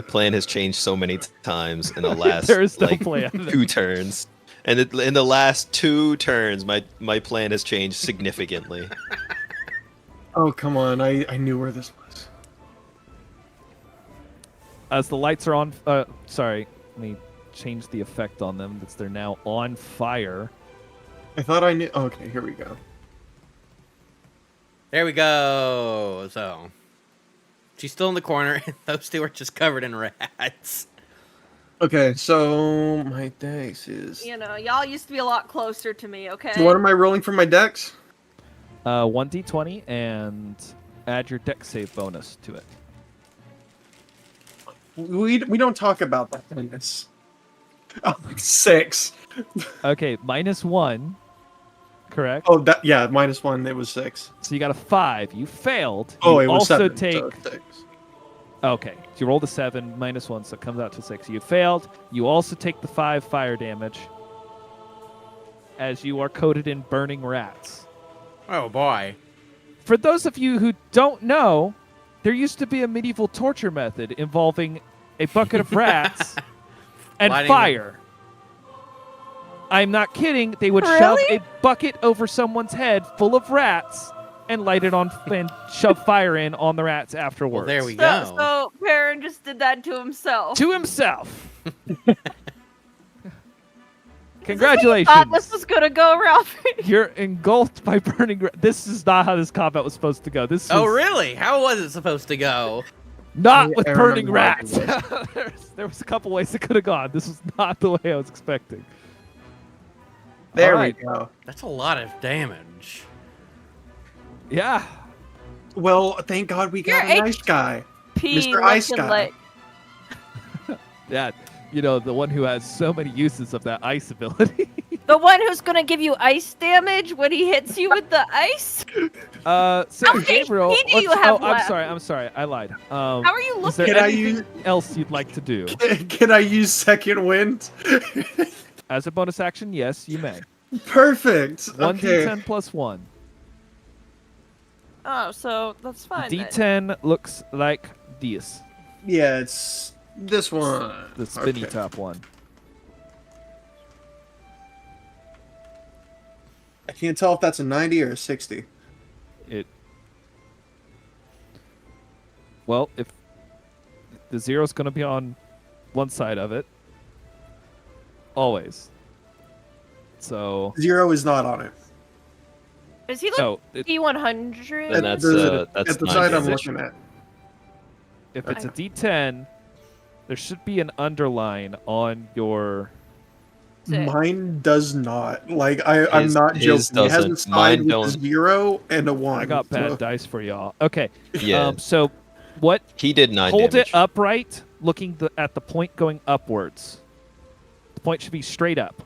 plan has changed so many times in the last There is no like plan. 2 turns. And in the last 2 turns, my plan has changed significantly. Oh, come on. I knew where this was. As the lights are on, sorry, let me change the effect on them. They're now on fire. I thought I knew. Okay, here we go. There we go. So she's still in the corner, and those 2 are just covered in rats. Okay, so my dex is. You know, y'all used to be a lot closer to me, okay? So what am I rolling for my dex? 1d20 and add your dex save bonus to it. We don't talk about that in this. Oh, 6. Okay, -1, correct? Oh, that yeah, -1. It was 6. So you got a 5. You failed. Oh, you it was also 7. take. So 6. Okay, so you rolled a 7 -1, so it comes out to 6. You failed. You also take the 5 fire damage as you are coated in burning rats. Oh boy. For those of you who don't know, there used to be a medieval torture method involving a bucket of rats and Lighting fire. I'm not kidding. They would shove Really? a bucket over someone's head full of rats and light it on and shove fire in on the rats afterwards. Well, there we So, go. so Perrin just did that to himself. To himself. I Congratulations. thought this was gonna go, Ralphie. You're engulfed by burning. This is not how this combat was supposed to go. This was Oh really? How was it supposed to go? not I with remember burning watching rats. there was a couple ways it could have gone. This was not the way I was expecting. There Alright. we go. That's a lot of damage. Yeah. Well, thank God we got You're a nice guy. Pee Mr. Ice looking Guy. like Yeah. You know, the one who has so many uses of that ice ability. the one who's gonna give you ice damage when he hits you with the ice. So How many Gabriel, HP do you let's- have oh, I'm left? sorry, I lied. How are you Is there looking? Can I anything use- else you'd like to do? Can I use second wind? As a bonus action, yes, you may. Perfect. 1d10 plus 1. Oh, so that's fine. then. D10 looks like this. Yeah, it's this one. The spinny Okay. top one. I can't tell if that's a 90 or a 60. Well, if the zero's going to be on one side of it, always. So 0 is not on it. Is he like no, D100? And that's At the side I'm 90. looking at. if it's a D10, there should be an underline on your. Sick. Mine does not. Like I'm His- not his joking. It has a doesn't. side Mine with a don't. 0 and a 1. I got bad so- dice for y'all. Okay. Yeah, So what? he did 9 Hold damage. it upright, looking at the point going upwards. The point should be straight up.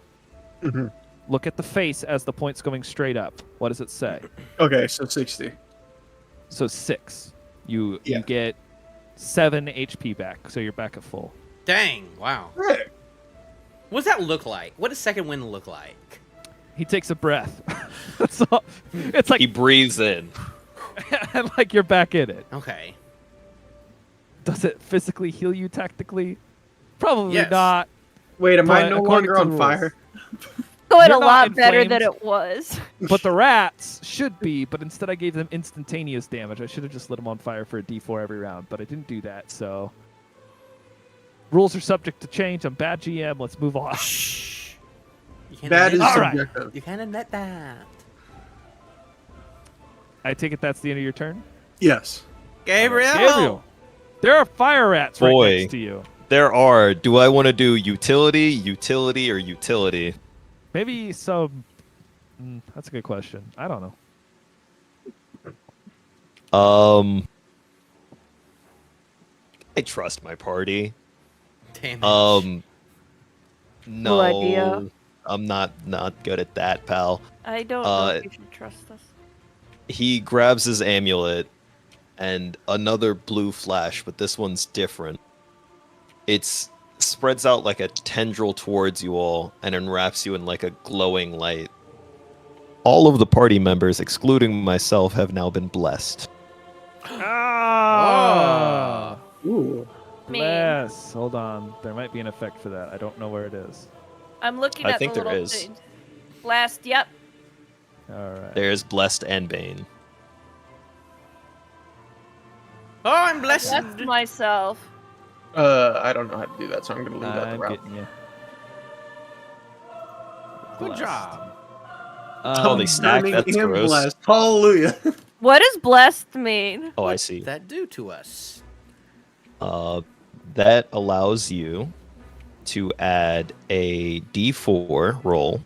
Mhm. Look at the face as the point's going straight up. What does it say? Okay, so 60. So 6. You Yeah. get 7 HP back, so you're back at full. Dang! Wow. Right. What does that look like? What does second wind look like? He takes a breath. That's all. It's like He breathes in. and like you're back in it. Okay. Does it physically heal you tactically? Probably Yes. not. Wait, am I But no according longer to on the rules. fire? Going You're a not lot better inflamed. than it was. But the rats should be, but instead I gave them instantaneous damage. I should have just lit them on fire for a D4 every round, but I didn't do that, so. Rules are subject to change. I'm bad GM. Let's move on. Shh. You can't That is admit, All right. subjective. You can't admit that. I take it that's the end of your turn? Yes. Gabriel. Gabriel, there are fire rats right Boy. next to you. There are. Do I want to do utility, utility, or utility? Maybe some. That's a good question. I don't know. I trust my party. Damn it. No idea. I'm not good at that, pal. I don't know if you should trust us. He grabs his amulet and another blue flash, but this one's different. It's spreads out like a tendril towards you all and enwraps you in like a glowing light. All of the party members, excluding myself, have now been blessed. Ah! Ooh. Me. Bless. Hold on. There might be an effect for that. I don't know where it is. I'm looking I at think the there little is. things. Blast, yep. All right. There's blessed and bane. Oh, I'm blessed. That's myself. I don't know how to do that, so I'm gonna leave that I'm route. getting you. Good Blessed. job. Oh, they stack? Burning That's and gross. blessed. Hallelujah. What does blessed mean? Oh, I What see. does that do to us? That allows you to add a d4 roll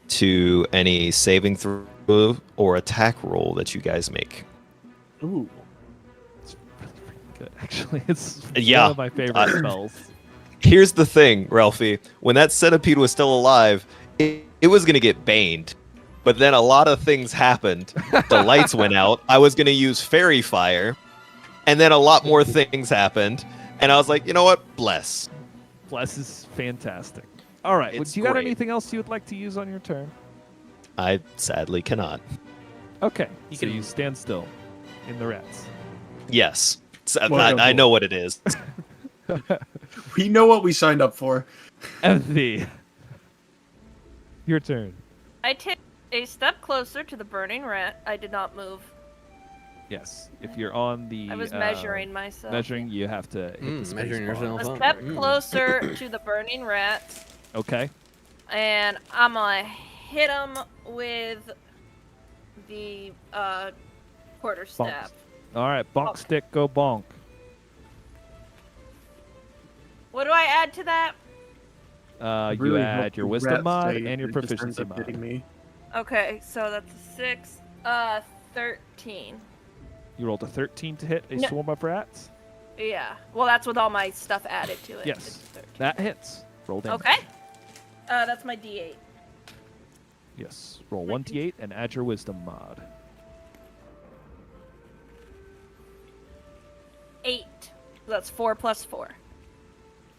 to any saving throw or attack roll that you guys make. Ooh. It's really freaking good, actually. It's Yeah. one of my favorite spells. Here's the thing, Ralphie. When that centipede was still alive, it was going to get baned. But then a lot of things happened. The lights went out. I was going to use fairy fire. And then a lot more things happened. And I was like, you know what? Bless. Bless is fantastic. All right. It's Do you got great. anything else you would like to use on your turn? I sadly cannot. Okay. You So can- you stand still in the rats. Yes. I Wonderful. know what it is. We know what we signed up for. Empathy. Your turn. I take a step closer to the burning rat. I did not move. Yes. If you're on the I was measuring myself. measuring, you have to hit the space measuring bar. yourself. A up. step Mm. closer to the burning rat, Okay. and I'm gonna hit him with the quarter staff. All right. Bonk stick, go bonk. What do I add to that? You Really add hope your the wisdom rats mod say and your it just ends proficiency up hitting mod. me. Okay, so that's a 6. 13. You rolled a 13 to hit a No. swarm of rats. Yeah. Well, that's with all my stuff added to it. Yes. It's 13. That hits. Roll damage. Okay. That's my D8. Yes. Roll 1d8 and add your wisdom mod. 8. That's 4 plus 4.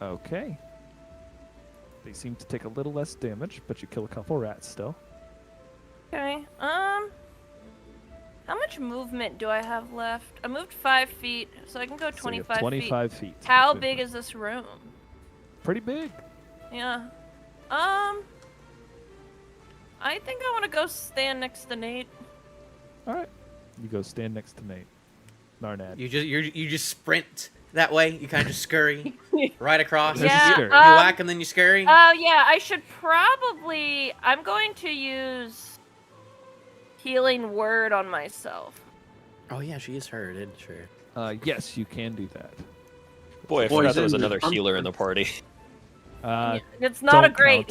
Okay. They seem to take a little less damage, but you kill a couple rats still. Okay. How much movement do I have left? I moved 5 feet, so I can go So you have 25 feet. 25 feet. How of big movement. is this room? Pretty big. Yeah. I think I want to go stand next to Nate. All right. You go stand next to Nate. Narnad. You just sprint that way. You kind of just scurry right across. There's a Yeah, scurry. You whack and then you scurry. Oh yeah, I should probably. I'm going to use healing word on myself. Oh yeah, she is hurted. Sure. Yes, you can do that. Boy, I forgot there was Poison another the healer in the party. It's not a Don't great.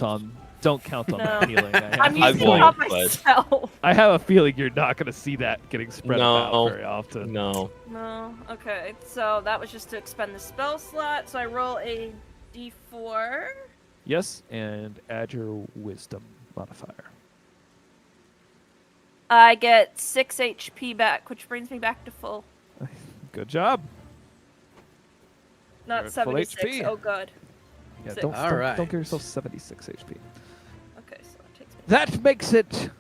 Don't count on No. that healing. I'm I using it on won't, but- myself. I have a feeling you're not going to see that getting spread No. about very often. No. No. Okay. So that was just to expend the spell slot. So I roll a d4. Yes, and add your wisdom modifier. I get 6 HP back, which brings me back to full. Good job. You're Not at full 76. HP. Oh god. Yeah, Six. don't, All don't, right. don't give yourself 76 HP. Okay, so it takes me. That makes it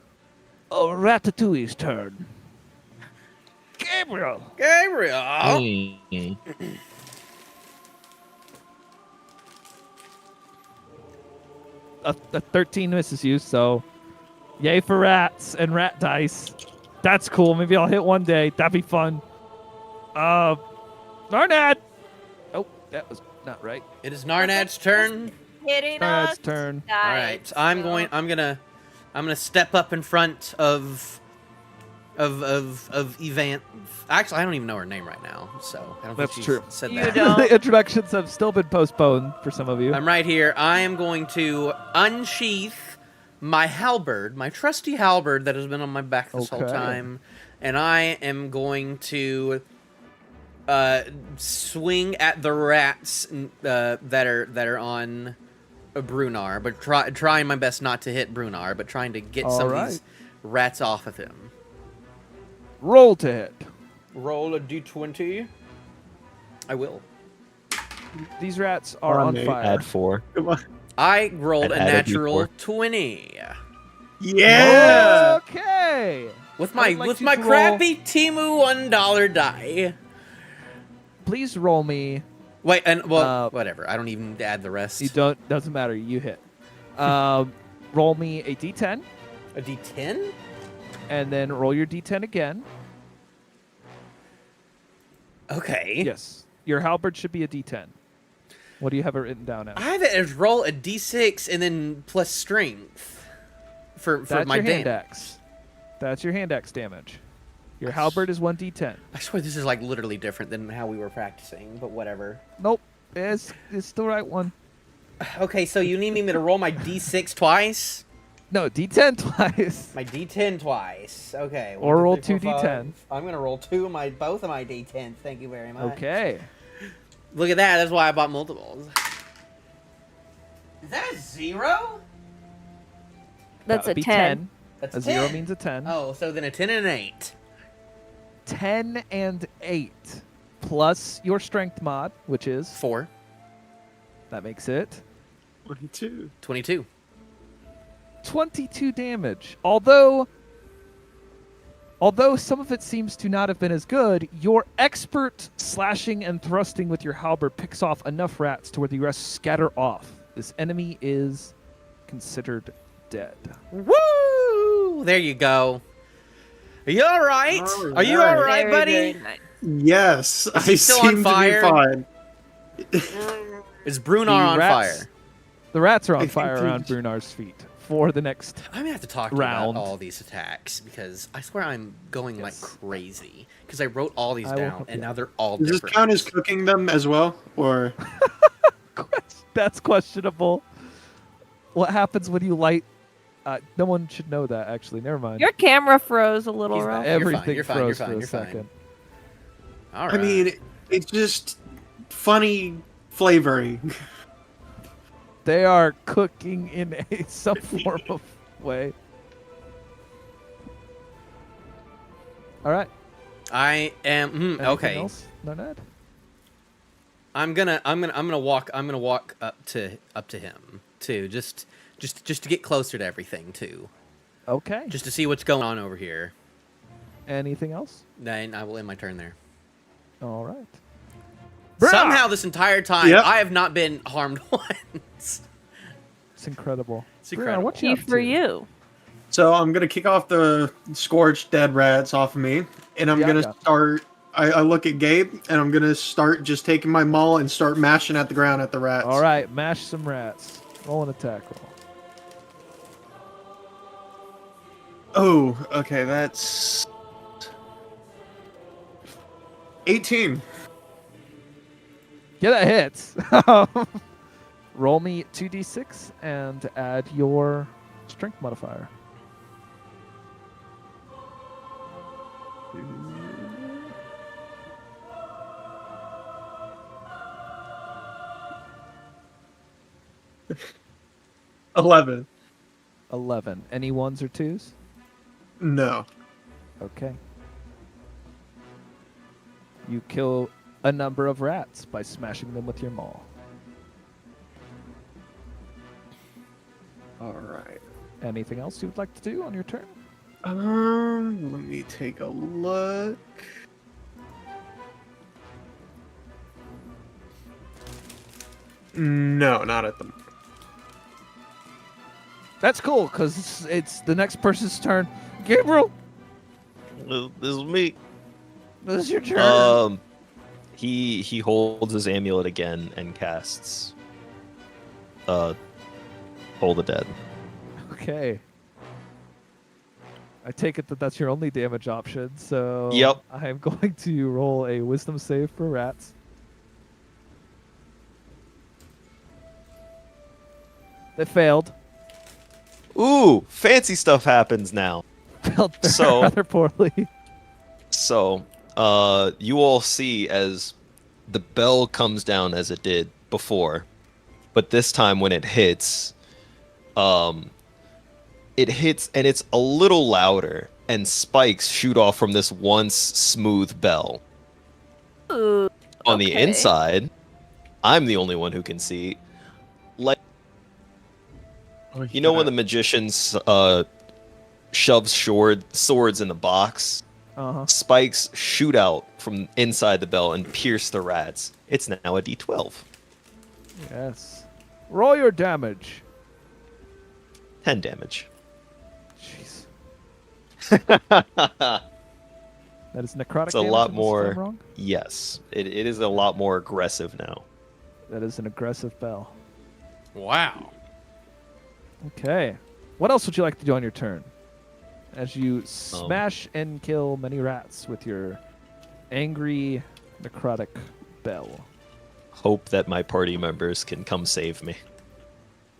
Ratatouille's turn. Gabriel! Gabriel. Mm. A 13 misses you, so yay for rats and rat dice. That's cool. Maybe I'll hit one day. That'd be fun. Narnad! Oh, that was not right. It is Narnad's turn. Hitting Narnad's us. turn. Dice, All right, so I'm gonna step up in front of Evan. Actually, I don't even know her name right now, so I don't That's think she's true. said You that. don't. The introductions have still been postponed for some of you. I'm right here. I am going to unsheath my halberd, my trusty halberd that has been on my back this whole Okay. time, and I am going to swing at the rats that are on Brunar, but trying my best not to hit Brunar, but trying to get some of these rats off of him. Roll to hit. Roll a d20. I will. These rats are Come on, on Nate. fire. Add 4. Come on. I rolled I'd a add a natural D4. 20 Yeah. Okay. with I'd my like you my to roll- crappy Timu $1 die. Please roll me. Wait, and well, Uh, whatever. I don't even add the rest. You don't. Doesn't matter. You hit. Roll me a d10, A d10? and then roll your d10 again. Okay. Yes. Your halberd should be a d10. What do you have it written down as? I have it as roll a d6 and then plus strength for That's my your hand damage. axe. That's your hand axe damage. Your halberd is 1d10. I swear this is like literally different than how we were practicing, but whatever. Nope. It's the right one. Okay, so you need me to roll my d6 twice? No, d10 twice. My d10 twice. Okay. Or 1, 2, roll 3, 4, 5. 2d10. I'm gonna roll both of my d10s. Thank you very much. Okay. Look at that. That's why I bought multiples. Is that a 0? That's That would a be 10. That's A 0 10. means a 10. Oh, so then a 10 and an 8. 10 and 8. Plus your strength mod, which is 4. that makes it 22. 22. 22 damage. Although some of it seems to not have been as good, your expert slashing and thrusting with your halberd picks off enough rats to where the rest scatter off. This enemy is considered dead. Woo! There you go. Are you all right? All Are you right. all right, Very, buddy? very nice. Yes, I he still on seem fire? to be fine. Is Brunar The on rats- fire? The rats are I on think fire he- around Brunar's feet for the next. I'm gonna have to talk to you Round. about all these attacks because I swear I'm going like Yes. crazy because I wrote all these I will down help and you. now they're all Does this different. count as cooking them as well, or That's questionable. What happens when you light? No one should know that. Actually, never mind. Your camera froze a little, He's Ralph. You're fine, Everything you're fine, you're froze fine, for a you're fine. second. All right. I mean, it's just funny flavoring. They are cooking in some form of way. All right. I am Anything okay. Else? No, Ned. I'm gonna walk up to him too, just to get closer to everything too, Okay. just to see what's going on over here. Anything else? Then I will end my turn there. All right. Somehow this entire time Yep. I have not been harmed once. It's incredible. It's Brianna, incredible. what you Key up for to? you. So I'm gonna kick off the scorched dead rats off of me, and I'm Yeah, gonna yeah. start. I look at Gabe, and I'm gonna start just taking my maul and start mashing at the ground at the rats. All right, mash some rats. Roll an attack roll. Oh, okay, that's 18. Yeah, that hits. Roll me 2d6 and add your strength modifier. Ooh. 11. 11. Any ones or twos? No. Okay. You kill a number of rats by smashing them with your maul. All right. Anything else you would like to do on your turn? Let me take a look. No, not at the moment. That's cool, because it's the next person's turn. Gabriel, This is me. this is your turn. He holds his amulet again and casts Hold the Dead. Okay. I take it that that's your only damage option, so Yep. I am going to roll a wisdom save for rats. They failed. Ooh, fancy stuff happens now. Failed So- rather poorly. So, you all see as the bell comes down as it did before, but this time when it hits and it's a little louder, and spikes shoot off from this once smooth bell. Ooh, On the okay. inside, I'm the only one who can see. Like, you know when the magicians shoves swords in the box? Uh-huh. Spikes shoot out from inside the bell and pierce the rats. It's now a D12. Yes. Roll your damage. 10 damage. Jeez. That is necrotic It's a damage, lot unless more- I'm wrong? Yes, it is a lot more aggressive now. That is an aggressive bell. Wow. Okay. What else would you like to do on your turn? As you smash and kill many rats with your angry necrotic bell. Hope that my party members can come save me.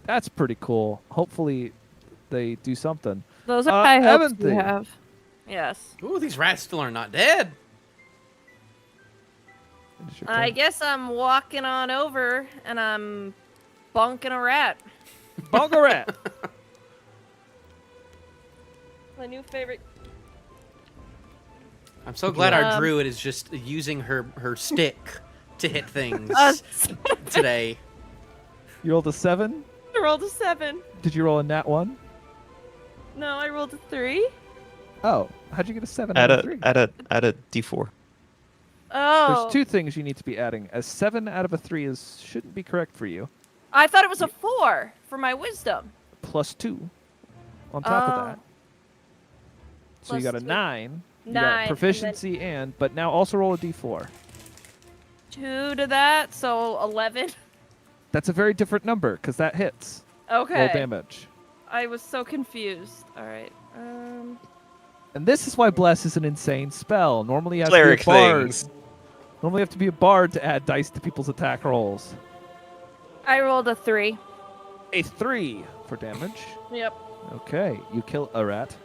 That's pretty cool. Hopefully they do something. Those are high hopes Eventhy. you have. Yes. Ooh, these rats still are not dead. It is your I turn. guess I'm walking on over and I'm bonking a rat. Bongo rat. My new favorite. I'm so glad our Um, druid is just using her stick to hit things I today. You rolled a 7. rolled a 7. Did you roll a nat 1? No, I rolled a 3. Oh, how'd you get a 7 Add out of a 3? add a D4. Oh. There's two things you need to be adding. A 7 out of a 3 shouldn't be correct for you. I thought it was a 4 for my wisdom. Plus 2 on top of that. So you Plus got a 2. 9. You 9, got and then- proficiency and but now also roll a d4. 2 to that, so 11. That's a very different number because that hits. Okay. Roll damage. I was so confused. All right. And this is why Bless is an insane spell. Normally you have Cleric to be a bard. things. Normally you have to be a bard to add dice to people's attack rolls. I rolled a 3. A 3 for damage. Yep. Okay, you kill a rat.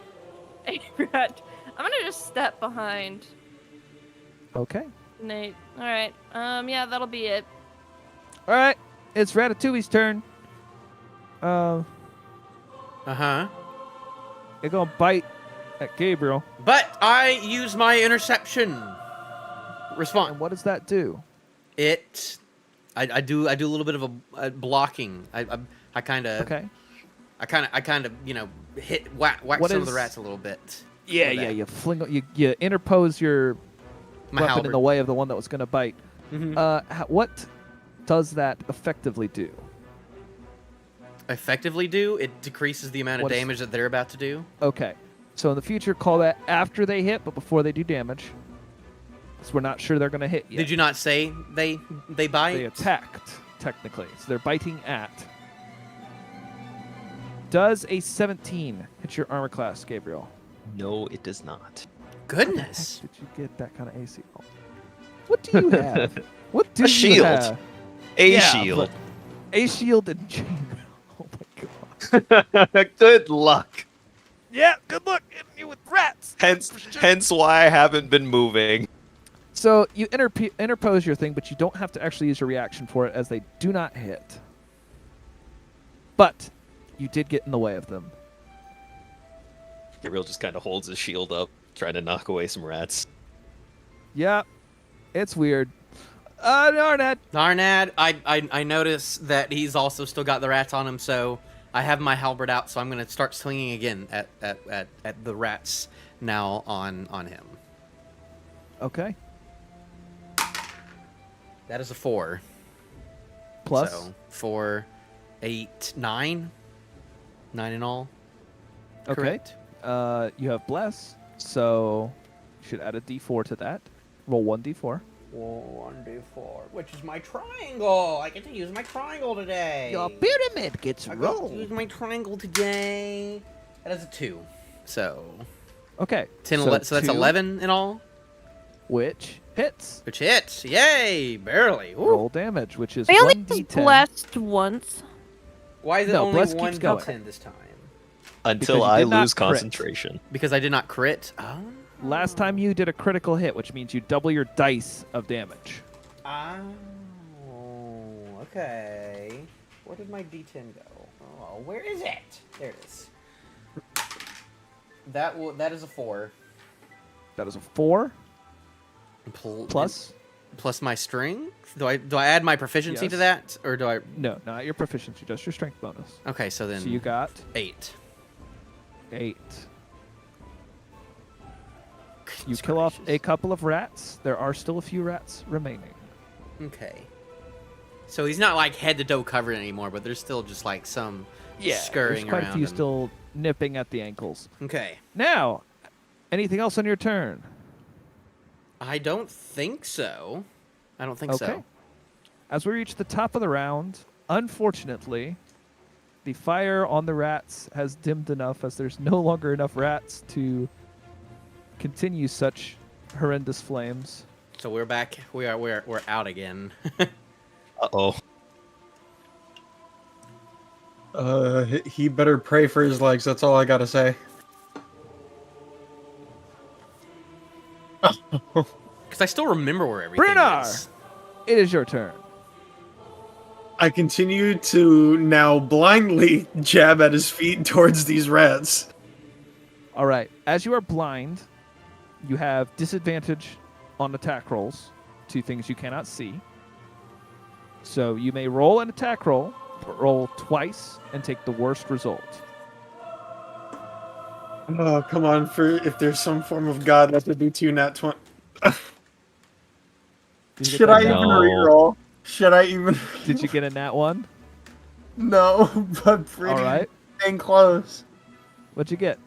A rat. I'm gonna just step behind Okay. Nate. All right. Yeah, that'll be it. All right, it's Ratatouille's turn. Uh-huh. You're gonna bite at Gabriel. But I use my interception response. And what does that do? I do a little bit of a blocking. I kind of Okay. I kind of whack What some of the is- rats a little bit. Yeah, with yeah. that. You fling. You interpose your My weapon in the halberd. way of the one that was gonna bite. Mhm. What does that effectively do? effectively do, it decreases the amount of What is- damage that they're about to do. Okay. So in the future, call that after they hit, but before they do damage. Because we're not sure they're going to hit yet. Did you not say they bite? They attacked, technically. So they're biting at. Does a 17 hit your armor class, Gabriel? No, it does not. Goodness. Did you get that kind of AC roll? What do you have? What do A you shield. have? A Yeah, shield. but a shield and chain. Oh my god. Good luck. Yeah, good luck hitting you with rats. Hence why I haven't been moving. So you interpose your thing, but you don't have to actually use your reaction for it, as they do not hit. But you did get in the way of them. Gabriel just kind of holds his shield up, trying to knock away some rats. Yeah, it's weird. Narnad. Narnad, I notice that he's also still got the rats on him, so I have my halberd out, so I'm gonna start swinging again at the rats now on him. Okay. That is a 4. Plus. So 4, 8, 9. 9 in all. Okay. Correct? You have bless, so you should add a d4 to that. Roll 1d4. 1d4, which is my triangle. I get to use my triangle today. pyramid gets I got to use my triangle today. That is a 2. So Okay. 10, so so that's 2, 11 in all, which hits. which hits. Yay, barely. Ooh. Roll damage, which is I only 1d10. blessed once. Why is it No, only Bless keeps 1 going. d10 this time? Until you I did not lose crit. concentration. Because I did not crit. Oh. Last time you did a critical hit, which means you double your dice of damage. Oh, okay. Where did my d10 go? Oh, where is it? There it is. That is a 4. That is a 4 plus. Plus my strength. Do I add my proficiency to Yes. that, or do I? No, not your proficiency, just your strength bonus. Okay, so then So you got 8. 8. You Goodness kill off a gracious. couple of rats. There are still a few rats remaining. Okay. So he's not like head to toe covered anymore, but there's still just like some scurrying There's quite around. a few him. still nipping at the ankles. Okay. Now, anything else on your turn? I don't think so. I don't think Okay. so. As we reach the top of the round, unfortunately, the fire on the rats has dimmed enough as there's no longer enough rats to continue such horrendous flames. So we're back. We're out again. Uh-oh. He better pray for his legs. That's all I gotta say. Because I still remember where everything Brynnar! is. It is your turn. I continue to now blindly jab at his feet towards these rats. All right. As you are blind, you have disadvantage on attack rolls to things you cannot see. So you may roll an attack roll, but roll twice, and take the worst result. Oh, come on! If there's some form of god, that would be 2 nat 20. Did you get Should that I nat- even No. reroll? Should I even? Did you get a nat 1? No, but pretty All right. dang close. What'd you get?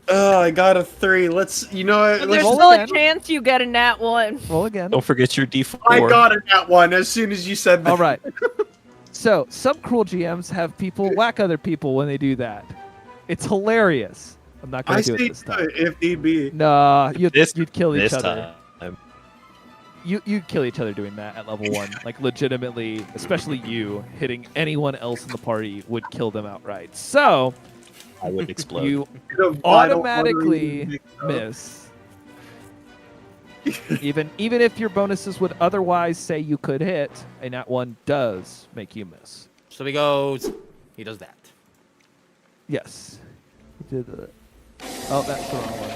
Oh, I got a 3. Let's. You know what? There's Let's, roll still again. a chance you get a nat 1. Roll again. Don't forget your D4. I got a nat 1 as soon as you said that. All right. So, some cruel GMs have people whack other people when they do that. It's hilarious. I'm not going I to do say it this do time. it if need be. Nah, you'd This- kill each This other. time. You'd kill each other doing that at level 1. Like, legitimately, especially you, hitting anyone else in the party would kill them outright. So, I would explode. you The vital automatically artery miss. even if your bonuses would otherwise say you could hit, a nat 1 does make you miss. So he goes. He does that. Yes. He did it. Oh, that's the wrong one.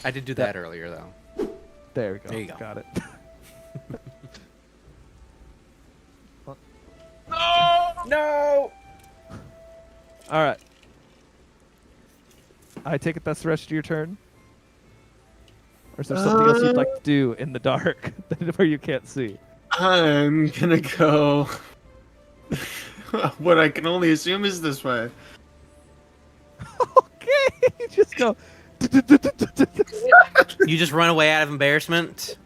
I did do that earlier though. There we go. There you go. Got it. No. All right. I take it that's the rest of your turn? Or is there something else you'd like to do in the dark where you can't see? I'm gonna go. What I can only assume is this way. Okay, you just go. You just run away out of embarrassment.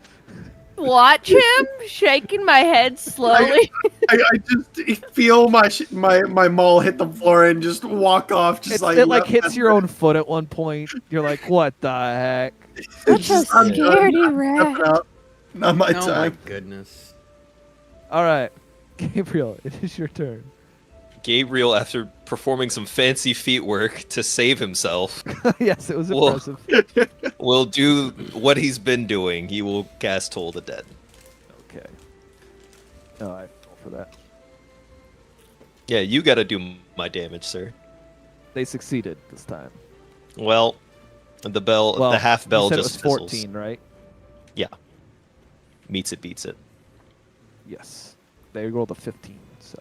Watch him shaking my head slowly. I just feel my maul hit the floor and just walk off. Just It like hits your own foot at one point. You're like, what the heck? Such a I'm done. scaredy I'm rat. out. Not my Oh my time. goodness. All right, Gabriel, it is your turn. Gabriel, after performing some fancy feat work to save himself, Yes, it was Whoa. impressive. will do what he's been doing. He will cast Toll the Dead. Okay. Oh, I fell for that. Yeah, you gotta do my damage, sir. They succeeded this time. Well, the half bell you said just it was fizzles. 14, right? Yeah. Meets it, beats it. Yes. They rolled a 15, so.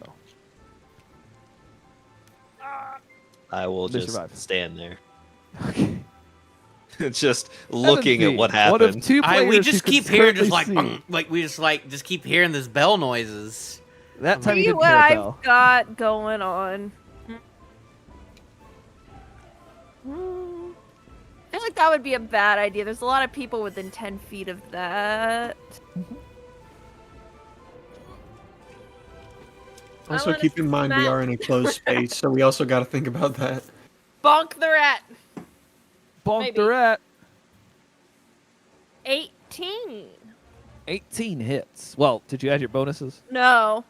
I will They just survive. stand there. Okay. Just looking at what One of happened. two players We who just can keep hearing just currently see. we just keep hearing this bell noises. That time See you didn't what hear a I've bell. got going on. I feel like that would be a bad idea. There's a lot of people within 10 feet of that. Also, wanna keep in mind we smell- are in a closed space, so we also got to think about that. Bonk the rat. Bonk Maybe. the rat. 18. 18 hits. Well, did you add your bonuses? No.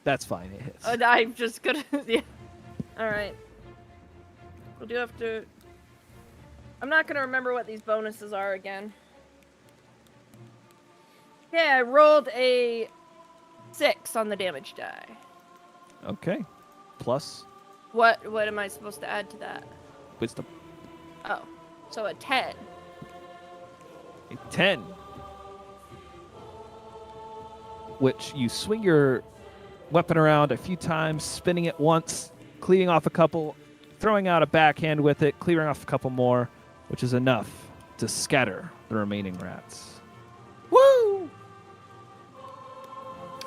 That's fine, it hits. I'm just gonna. Yeah. Alright. We'll do have to. I'm not gonna remember what these bonuses are again. Yeah, I rolled a 6 on the damage die. Okay. Plus What am I supposed to add to that? wisdom. Oh. So a 10. A 10. Which you swing your weapon around a few times, spinning it once, cleaving off a couple, throwing out a backhand with it, clearing off a couple more, which is enough to scatter the remaining rats. Woo!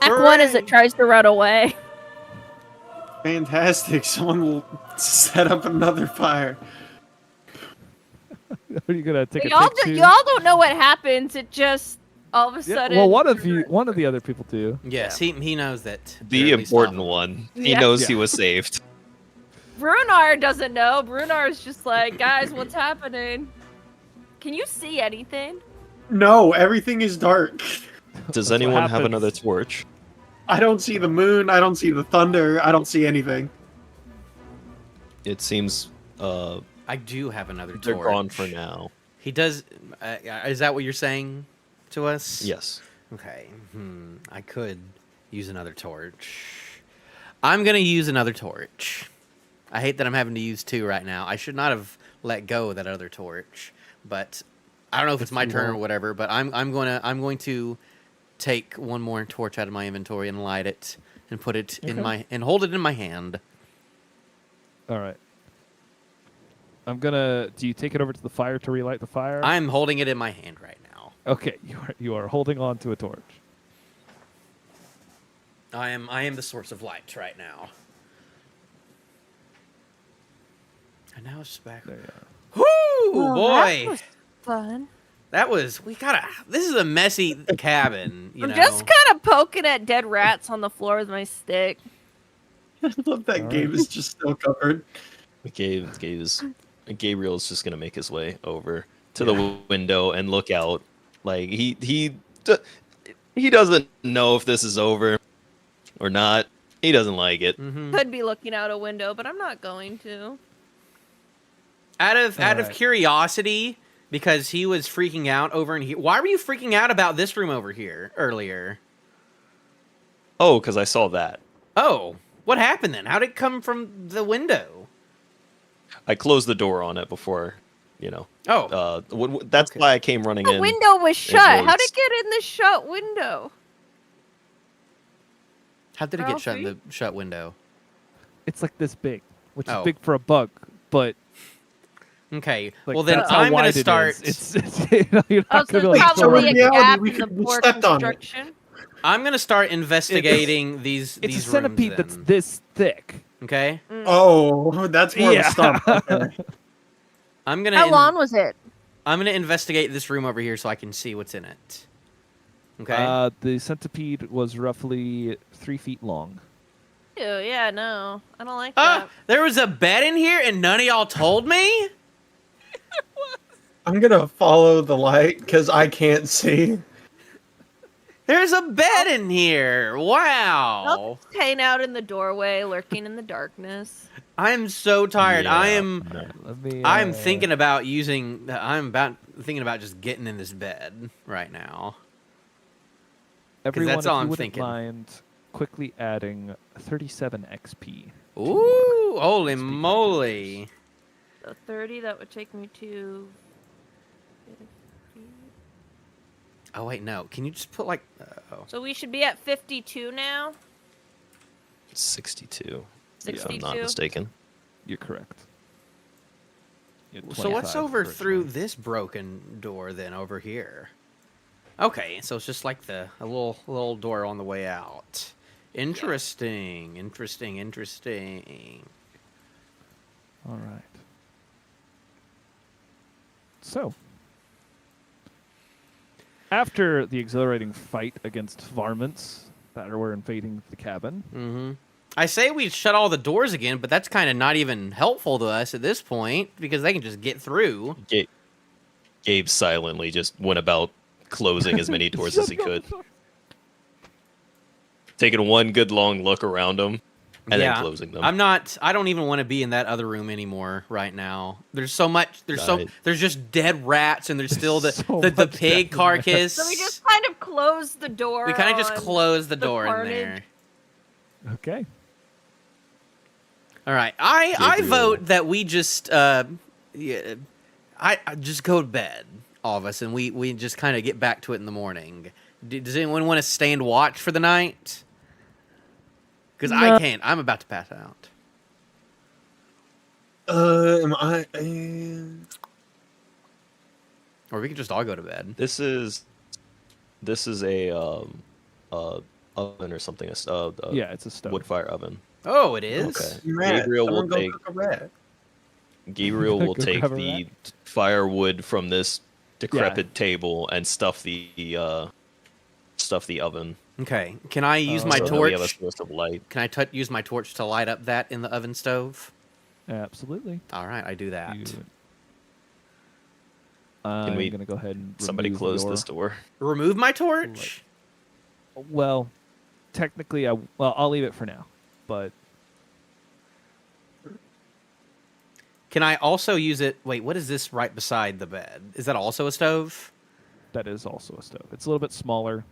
Act 1 as it tries to run away. Fantastic. Someone will set up another fire. Are you gonna take a Y'all, take two? y'all don't know what happens. It just all of a Yeah, sudden. well, one of the other people do. Yes, he knows that. The they're at least important off. one. He Yeah. knows Yeah. he was saved. Brunar doesn't know. Brunar's just like, guys, what's happening? Can you see anything? No, everything is dark. Does That's what anyone have happens. another torch? I don't see the moon. I don't see the thunder. I don't see anything. It seems I do have another they're torch. gone for now. He does. Is that what you're saying to us? Yes. Okay. I could use another torch. I'm gonna use another torch. I hate that I'm having to use 2 right now. I should not have let go of that other torch, but I don't know if it's my turn or whatever. But I'm going to take one more torch out of my inventory and light it and put it in my and hold it in my hand. All right. Do you take it over to the fire to relight the fire? I'm holding it in my hand right now. Okay, you are holding on to a torch. I am the source of light right now. And now it's back. There you are. Whoo, Well, boy! that was fun. This is a messy cabin, you I'm know. just kind of poking at dead rats on the floor with my stick. I love that game is just still covered. Gabriel's just gonna make his way over to the window and look out. Like he doesn't know if this is over or not. He doesn't like it. Mhm. Could be looking out a window, but I'm not going to. Out of Alright. curiosity, because he was freaking out over in here. Why were you freaking out about this room over here earlier? Oh, because I saw that. Oh, what happened then? How did it come from the window? I closed the door on it before, you know. Oh, That's Okay. why I came running The in. window was shut. How'd was- it get in the shut window? how did it get shut in Ralphie? the shut window? It's like this big, which is Oh. big for a bug, but Okay, like well then that's how I'm gonna wide it start. is. It's you're Oh, not so gonna be it's able to so probably in a reality, gap we in the could- we poor stepped on it. construction. I'm gonna start investigating these It's these a centipede rooms that's then. this thick. Okay. Oh, that's more of a stump. Okay. I'm gonna. How long was it? I'm gonna investigate this room over here so I can see what's in it. Okay. The centipede was roughly 3 feet long. Ew, yeah, no. I don't like Ah, that. there was a bed in here and none of y'all told me? I'm gonna follow the light because I can't see. There's a bed in here. Wow. I'll just hang out in the doorway, lurking in the darkness. I'm so tired. Yeah, I am no. Let me. I'm thinking about thinking about just getting in this bed right now. Everyone, that's if all you I'm wouldn't thinking. mind quickly adding 37 XP. Ooh, holy Speaking of moly. So 30, that would take me to... Oh wait, no. Can you just put like oh. So we should be at 52 now? 62. If I'm 62? not mistaken. You're correct. You had So what's 25 over through originally. this broken door then over here? Okay, so it's just like a little door on the way out. Interesting. All right. So, after the exhilarating fight against varmints that were invading the cabin, Mm-hmm. I say we shut all the doors again, but that's kind of not even helpful to us at this point because they can just get through. Gabe silently just went about closing as many doors as he could. Taking one good long look around them and then closing them. I don't even want to be in that other room anymore right now. There's so much. Right. There's just dead rats, and there's still the So the much pig dead carcass. So we just kind of close the door. We kind of just on close the the door in carnage. there. okay. All right, I Gabriel. vote that we just I just go to bed, all of us, and we just kind of get back to it in the morning. Does anyone want to stand watch for the night? Because I can't. I'm about to pass out. Am I? Or we could just all go to bed. This is a oven or something. Yeah, it's a stove. wood fire oven. Oh, it is. Okay. Rat. Gabriel will Someone go take cook a rat. Gabriel will Go take grab a the firewood from this decrepit table and stuff the oven. Okay. Can I use my so that torch? we have a source of light. Can I use my torch to light up that in the oven stove? Absolutely. All right, I do that. I'm we- going to go ahead and Somebody remove close your... this door. Remove my torch. Well, technically, I'll leave it for now. But Can I also use it? Wait, what is this right beside the bed? Is that also a stove? that is also a stove. It's a little bit smaller.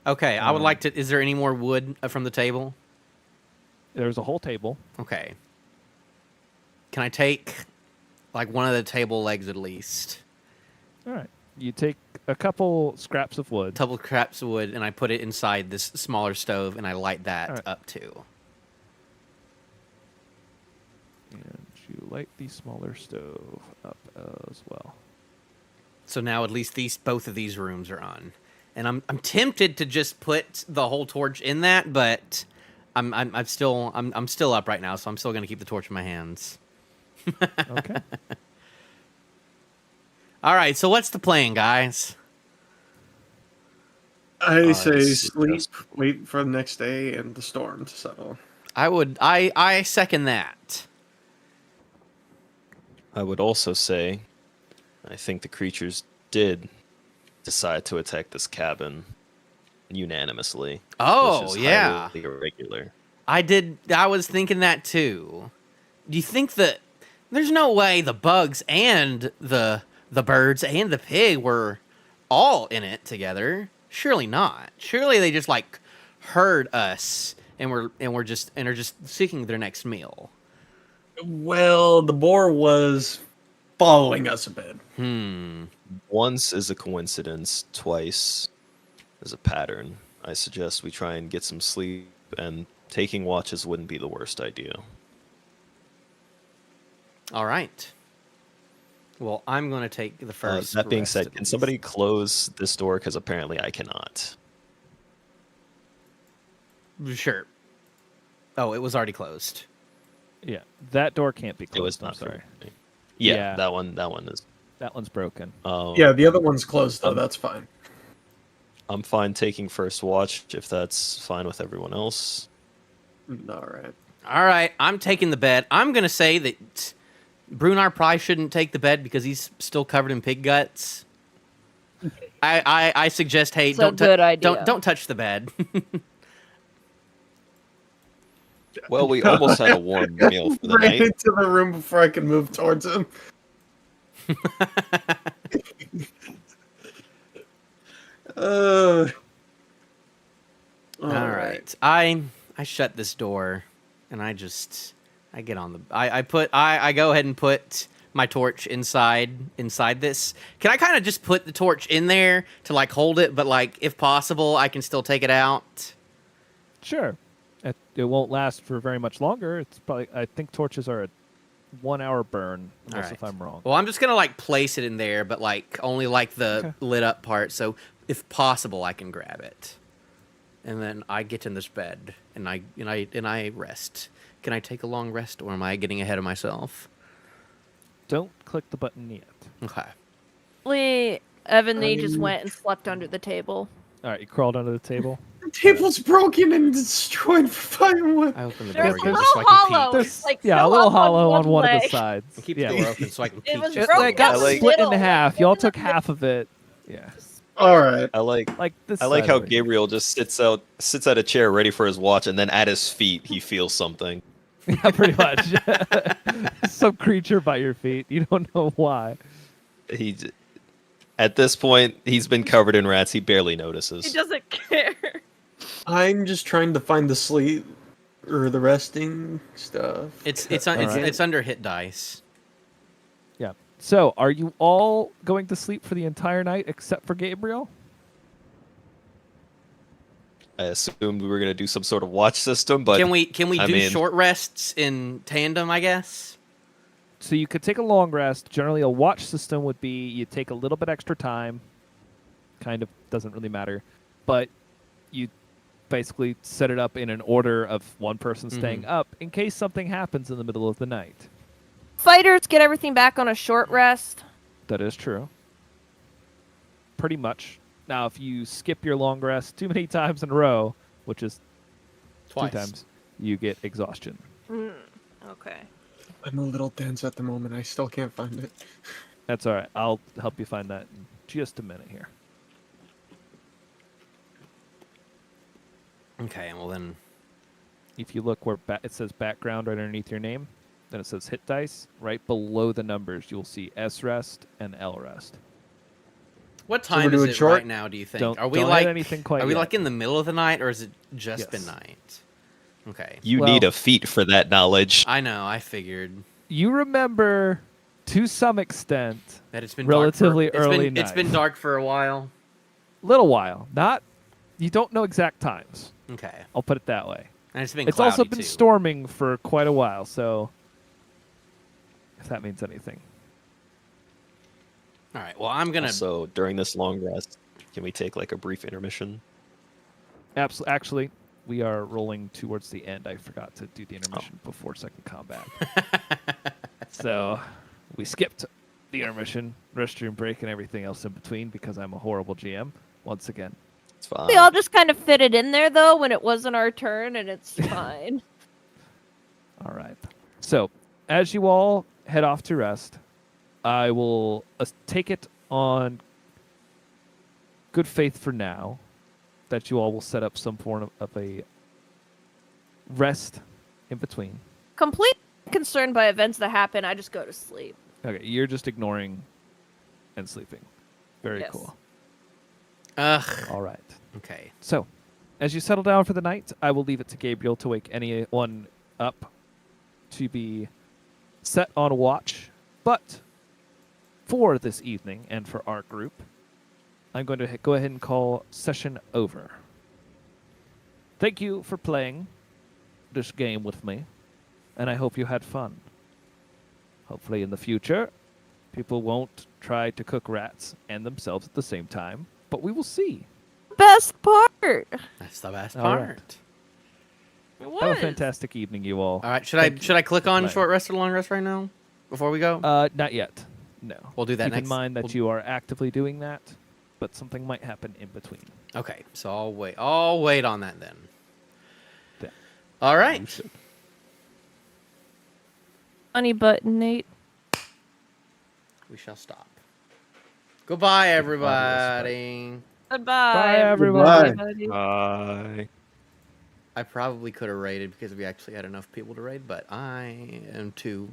Okay, I would like to. Is there any more wood from the table? There's a whole table. Okay. Can I take like one of the table legs at least? All right. You take a couple scraps of wood. Couple scraps of wood, and I put it inside this smaller stove, and I light that All right. up too. And you light the smaller stove up as well. So now at least both of these rooms are on, and I'm tempted to just put the whole torch in that, but I'm still up right now, so I'm still gonna keep the torch in my hands. Okay. All right, so what's the plan, guys? I say it's sleep, just- wait for the next day, and the storm to settle. I second that. I would also say, I think the creatures did decide to attack this cabin unanimously. Oh, which is yeah. highly irregular. I was thinking that too. Do you think that there's no way the bugs and the birds and the pig were all in it together? Surely not. Surely they just like heard us and are just seeking their next meal. Well, the boar was following us a bit. Once is a coincidence, twice is a pattern. I suggest we try and get some sleep, and taking watches wouldn't be the worst idea. All right. Well, I'm going to take the first. That being rest said, at can least. somebody close this door? Because apparently I cannot. Sure. Oh, it was already closed. Yeah, that door can't be closed. It was I'm not. sorry. Yeah, Yeah. that one is. That one's broken. Yeah, the other one's closed though. That's fine. I'm fine taking first watch if that's fine with everyone else. All right. All right, I'm taking the bed. I'm gonna say that Brunar probably shouldn't take the bed because he's still covered in pig guts. I suggest, hey, It's a good idea. don't touch the bed. Well, we almost had a warm meal for the Right night. into the room before I can move towards him. All All right. I shut this door and I get on the I go ahead and put my torch inside this. Can I kind of just put the torch in there to like hold it, but like if possible I can still take it out? Sure. It won't last for very much longer. It's probably. I think torches are a 1 hour burn, unless if Alright. I'm wrong. Well, I'm just going to like place it in there, but like only like the Okay. lit up part, so if possible I can grab it. And then I get in this bed and I rest. Can I take a long rest or am I getting ahead of myself? Don't click the button yet. Okay. Evan Lee just went and slept under the table. All right, you crawled under the table. The table's broken and destroyed for firewood. I open the There's door a again little just so I can hollow. peek. There's like, yeah, a fill little up on hollow on one of the leg. sides. And keep yeah. the door open so I can peek. It was just- broken It got down the like- split in middle. half. Y'all It took wasn't half of it. Yeah, All right. I like like this. I like side how over here. Gabriel just sits at a chair ready for his watch, and then at his feet he feels something. Yeah, pretty much. Some creature by your feet. You don't know why. At this point, he's been covered in rats. He barely He notices. doesn't care. I'm just trying to find the sleep or the resting stuff. It's Alright. under hit dice. Yeah. So, are you all going to sleep for the entire night except for Gabriel? I assumed we were gonna do some sort of watch system, but Can we do I mean- short rests in tandem, I guess? So you could take a long rest. Generally, a watch system would be you take a little bit extra time. Kind of doesn't really matter, but you basically set it up in an order of one person staying up in case something happens in the middle of the night. Fighters get everything back on a short rest. That is true. Pretty much. Now, if you skip your long rest too many times in a row, which is Twice. 2 times, you get exhaustion. Okay. I'm a little dense at the moment. I still can't find it. That's all right. I'll help you find that in just a minute here. Okay, well then If you look where it says background right underneath your name, then it says hit dice. Right below the numbers, you'll see S rest and L rest. what So we're time is doing it short? right now, do you think? Don't- are we don't hit like anything quite Are we yet. like in the middle of the night or is it just Yes. been night? Okay. you Well- need a feat for that knowledge. I know, I figured You remember, to some extent, that it's been Relatively dark for, early It's been night. dark for a while. little while. Not, you don't know exact times. Okay. I'll put it that way. And it's been It's also cloudy, been too. storming for quite a while, so if that means anything. All right. Well, I'm going to So during this long rest, can we take like a brief intermission? Actually, we are rolling towards the end. I forgot to do the intermission before second combat. So we skipped the intermission, restroom break, and everything else in between because I'm a horrible GM. Once again. It's fine. We all just kind of fit it in there though when it wasn't our turn, and it's fine. All right. So as you all head off to rest, I will take it on good faith for now that you all will set up some form of a rest in between. Complete concerned by events that happen, I just go to sleep. Okay, you're just ignoring and sleeping. Very Yes. cool. Ugh. All right. Okay. So, as you settle down for the night, I will leave it to Gabriel to wake anyone up to be set on watch. But for this evening and for our group, I'm going to go ahead and call session over. Thank you for playing this game with me, and I hope you had fun. Hopefully in the future, people won't try to cook rats and themselves at the same time, but we will see. Best part. That's the best All right. part. It was. Have a fantastic evening, you all. All right, Thank should I click on Bye. short rest or long rest right now before we go? Not yet. No. We'll do that Keep next. in mind that we'll- you are actively doing that, but something might happen in between. Okay, so I'll wait. I'll wait on that then. Yeah. All right. You should. Funny button, Nate. We shall stop. Goodbye, Audio everybody. Goodbye, Bye, everybody. everybody. Bye. I probably could have raided because we actually had enough people to raid, but I am too.